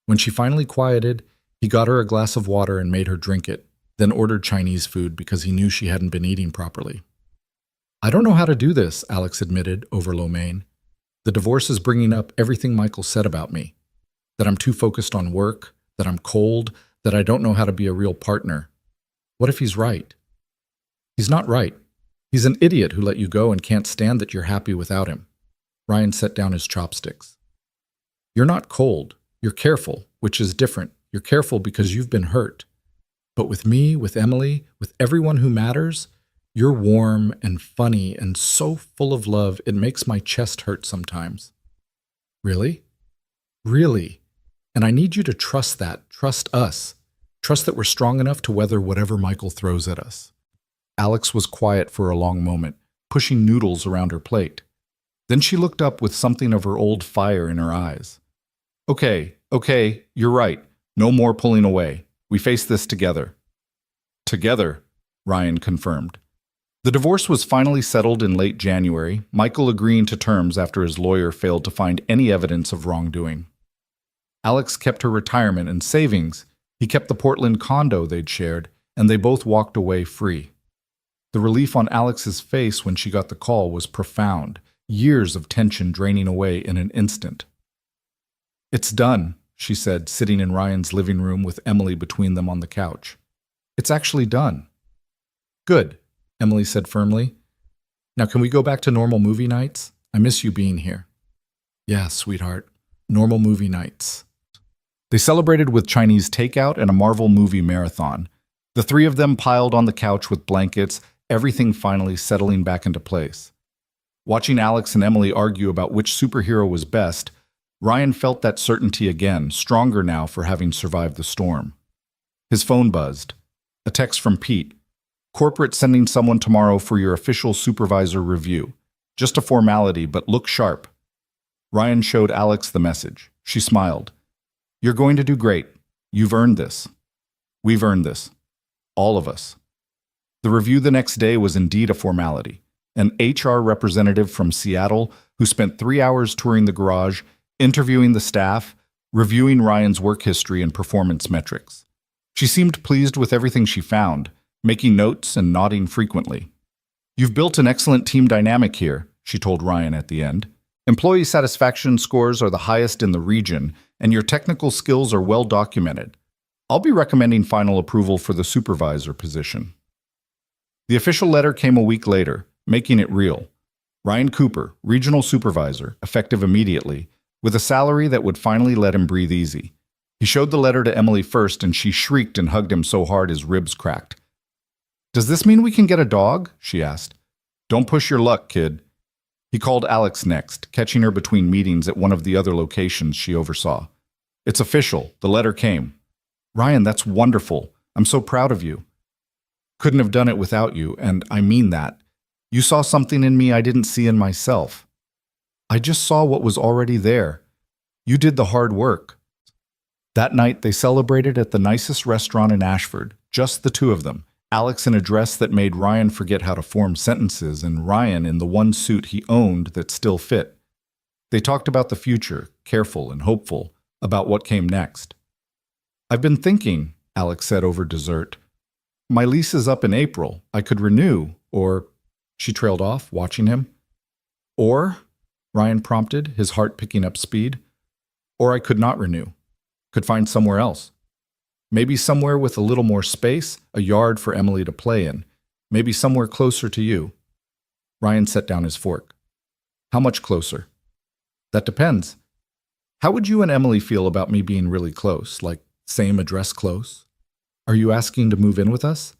When she finally quieted, he got her a glass of water and made her drink it, then ordered Chinese food because he knew she hadn't been eating properly. "I don't know how to do this," Alex admitted over lo mein. "The divorce is bringing up everything Michael said about me. That I'm too focused on work, that I'm cold, that I don't know how to be a real partner. What if he's right?" "He's not right. He's an idiot who let you go and can't stand that you're happy without him." Ryan set down his chopsticks. "You're not cold. You're careful, which is different. You're careful because you've been hurt. But with me, with Emily, with everyone who matters, you're warm and funny and so full of love it makes my chest hurt sometimes." "Really?" "Really. And I need you to trust that, trust us. Trust that we're strong enough to weather whatever Michael throws at us." Alex was quiet for a long moment, pushing noodles around her plate. Then she looked up with something of her old fire in her eyes. Okay, you're right. No more pulling away. We face this together." "Together," Ryan confirmed. The divorce was finally settled in late January, Michael agreeing to terms after his lawyer failed to find any evidence of wrongdoing. Alex kept her retirement and savings, he kept the Portland condo they'd shared, and they both walked away free. The relief on Alex's face when she got the call was profound, years of tension draining away in an instant. "It's done," she said, sitting in Ryan's living room with Emily between them on the couch. "It's actually done." "Good," Emily said firmly. "Now can we go back to normal movie nights? I miss you being here." "Yeah, sweetheart. Normal movie nights." They celebrated with Chinese takeout and a Marvel movie marathon. The three of them piled on the couch with blankets, everything finally settling back into place. Watching Alex and Emily argue about which superhero was best, Ryan felt that certainty again, stronger now for having survived the storm. His phone buzzed. A text from Pete. "Corporate sending someone tomorrow for your official supervisor review. Just a formality, but look sharp." Ryan showed Alex the message. She smiled. "You're going to do great. You've earned this. We've earned this. All of us." The review the next day was indeed a formality. An HR representative from Seattle who spent 3 hours touring the garage, interviewing the staff, reviewing Ryan's work history and performance metrics. She seemed pleased with everything she found, making notes and nodding frequently. "You've built an excellent team dynamic here," she told Ryan at the end. "Employee satisfaction scores are the highest in the region, and your technical skills are well documented. I'll be recommending final approval for the supervisor position." The official letter came a week later, making it real. Ryan Cooper, regional supervisor, effective immediately, with a salary that would finally let him breathe easy. He showed the letter to Emily first, and she shrieked and hugged him so hard his ribs cracked. "Does this mean we can get a dog?" she asked. "Don't push your luck, kid." He called Alex next, catching her between meetings at one of the other locations she oversaw. "It's official. The letter came." "Ryan, that's wonderful. I'm so proud of you." "Couldn't have done it without you, and I mean that. You saw something in me I didn't see in myself. I just saw what was already there. You did the hard work." That night, they celebrated at the nicest restaurant in Ashford, just the two of them, Alex in a dress that made Ryan forget how to form sentences, and Ryan in the one suit he owned that still fit. They talked about the future, careful and hopeful, about what came next. "I've been thinking," Alex said over dessert. "My lease is up in April. I could renew, or—" She trailed off, watching him. "Or?" Ryan prompted, his heart picking up speed. "Or I could not renew. Could find somewhere else. Maybe somewhere with a little more space, a yard for Emily to play in. Maybe somewhere closer to you." Ryan set down his fork. "How much closer?" "That depends. How would you and Emily feel about me being really close, like same address close? Are you asking to move in with us?"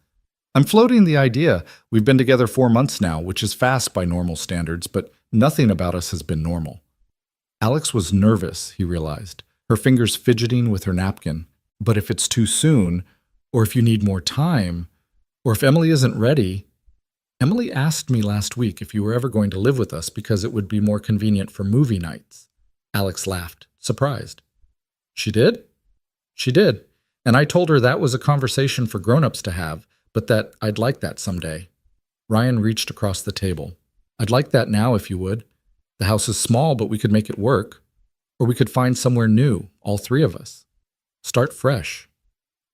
"I'm floating the idea. We've been together 4 months now, which is fast by normal standards, but nothing about us has been normal." Alex was nervous, he realized, her fingers fidgeting with her napkin. "But if it's too soon, or if you need more time, or if Emily isn't ready—" "Emily asked me last week if you were ever going to live with us because it would be more convenient for movie nights." Alex laughed, surprised. "She did?" "She did. And I told her that was a conversation for grown-ups to have, but that I'd like that someday." Ryan reached across the table. "I'd like that now if you would. The house is small, but we could make it work. Or we could find somewhere new, all three of us. Start fresh.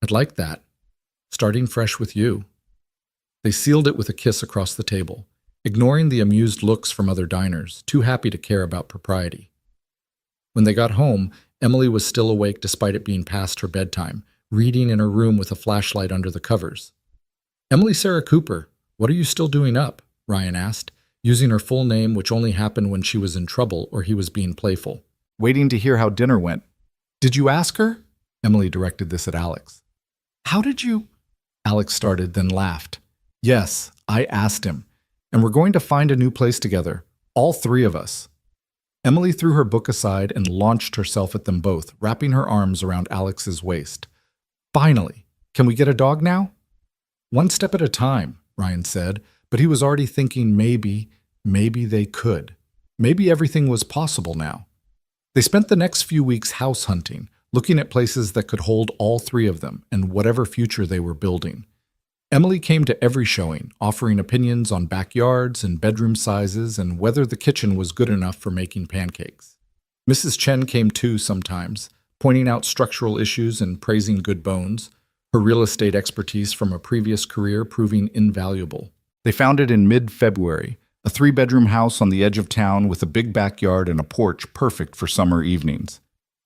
I'd like that. Starting fresh with you." They sealed it with a kiss across the table, ignoring the amused looks from other diners, too happy to care about propriety. When they got home, Emily was still awake despite it being past her bedtime, reading in her room with a flashlight under the covers. "Emily Sarah Cooper, what are you still doing up?" Ryan asked, using her full name, which only happened when she was in trouble or he was being playful. "Waiting to hear how dinner went." "Did you ask her?" Emily directed this at Alex. "How did you—" Alex started, then laughed. "Yes, I asked him. And we're going to find a new place together, all three of us." Emily threw her book aside and launched herself at them both, wrapping her arms around Alex's waist. "Finally! Can we get a dog now?" "One step at a time," Ryan said, but he was already thinking maybe they could. Maybe everything was possible now. They spent the next few weeks house hunting, looking at places that could hold all three of them and whatever future they were building. Emily came to every showing, offering opinions on backyards and bedroom sizes and whether the kitchen was good enough for making pancakes. Mrs. Chen came too sometimes, pointing out structural issues and praising good bones, her real estate expertise from a previous career proving invaluable. They found it in mid-February, a three-bedroom house on the edge of town with a big backyard and a porch perfect for summer evenings.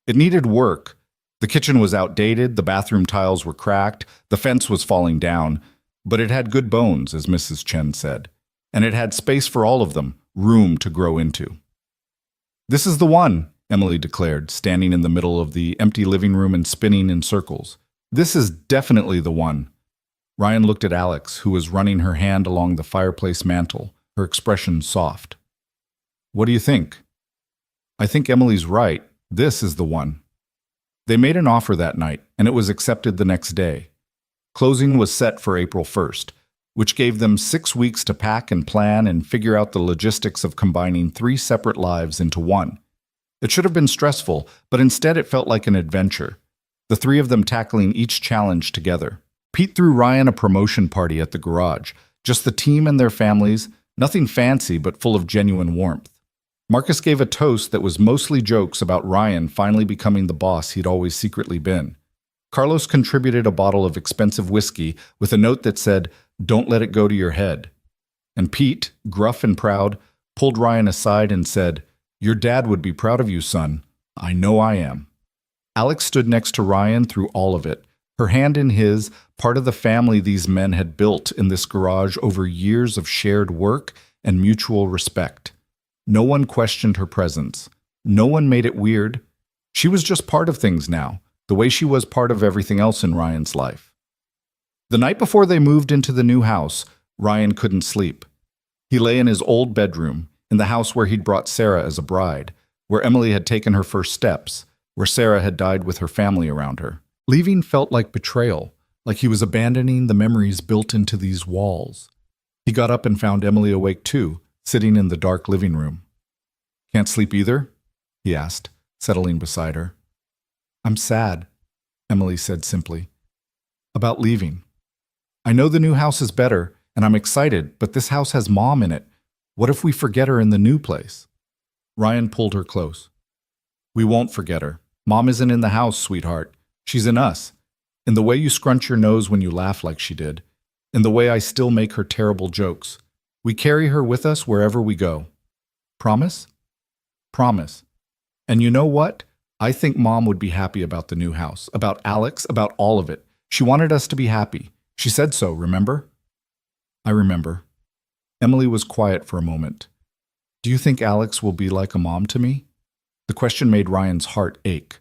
It needed work. The kitchen was outdated, the bathroom tiles were cracked, the fence was falling down, but it had good bones, as Mrs. Chen said, and it had space for all of them, room to grow into. "This is the one," Emily declared, standing in the middle of the empty living room and spinning in circles. "This is definitely the one." Ryan looked at Alex, who was running her hand along the fireplace mantel, her expression soft. "What do you think?" "I think Emily's right. This is the one." They made an offer that night, and it was accepted the next day. Closing was set for April 1st, which gave them 6 weeks to pack and plan and figure out the logistics of combining 3 separate lives into one. It should have been stressful, but instead it felt like an adventure, the 3 of them tackling each challenge together. Pete threw Ryan a promotion party at the garage, just the team and their families, nothing fancy but full of genuine warmth. Marcus gave a toast that was mostly jokes about Ryan finally becoming the boss he'd always secretly been. Carlos contributed a bottle of expensive whiskey with a note that said, "Don't let it go to your head." And Pete, gruff and proud, pulled Ryan aside and said, "Your dad would be proud of you, son. I know I am." Alex stood next to Ryan through all of it, her hand in his, part of the family these men had built in this garage over years of shared work and mutual respect. No one questioned her presence. No one made it weird. She was just part of things now, the way she was part of everything else in Ryan's life. The night before they moved into the new house, Ryan couldn't sleep. He lay in his old bedroom, in the house where he'd brought Sarah as a bride, where Emily had taken her first steps, where Sarah had died with her family around her. Leaving felt like betrayal, like he was abandoning the memories built into these walls. He got up and found Emily awake too, sitting in the dark living room. "Can't sleep either?" he asked, settling beside her. "I'm sad," Emily said simply. "About leaving. I know the new house is better, and I'm excited, but this house has Mom in it. What if we forget her in the new place?" Ryan pulled her close. "We won't forget her. Mom isn't in the house, sweetheart. She's in us. In the way you scrunch your nose when you laugh like she did. In the way I still make her terrible jokes. We carry her with us wherever we go. Promise?" "Promise. And you know what? I think Mom would be happy about the new house, about Alex, about all of it. She wanted us to be happy. She said so, remember?" "I remember." Emily was quiet for a moment. "Do you think Alex will be like a mom to me?" The question made Ryan's heart ache.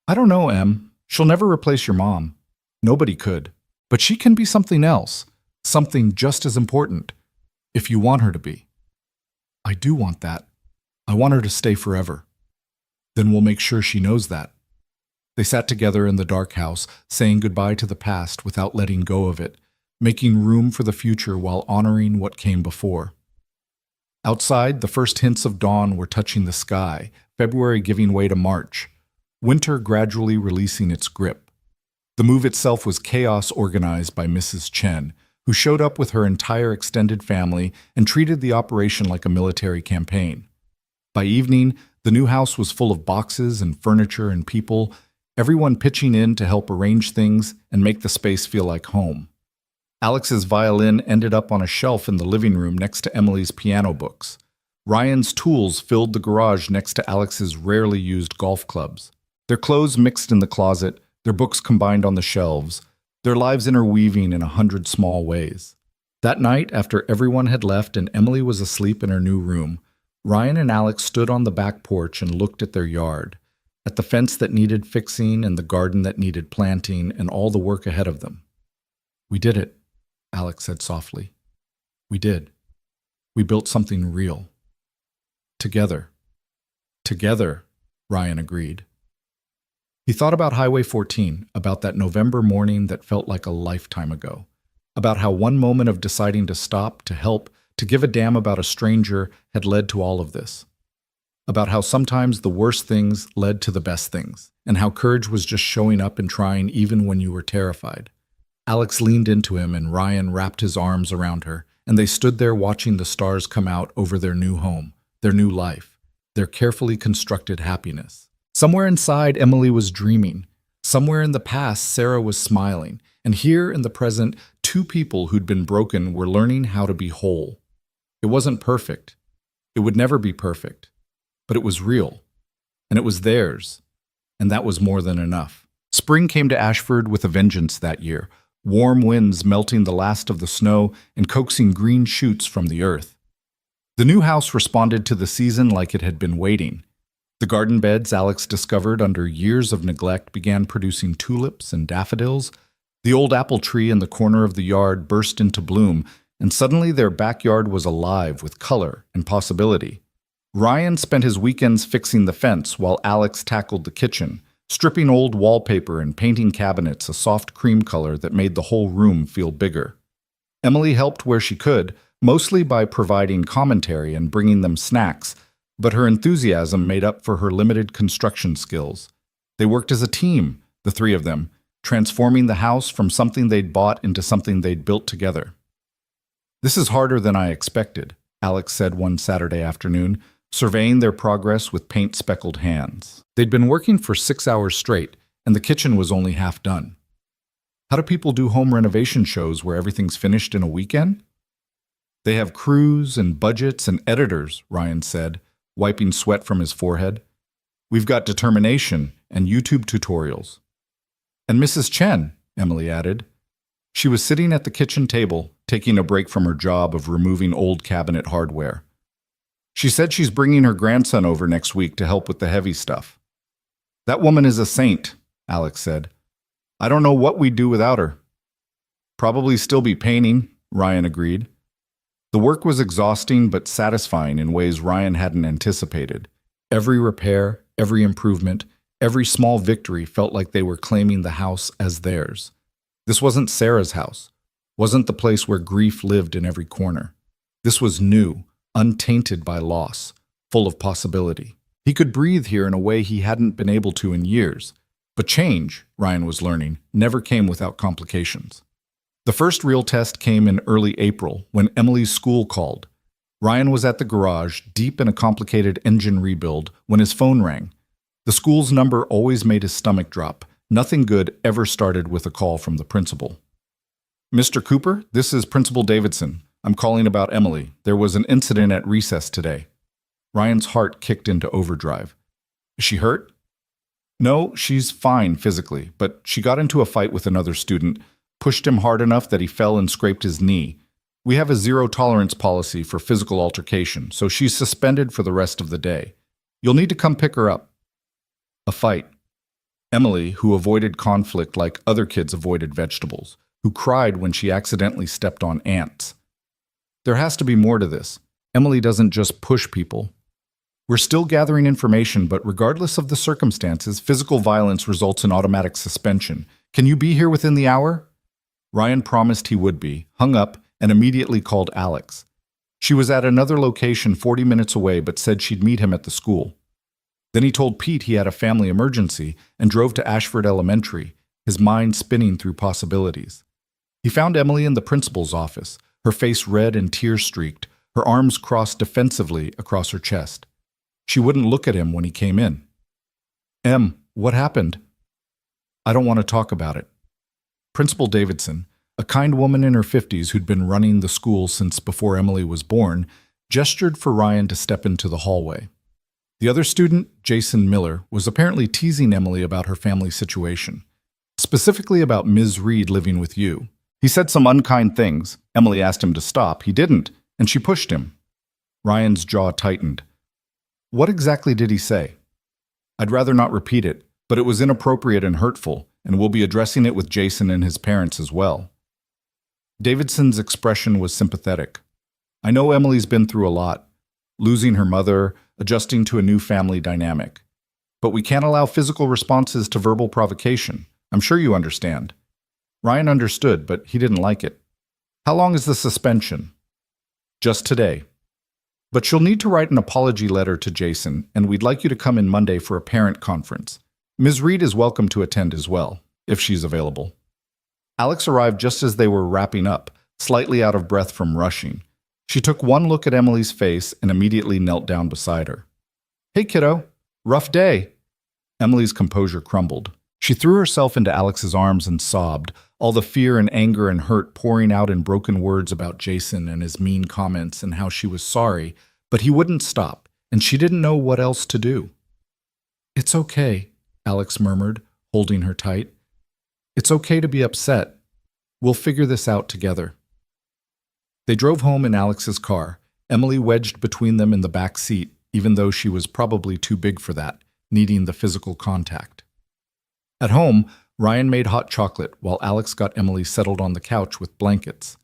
"I don't know, Em. She'll never replace your mom. Nobody could. But she can be something else, something just as important, if you want her to be." "I do want that. I want her to stay forever." "Then we'll make sure she knows that." They sat together in the dark house, saying goodbye to the past without letting go of it, making room for the future while honoring what came before. Outside, the first hints of dawn were touching the sky, February giving way to March, winter gradually releasing its grip. The move itself was chaos organized by Mrs. Chen, who showed up with her entire extended family and treated the operation like a military campaign. By evening, the new house was full of boxes and furniture and people, everyone pitching in to help arrange things and make the space feel like home. Alex's violin ended up on a shelf in the living room next to Emily's piano books. Ryan's tools filled the garage next to Alex's rarely used golf clubs. Their clothes mixed in the closet, their books combined on the shelves, their lives interweaving in 100 small ways. That night, after everyone had left and Emily was asleep in her new room, Ryan and Alex stood on the back porch and looked at their yard, at the fence that needed fixing and the garden that needed planting and all the work ahead of them. "We did it," Alex said softly. "We did. We built something real. Together." "Together," Ryan agreed. He thought about Highway 14, about that November morning that felt like a lifetime ago, about how one moment of deciding to stop, to help, to give a damn about a stranger had led to all of this, about how sometimes the worst things led to the best things, and how courage was just showing up and trying even when you were terrified. Alex leaned into him and Ryan wrapped his arms around her, and they stood there watching the stars come out over their new home, their new life, their carefully constructed happiness. Somewhere inside, Emily was dreaming. Somewhere in the past, Sarah was smiling. And here in the present, two people who'd been broken were learning how to be whole. It wasn't perfect. It would never be perfect. But it was real. And it was theirs. And that was more than enough. Spring came to Ashford with a vengeance that year, warm winds melting the last of the snow and coaxing green shoots from the earth. The new house responded to the season like it had been waiting. The garden beds Alex discovered under years of neglect began producing tulips and daffodils. The old apple tree in the corner of the yard burst into bloom, and suddenly their backyard was alive with color and possibility. Ryan spent his weekends fixing the fence while Alex tackled the kitchen, stripping old wallpaper and painting cabinets a soft cream color that made the whole room feel bigger. Emily helped where she could, mostly by providing commentary and bringing them snacks, but her enthusiasm made up for her limited construction skills. They worked as a team, the three of them, transforming the house from something they'd bought into something they'd built together. "This is harder than I expected," Alex said one Saturday afternoon, surveying their progress with paint-speckled hands. They'd been working for 6 hours straight, and the kitchen was only half done. "How do people do home renovation shows where everything's finished in a weekend?" "They have crews and budgets and editors," Ryan said, wiping sweat from his forehead. "We've got determination and YouTube tutorials." "And Mrs. Chen," Emily added. She was sitting at the kitchen table, taking a break from her job of removing old cabinet hardware. "She said she's bringing her grandson over next week to help with the heavy stuff." "That woman is a saint," Alex said. "I don't know what we'd do without her." "Probably still be painting," Ryan agreed. The work was exhausting but satisfying in ways Ryan hadn't anticipated. Every repair, every improvement, every small victory felt like they were claiming the house as theirs. This wasn't Sarah's house, wasn't the place where grief lived in every corner. This was new, untainted by loss, full of possibility. He could breathe here in a way he hadn't been able to in years. But change, Ryan was learning, never came without complications. The first real test came in early April, when Emily's school called. Ryan was at the garage, deep in a complicated engine rebuild, when his phone rang. The school's number always made his stomach drop. Nothing good ever started with a call from the principal. "Mr. Cooper, this is Principal Davidson. I'm calling about Emily. There was an incident at recess today." Ryan's heart kicked into overdrive. "Is she hurt?" "No, she's fine physically, but she got into a fight with another student, pushed him hard enough that he fell and scraped his knee. We have a zero-tolerance policy for physical altercation, so she's suspended for the rest of the day. You'll need to come pick her up." A fight. Emily, who avoided conflict like other kids avoided vegetables, who cried when she accidentally stepped on ants. There has to be more to this. Emily doesn't just push people. "We're still gathering information, but regardless of the circumstances, physical violence results in automatic suspension. Can you be here within the hour?" Ryan promised he would be, hung up, and immediately called Alex. She was at another location 40 minutes away but said she'd meet him at the school. Then he told Pete he had a family emergency and drove to Ashford Elementary, his mind spinning through possibilities. He found Emily in the principal's office, her face red and tear-streaked, her arms crossed defensively across her chest. She wouldn't look at him when he came in. "Em, what happened?" "I don't want to talk about it." Principal Davidson, a kind woman in her 50s who'd been running the school since before Emily was born, gestured for Ryan to step into the hallway. The other student, Jason Miller, was apparently teasing Emily about her family situation, specifically about Ms. Reed living with you. He said some unkind things. Emily asked him to stop. He didn't, and she pushed him. Ryan's jaw tightened. "What exactly did he say?" "I'd rather not repeat it, but it was inappropriate and hurtful, and we'll be addressing it with Jason and his parents as well." Davidson's expression was sympathetic. "I know Emily's been through a lot, losing her mother, adjusting to a new family dynamic. But we can't allow physical responses to verbal provocation. I'm sure you understand." Ryan understood, but he didn't like it. "How long is the suspension?" "Just today. But you'll need to write an apology letter to Jason, and we'd like you to come in Monday for a parent conference. Ms. Reed is welcome to attend as well, if she's available." Alex arrived just as they were wrapping up, slightly out of breath from rushing. She took one look at Emily's face and immediately knelt down beside her. "Hey, kiddo. Rough day." Emily's composure crumbled. She threw herself into Alex's arms and sobbed, all the fear and anger and hurt pouring out in broken words about Jason and his mean comments and how she was sorry, but he wouldn't stop, and she didn't know what else to do. "It's okay," Alex murmured, holding her tight. "It's okay to be upset. We'll figure this out together." They drove home in Alex's car, Emily wedged between them in the back seat, even though she was probably too big for that, needing the physical contact. At home, Ryan made hot chocolate while Alex got Emily settled on the couch with blankets.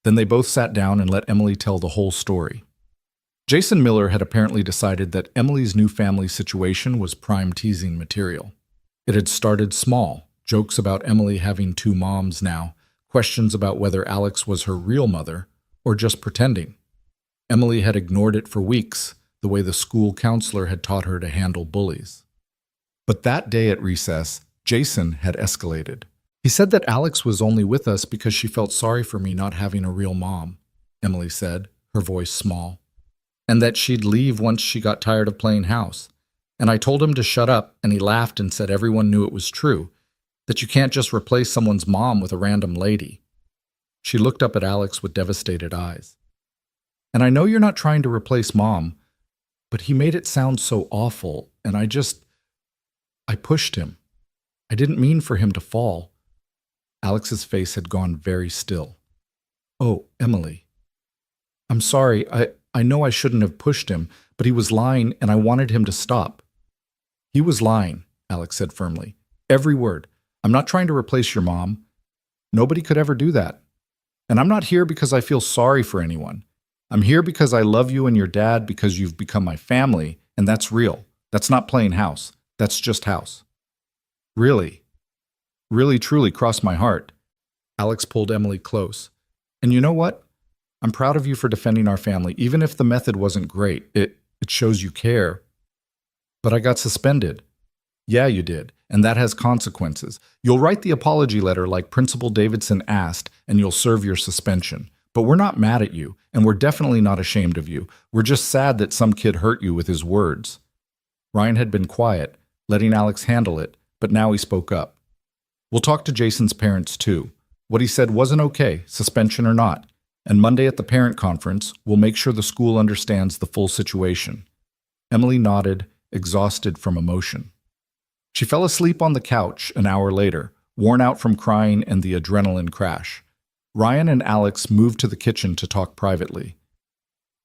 Then they both sat down and let Emily tell the whole story. Jason Miller had apparently decided that Emily's new family situation was prime teasing material. It had started small, jokes about Emily having two moms now, questions about whether Alex was her real mother or just pretending. Emily had ignored it for weeks, the way the school counselor had taught her to handle bullies. But that day at recess, Jason had escalated. "He said that Alex was only with us because she felt sorry for me not having a real mom," Emily said, her voice small, "and that she'd leave once she got tired of playing house. And I told him to shut up, and he laughed and said everyone knew it was true, that you can't just replace someone's mom with a random lady." She looked up at Alex with devastated eyes. "And I know you're not trying to replace Mom, but he made it sound so awful, and I pushed him. I didn't mean for him to fall." Alex's face had gone very still. "Oh, Emily. I'm sorry. I know I shouldn't have pushed him, but he was lying and I wanted him to stop." "He was lying," Alex said firmly. "Every word. I'm not trying to replace your mom. Nobody could ever do that. And I'm not here because I feel sorry for anyone. I'm here because I love you and your dad because you've become my family, and that's real. That's not playing house. That's just house." "Really? Really, truly crossed my heart." Alex pulled Emily close. "And you know what? I'm proud of you for defending our family, even if the method wasn't great. It shows you care. But I got suspended." "Yeah, you did, and that has consequences. You'll write the apology letter like Principal Davidson asked, and you'll serve your suspension. But we're not mad at you, and we're definitely not ashamed of you. We're just sad that some kid hurt you with his words." Ryan had been quiet, letting Alex handle it, but now he spoke up. "We'll talk to Jason's parents too. What he said wasn't okay, suspension or not. And Monday at the parent conference, we'll make sure the school understands the full situation." Emily nodded, exhausted from emotion. She fell asleep on the couch an hour later, worn out from crying and the adrenaline crash. Ryan and Alex moved to the kitchen to talk privately.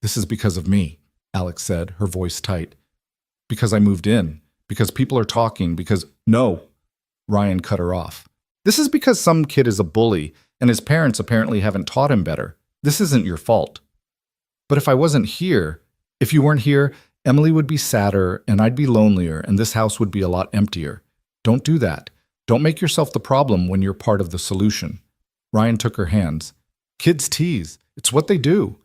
"This is because of me," Alex said, her voice tight. "Because I moved in. Because people are talking. Because—" "No," Ryan cut her off. "This is because some kid is a bully, and his parents apparently haven't taught him better. This isn't your fault." "But if I wasn't here, if you weren't here, Emily would be sadder, and I'd be lonelier, and this house would be a lot emptier. Don't do that. Don't make yourself the problem when you're part of the solution." Ryan took her hands. "Kids tease. It's what they do.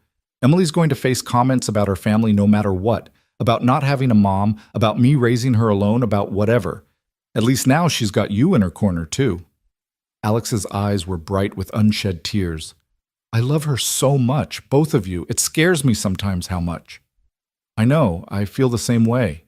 Emily's going to face comments about her family no matter what, about not having a mom, about me raising her alone, about whatever. At least now she's got you in her corner, too." Alex's eyes were bright with unshed tears. "I love her so much, both of you. It scares me sometimes how much." "I know. I feel the same way."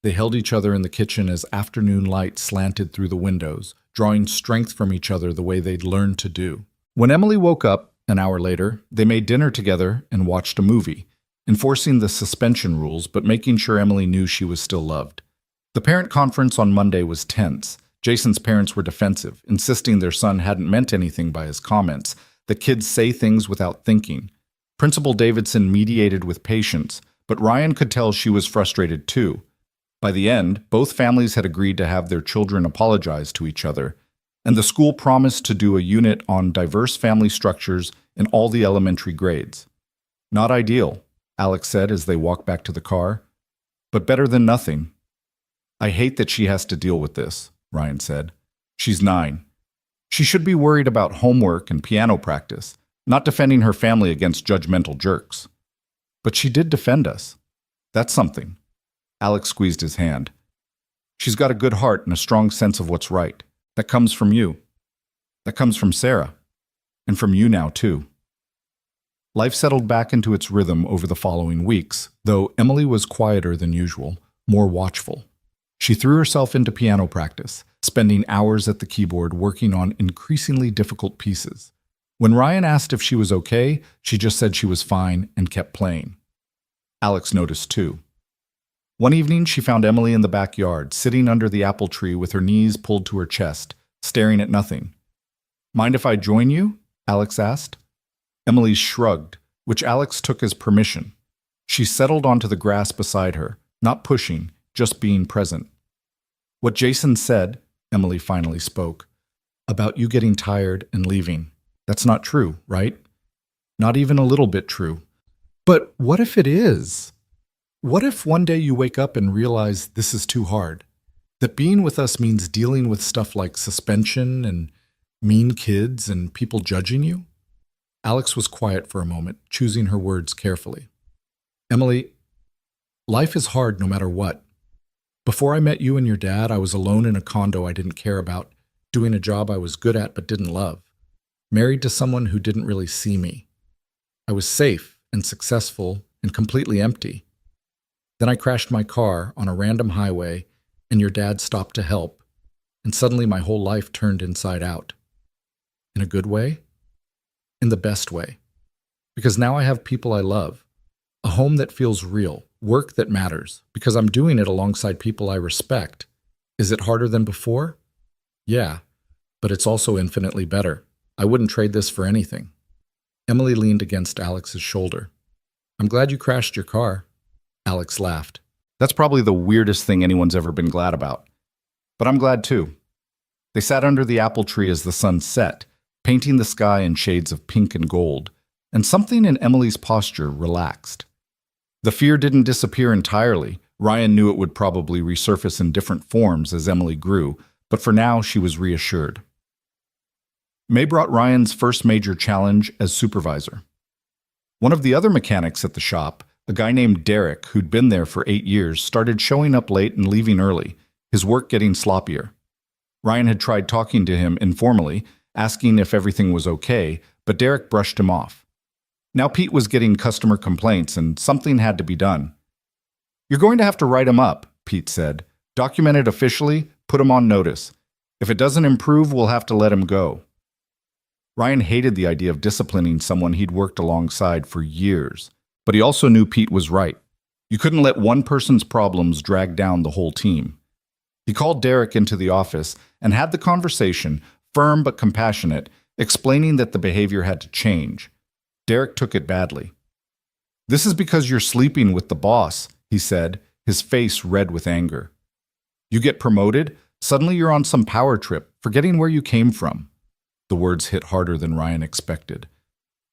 They held each other in the kitchen as afternoon light slanted through the windows, drawing strength from each other the way they'd learned to do. When Emily woke up, an hour later, they made dinner together and watched a movie, enforcing the suspension rules but making sure Emily knew she was still loved. The parent conference on Monday was tense. Jason's parents were defensive, insisting their son hadn't meant anything by his comments, that kids say things without thinking. Principal Davidson mediated with patience, but Ryan could tell she was frustrated too. By the end, both families had agreed to have their children apologize to each other, and the school promised to do a unit on diverse family structures in all the elementary grades. "Not ideal," Alex said as they walked back to the car, "but better than nothing." "I hate that she has to deal with this," Ryan said. "She's 9. She should be worried about homework and piano practice, not defending her family against judgmental jerks." "But she did defend us. That's something." Alex squeezed his hand. "She's got a good heart and a strong sense of what's right. That comes from you." That comes from Sarah. And from you now, too. Life settled back into its rhythm over the following weeks, though Emily was quieter than usual, more watchful. She threw herself into piano practice, spending hours at the keyboard working on increasingly difficult pieces. When Ryan asked if she was okay, she just said she was fine and kept playing. Alex noticed too. One evening, she found Emily in the backyard, sitting under the apple tree with her knees pulled to her chest, staring at nothing. "Mind if I join you?" Alex asked. Emily shrugged, which Alex took as permission. She settled onto the grass beside her, not pushing, just being present. "What Jason said," Emily finally spoke, "about you getting tired and leaving. That's not true, right? Not even a little bit true. But what if it is? What if one day you wake up and realize this is too hard? That being with us means dealing with stuff like suspension and mean kids and people judging you?" Alex was quiet for a moment, choosing her words carefully. "Emily, life is hard no matter what. Before I met you and your dad, I was alone in a condo I didn't care about, doing a job I was good at but didn't love, married to someone who didn't really see me. I was safe and successful and completely empty. Then I crashed my car on a random highway, and your dad stopped to help, and suddenly my whole life turned inside out. In a good way? In the best way. Because now I have people I love, a home that feels real, work that matters, because I'm doing it alongside people I respect. Is it harder than before? Yeah, but it's also infinitely better. I wouldn't trade this for anything." Emily leaned against Alex's shoulder. "I'm glad you crashed your car." Alex laughed. "That's probably the weirdest thing anyone's ever been glad about. But I'm glad too." They sat under the apple tree as the sun set, painting the sky in shades of pink and gold, and something in Emily's posture relaxed. The fear didn't disappear entirely. Ryan knew it would probably resurface in different forms as Emily grew, but for now she was reassured. May brought Ryan's first major challenge as supervisor. One of the other mechanics at the shop, a guy named Derek, who'd been there for 8 years, started showing up late and leaving early, his work getting sloppier. Ryan had tried talking to him informally, asking if everything was okay, but Derek brushed him off. Now Pete was getting customer complaints, and something had to be done. "You're going to have to write him up," Pete said. "Document it officially, put him on notice. If it doesn't improve, we'll have to let him go." Ryan hated the idea of disciplining someone he'd worked alongside for years, but he also knew Pete was right. You couldn't let one person's problems drag down the whole team. He called Derek into the office and had the conversation, firm but compassionate, explaining that the behavior had to change. Derek took it badly. "This is because you're sleeping with the boss," he said, his face red with anger. "You get promoted, suddenly you're on some power trip, forgetting where you came from." The words hit harder than Ryan expected.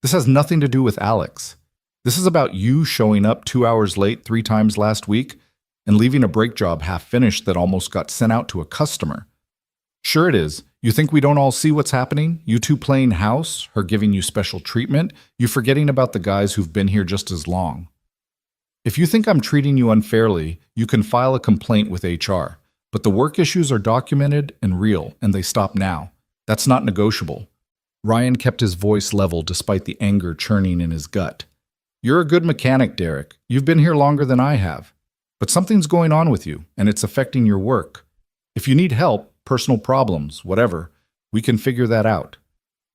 "This has nothing to do with Alex. This is about you showing up 2 hours late 3 times last week and leaving a brake job half finished that almost got sent out to a customer. Sure it is. You think we don't all see what's happening? You two playing house, her giving you special treatment, you forgetting about the guys who've been here just as long. If you think I'm treating you unfairly, you can file a complaint with HR. But the work issues are documented and real, and they stop now. That's not negotiable." Ryan kept his voice level despite the anger churning in his gut. "You're a good mechanic, Derek. You've been here longer than I have. But something's going on with you, and it's affecting your work. If you need help, personal problems, whatever, we can figure that out.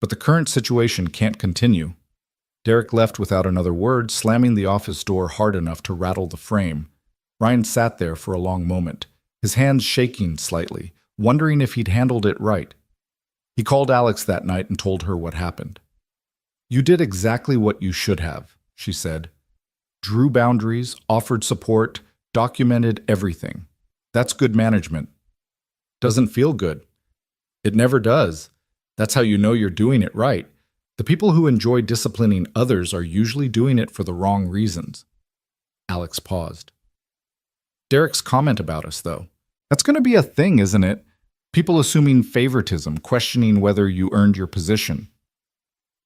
But the current situation can't continue." Derek left without another word, slamming the office door hard enough to rattle the frame. Ryan sat there for a long moment, his hands shaking slightly, wondering if he'd handled it right. He called Alex that night and told her what happened. "You did exactly what you should have," she said. "Drew boundaries, offered support, documented everything. That's good management." "Doesn't feel good." "It never does. That's how you know you're doing it right. The people who enjoy disciplining others are usually doing it for the wrong reasons." Alex paused. "Derek's comment about us, though. That's going to be a thing, isn't it? People assuming favoritism, questioning whether you earned your position.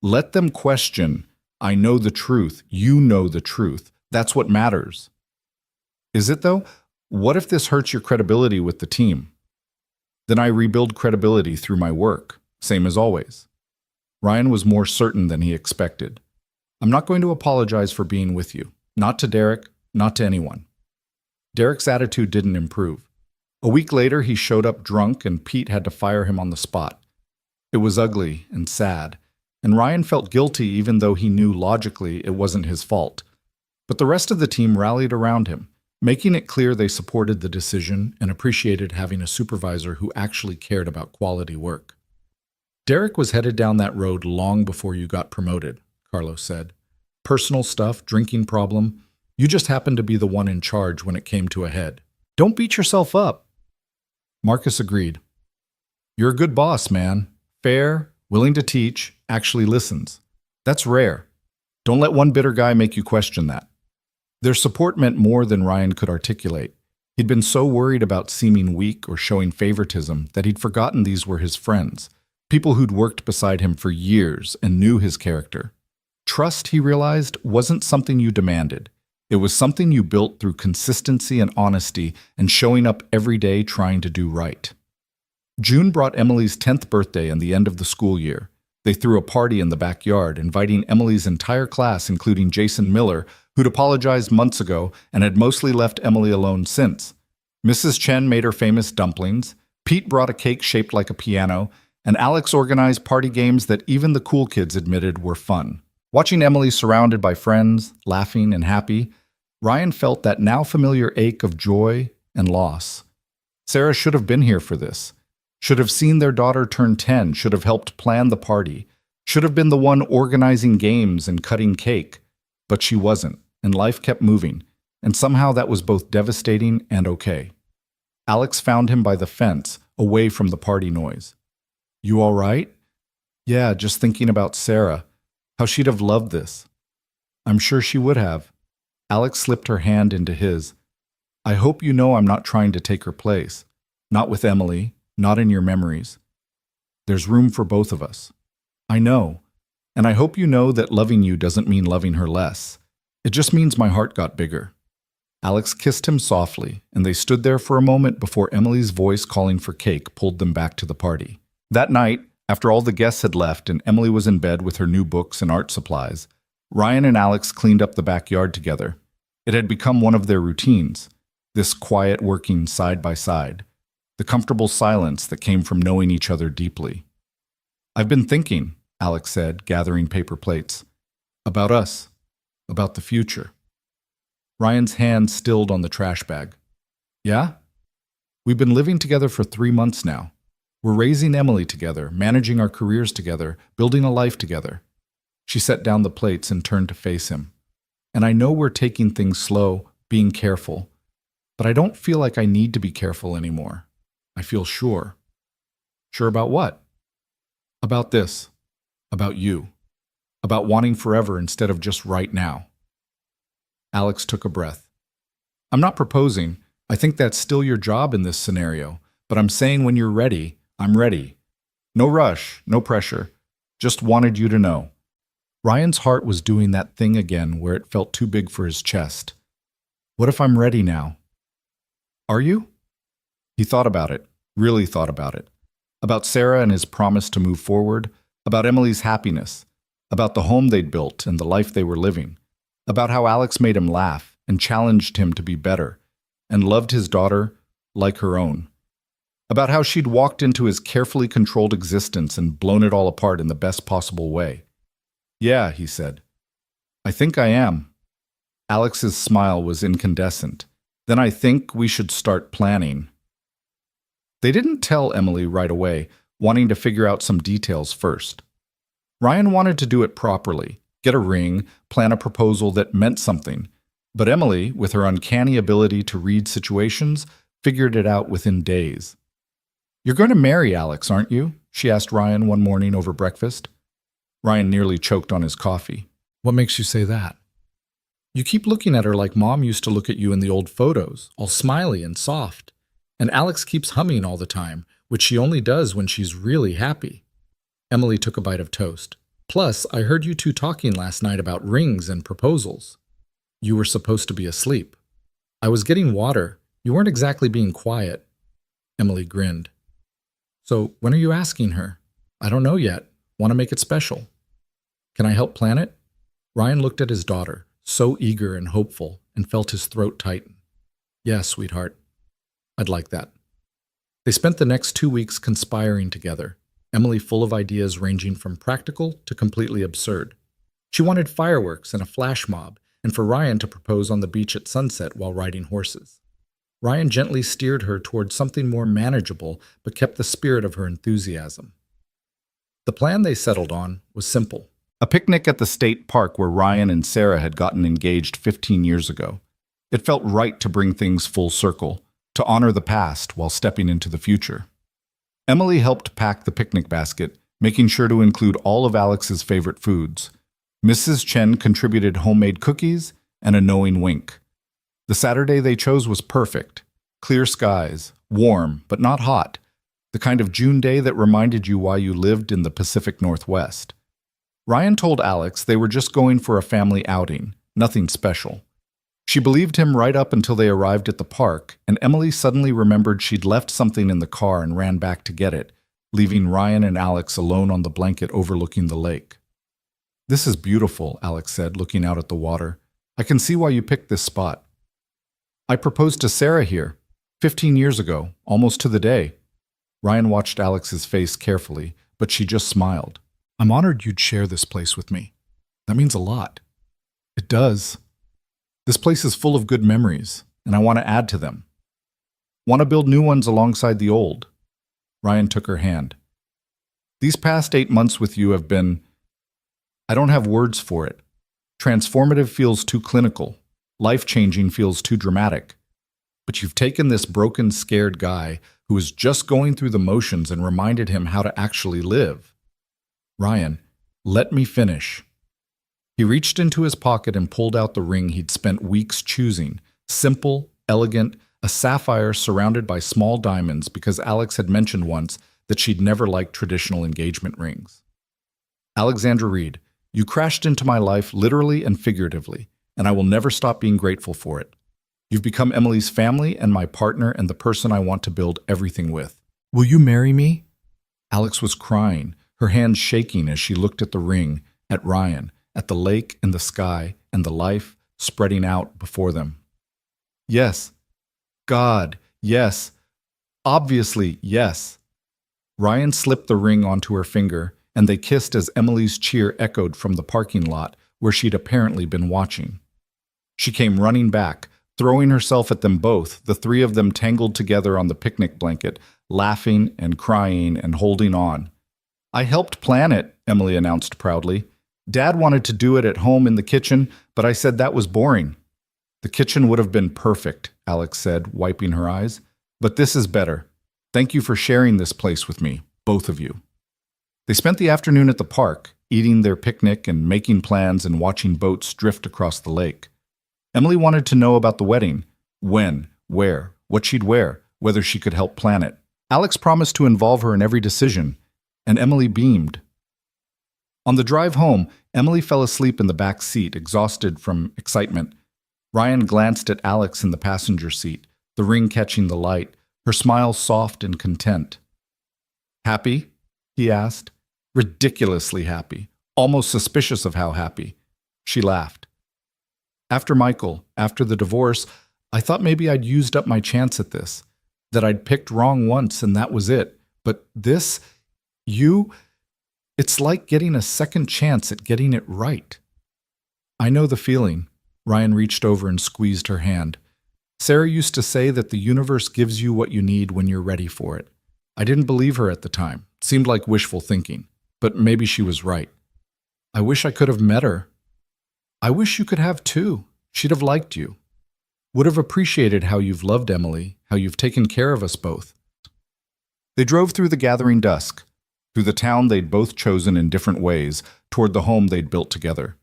Let them question. I know the truth. You know the truth. That's what matters." "Is it, though? What if this hurts your credibility with the team?" "Then I rebuild credibility through my work. same as always. Ryan was more certain than he expected. I'm not going to apologize for being with you. Not to Derek, not to anyone. Derek's attitude didn't improve. A week later, he showed up drunk and Pete had to fire him on the spot. It was ugly and sad, and Ryan felt guilty even though he knew logically it wasn't his fault. But the rest of the team rallied around him, making it clear they supported the decision and appreciated having a supervisor who actually cared about quality work. Derek was headed down that road long before you got promoted, Carlos said. Personal stuff, drinking problem. You just happened to be the one in charge when it came to a head. Don't beat yourself up. Marcus agreed. You're a good boss, man. Fair, willing to teach, actually listens. That's rare. Don't let one bitter guy make you question that. Their support meant more than Ryan could articulate. He'd been so worried about seeming weak or showing favoritism that he'd forgotten these were his friends, people who'd worked beside him for years and knew his character. Trust, he realized, wasn't something you demanded. It was something you built through consistency and honesty and showing up every day trying to do right. June brought Emily's 10th birthday and the end of the school year. They threw a party in the backyard, inviting Emily's entire class, including Jason Miller, who'd apologized months ago and had mostly left Emily alone since. Mrs. Chen made her famous dumplings, Pete brought a cake shaped like a piano, and Alex organized party games that even the cool kids admitted were fun. Watching Emily surrounded by friends, laughing and happy, Ryan felt that now familiar ache of joy and loss. Sarah should have been here for this. Should have seen their daughter turn 10, should have helped plan the party, should have been the one organizing games and cutting cake. But she wasn't, and life kept moving, and somehow that was both devastating and okay. Alex found him by the fence, away from the party noise. You all right? Yeah, just thinking about Sarah. How she'd have loved this. I'm sure she would have. Alex slipped her hand into his. I hope you know I'm not trying to take her place. Not with Emily, not in your memories. There's room for both of us. I know, and I hope you know that loving you doesn't mean loving her less. It just means my heart got bigger. Alex kissed him softly, and they stood there for a moment before Emily's voice calling for cake pulled them back to the party. That night, after all the guests had left and Emily was in bed with her new books and art supplies, Ryan and Alex cleaned up the backyard together. It had become one of their routines, this quiet working side by side, the comfortable silence that came from knowing each other deeply. I've been thinking, Alex said, gathering paper plates, about us, about the future. Ryan's hand stilled on the trash bag. Yeah? We've been living together for 3 months now. We're raising Emily together, managing our careers together, building a life together. She set down the plates and turned to face him. And I know we're taking things slow, being careful, but I don't feel like I need to be careful anymore. I feel sure. Sure about what? About this. About you. About wanting forever instead of just right now. Alex took a breath. I'm not proposing. I think that's still your job in this scenario, but I'm saying when you're ready, I'm ready. No rush, no pressure. Just wanted you to know. Ryan's heart was doing that thing again where it felt too big for his chest. What if I'm ready now? Are you? He thought about it, really thought about it. About Sarah and his promise to move forward, about Emily's happiness, about the home they'd built and the life they were living, about how Alex made him laugh and challenged him to be better, and loved his daughter like her own. About how she'd walked into his carefully controlled existence and blown it all apart in the best possible way. Yeah, he said. I think I am. Alex's smile was incandescent. Then I think we should start planning. They didn't tell Emily right away, wanting to figure out some details first. Ryan wanted to do it properly, get a ring, plan a proposal that meant something. But Emily, with her uncanny ability to read situations, figured it out within days. You're going to marry Alex, aren't you? She asked Ryan one morning over breakfast. Ryan nearly choked on his coffee. What makes you say that? You keep looking at her like Mom used to look at you in the old photos, all smiley and soft. And Alex keeps humming all the time, which she only does when she's really happy. Emily took a bite of toast. Plus, I heard you two talking last night about rings and proposals. You were supposed to be asleep. I was getting water. You weren't exactly being quiet. Emily grinned. So, when are you asking her? I don't know yet. Want to make it special. Can I help plan it? Ryan looked at his daughter, so eager and hopeful, and felt his throat tighten. Yes, sweetheart. I'd like that. They spent the next 2 weeks conspiring together, Emily full of ideas ranging from practical to completely absurd. She wanted fireworks and a flash mob, and for Ryan to propose on the beach at sunset while riding horses. Ryan gently steered her towards something more manageable, but kept the spirit of her enthusiasm. The plan they settled on was simple. A picnic at the state park where Ryan and Sarah had gotten engaged 15 years ago. It felt right to bring things full circle, to honor the past while stepping into the future. Emily helped pack the picnic basket, making sure to include all of Alex's favorite foods. Mrs. Chen contributed homemade cookies and a knowing wink. The Saturday they chose was perfect. Clear skies, warm but not hot, the kind of June day that reminded you why you lived in the Pacific Northwest. Ryan told Alex they were just going for a family outing, nothing special. She believed him right up until they arrived at the park, and Emily suddenly remembered she'd left something in the car and ran back to get it, leaving Ryan and Alex alone on the blanket overlooking the lake. "This is beautiful," Alex said, looking out at the water. "I can see why you picked this spot. I proposed to Sarah here, 15 years ago, almost to the day." Ryan watched Alex's face carefully, but she just smiled. "I'm honored you'd share this place with me. That means a lot." "It does. This place is full of good memories, and I want to add to them. Want to build new ones alongside the old." Ryan took her hand. "These past 8 months with you have been... I don't have words for it. Transformative feels too clinical. Life-changing feels too dramatic. But you've taken this broken, scared guy who was just going through the motions and reminded him how to actually live." "Ryan, let me finish." He reached into his pocket and pulled out the ring he'd spent weeks choosing. Simple, elegant, a sapphire surrounded by small diamonds because Alex had mentioned once that she'd never liked traditional engagement rings. "Alexandra Reed, you crashed into my life literally and figuratively, and I will never stop being grateful for it. You've become Emily's family and my partner and the person I want to build everything with. Will you marry me?" Alex was crying, her hands shaking as she looked at the ring, at Ryan, at the lake and the sky and the life spreading out before them. "Yes. God, yes. Obviously, yes." Ryan slipped the ring onto her finger, and they kissed as Emily's cheer echoed from the parking lot where she'd apparently been watching. She came running back, throwing herself at them both, the three of them tangled together on the picnic blanket, laughing and crying and holding on. "I helped plan it," Emily announced proudly. "Dad wanted to do it at home in the kitchen, but I said that was boring." "The kitchen would have been perfect," Alex said, wiping her eyes. "But this is better. Thank you for sharing this place with me, both of you." They spent the afternoon at the park, eating their picnic and making plans and watching boats drift across the lake. Emily wanted to know about the wedding. When, where, what she'd wear, whether she could help plan it. Alex promised to involve her in every decision, and Emily beamed. On the drive home, Emily fell asleep in the back seat, exhausted from excitement. Ryan glanced at Alex in the passenger seat, the ring catching the light, her smile soft and content. "Happy?" he asked. "Ridiculously happy, almost suspicious of how happy." She laughed. "After Michael, after the divorce, I thought maybe I'd used up my chance at this, that I'd picked wrong once and that was it. But this, it's like getting a second chance at getting it right." "I know the feeling." Ryan reached over and squeezed her hand. "Sarah used to say that the universe gives you what you need when you're ready for it. I didn't believe her at the time. Seemed like wishful thinking. But maybe she was right. I wish I could have met her. I wish you could have too. She'd have liked you. Would have appreciated how you've loved Emily, how you've taken care of us both." They drove through the gathering dusk, through the town they'd both chosen in different ways, toward the home they'd built together.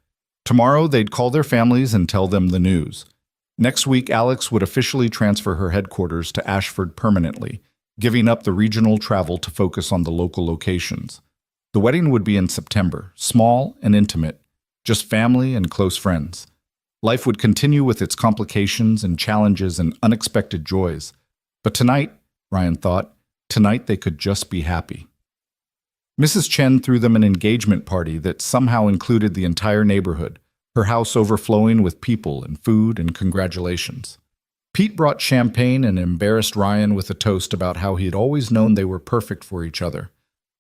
Tomorrow they'd call their families and tell them the news. Next week, Alex would officially transfer her headquarters to Ashford permanently, giving up the regional travel to focus on the local locations. The wedding would be in September, small and intimate, just family and close friends. Life would continue with its complications and challenges and unexpected joys. But tonight, Ryan thought, tonight they could just be happy. Mrs. Chen threw them an engagement party that somehow included the entire neighborhood, her house overflowing with people and food and congratulations. Pete brought champagne and embarrassed Ryan with a toast about how he had always known they were perfect for each other.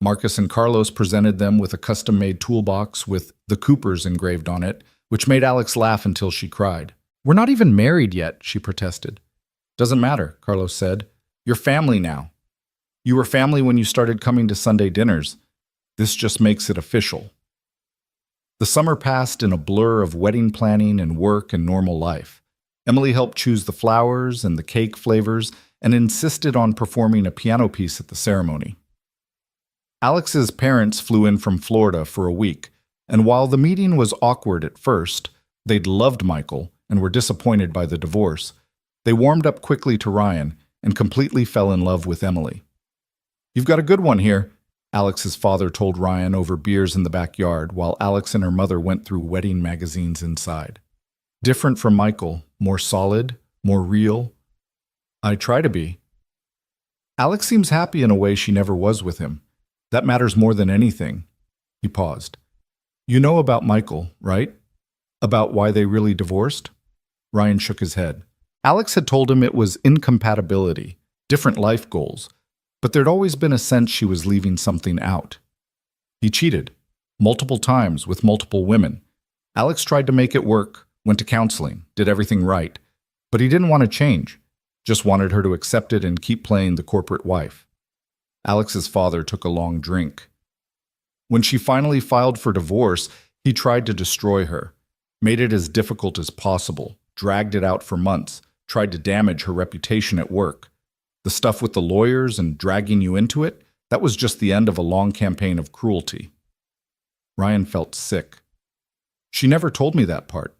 Marcus and Carlos presented them with a custom-made toolbox with the Coopers engraved on it, which made Alex laugh until she cried. "We're not even married yet," she protested. "Doesn't matter," Carlos said. "You're family now. You were family when you started coming to Sunday dinners. This just makes it official." The summer passed in a blur of wedding planning and work and normal life. Emily helped choose the flowers and the cake flavors and insisted on performing a piano piece at the ceremony. Alex's parents flew in from Florida for a week, and while the meeting was awkward at first, they'd loved Michael and were disappointed by the divorce. They warmed up quickly to Ryan and completely fell in love with Emily. "You've got a good one here," Alex's father told Ryan over beers in the backyard while Alex and her mother went through wedding magazines inside. "Different from Michael, more solid, more real. I try to be." "Alex seems happy in a way she never was with him. That matters more than anything." He paused. "You know about Michael, right? About why they really divorced?" Ryan shook his head. Alex had told him it was incompatibility, different life goals, but there'd always been a sense she was leaving something out. He cheated, multiple times with multiple women. Alex tried to make it work, went to counseling, did everything right, but he didn't want to change, just wanted her to accept it and keep playing the corporate wife. Alex's father took a long drink. When she finally filed for divorce, he tried to destroy her, made it as difficult as possible, dragged it out for months, tried to damage her reputation at work. The stuff with the lawyers and dragging you into it, that was just the end of a long campaign of cruelty. Ryan felt sick. "She never told me that part."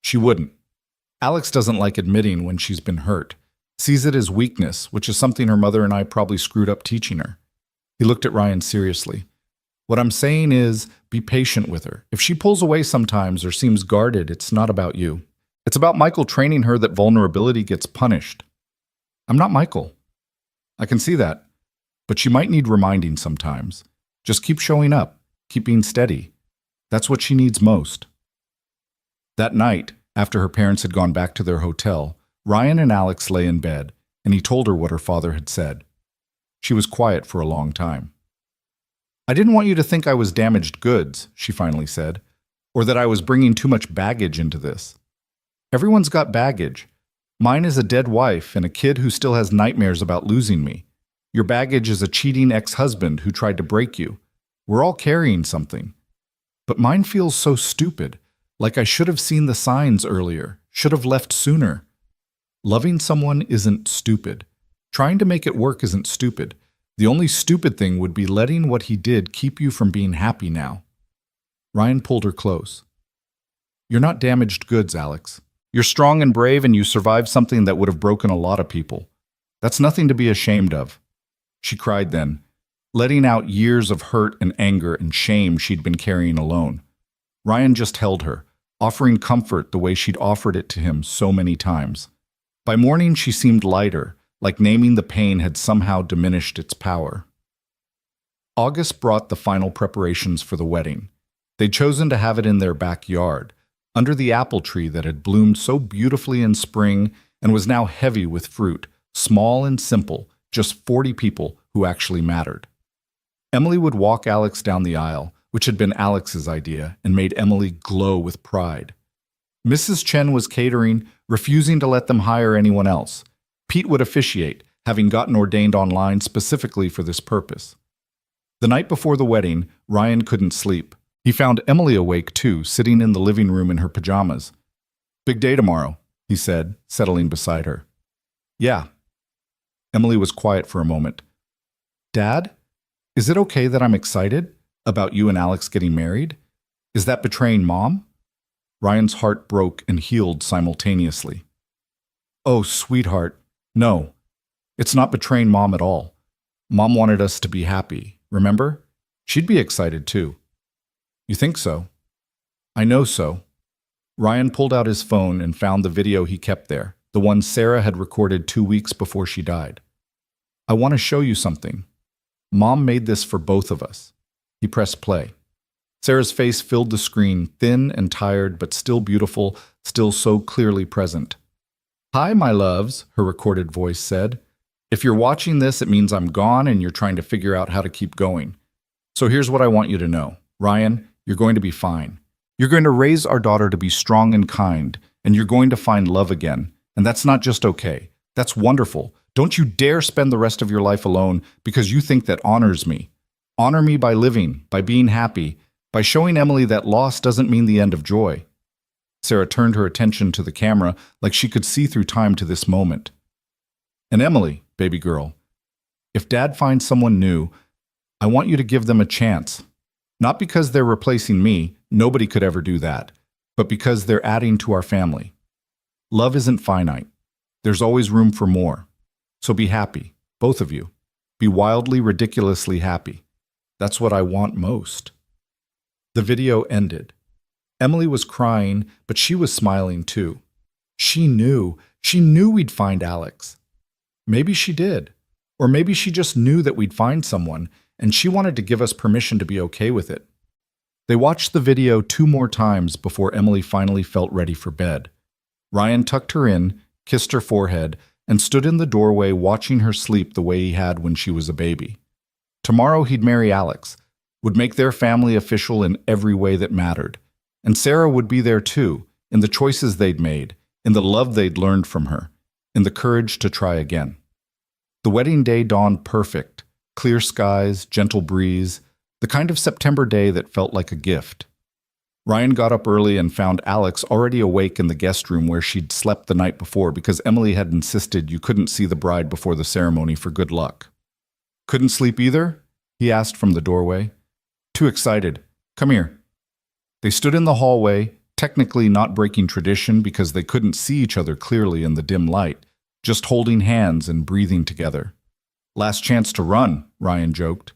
She wouldn't. Alex doesn't like admitting when she's been hurt, sees it as weakness, which is something her mother and I probably screwed up teaching her. He looked at Ryan seriously. "What I'm saying is, be patient with her. If she pulls away sometimes or seems guarded, it's not about you. It's about Michael training her that vulnerability gets punished." "I'm not Michael." "I can see that. But she might need reminding sometimes. Just keep showing up, keep being steady. That's what she needs most." That night, after her parents had gone back to their hotel, Ryan and Alex lay in bed, and he told her what her father had said. She was quiet for a long time. "I didn't want you to think I was damaged goods," she finally said, "or that I was bringing too much baggage into this. Everyone's got baggage. Mine is a dead wife and a kid who still has nightmares about losing me. Your baggage is a cheating ex-husband who tried to break you. We're all carrying something. But mine feels so stupid, like I should have seen the signs earlier, should have left sooner. Loving someone isn't stupid. Trying to make it work isn't stupid. The only stupid thing would be letting what he did keep you from being happy now." Ryan pulled her close. "You're not damaged goods, Alex. You're strong and brave, and you survived something that would have broken a lot of people. That's nothing to be ashamed of." She cried then, letting out years of hurt and anger and shame she'd been carrying alone. Ryan just held her, offering comfort the way she'd offered it to him so many times. By morning, she seemed lighter, like naming the pain had somehow diminished its power. August brought the final preparations for the wedding. They'd chosen to have it in their backyard, under the apple tree that had bloomed so beautifully in spring and was now heavy with fruit, small and simple, just 40 people who actually mattered. Emily would walk Alex down the aisle, which had been Alex's idea and made Emily glow with pride. Mrs. Chen was catering, refusing to let them hire anyone else. Pete would officiate, having gotten ordained online specifically for this purpose. The night before the wedding, Ryan couldn't sleep. He found Emily awake too, sitting in the living room in her pajamas. "Big day tomorrow," he said, settling beside her. "Yeah." Emily was quiet for a moment. "Dad, is it okay that I'm excited about you and Alex getting married? Is that betraying Mom?" Ryan's heart broke and healed simultaneously. "Oh, sweetheart, no. It's not betraying Mom at all. Mom wanted us to be happy, remember? She'd be excited too." "You think so?" "I know so." Ryan pulled out his phone and found the video he kept there, the one Sarah had recorded 2 weeks before she died. "I want to show you something." Mom made this for both of us. He pressed play. Sarah's face filled the screen, thin and tired, but still beautiful, still so clearly present. "Hi, my loves," her recorded voice said. "If you're watching this, it means I'm gone and you're trying to figure out how to keep going. So here's what I want you to know. Ryan, you're going to be fine. You're going to raise our daughter to be strong and kind, and you're going to find love again. And that's not just okay. That's wonderful. Don't you dare spend the rest of your life alone because you think that honors me. Honor me by living, by being happy, by showing Emily that loss doesn't mean the end of joy." Sarah turned her attention to the camera like she could see through time to this moment. "And Emily, baby girl, if Dad finds someone new, I want you to give them a chance. Not because they're replacing me, nobody could ever do that, but because they're adding to our family. Love isn't finite. There's always room for more. So be happy, both of you. Be wildly, ridiculously happy. That's what I want most." The video ended. Emily was crying, but she was smiling too. She knew we'd find Alex. Maybe she did. Or maybe she just knew that we'd find someone, and she wanted to give us permission to be okay with it. They watched the video 2 more times before Emily finally felt ready for bed. Ryan tucked her in, kissed her forehead, and stood in the doorway watching her sleep the way he had when she was a baby. Tomorrow he'd marry Alex, would make their family official in every way that mattered. And Sarah would be there too, in the choices they'd made, in the love they'd learned from her, in the courage to try again. The wedding day dawned perfect, clear skies, gentle breeze, the kind of September day that felt like a gift. Ryan got up early and found Alex already awake in the guest room where she'd slept the night before because Emily had insisted you couldn't see the bride before the ceremony for good luck. "Couldn't sleep either?" he asked from the doorway. "Too excited. Come here." They stood in the hallway, technically not breaking tradition because they couldn't see each other clearly in the dim light, just holding hands and breathing together. "Last chance to run," Ryan joked.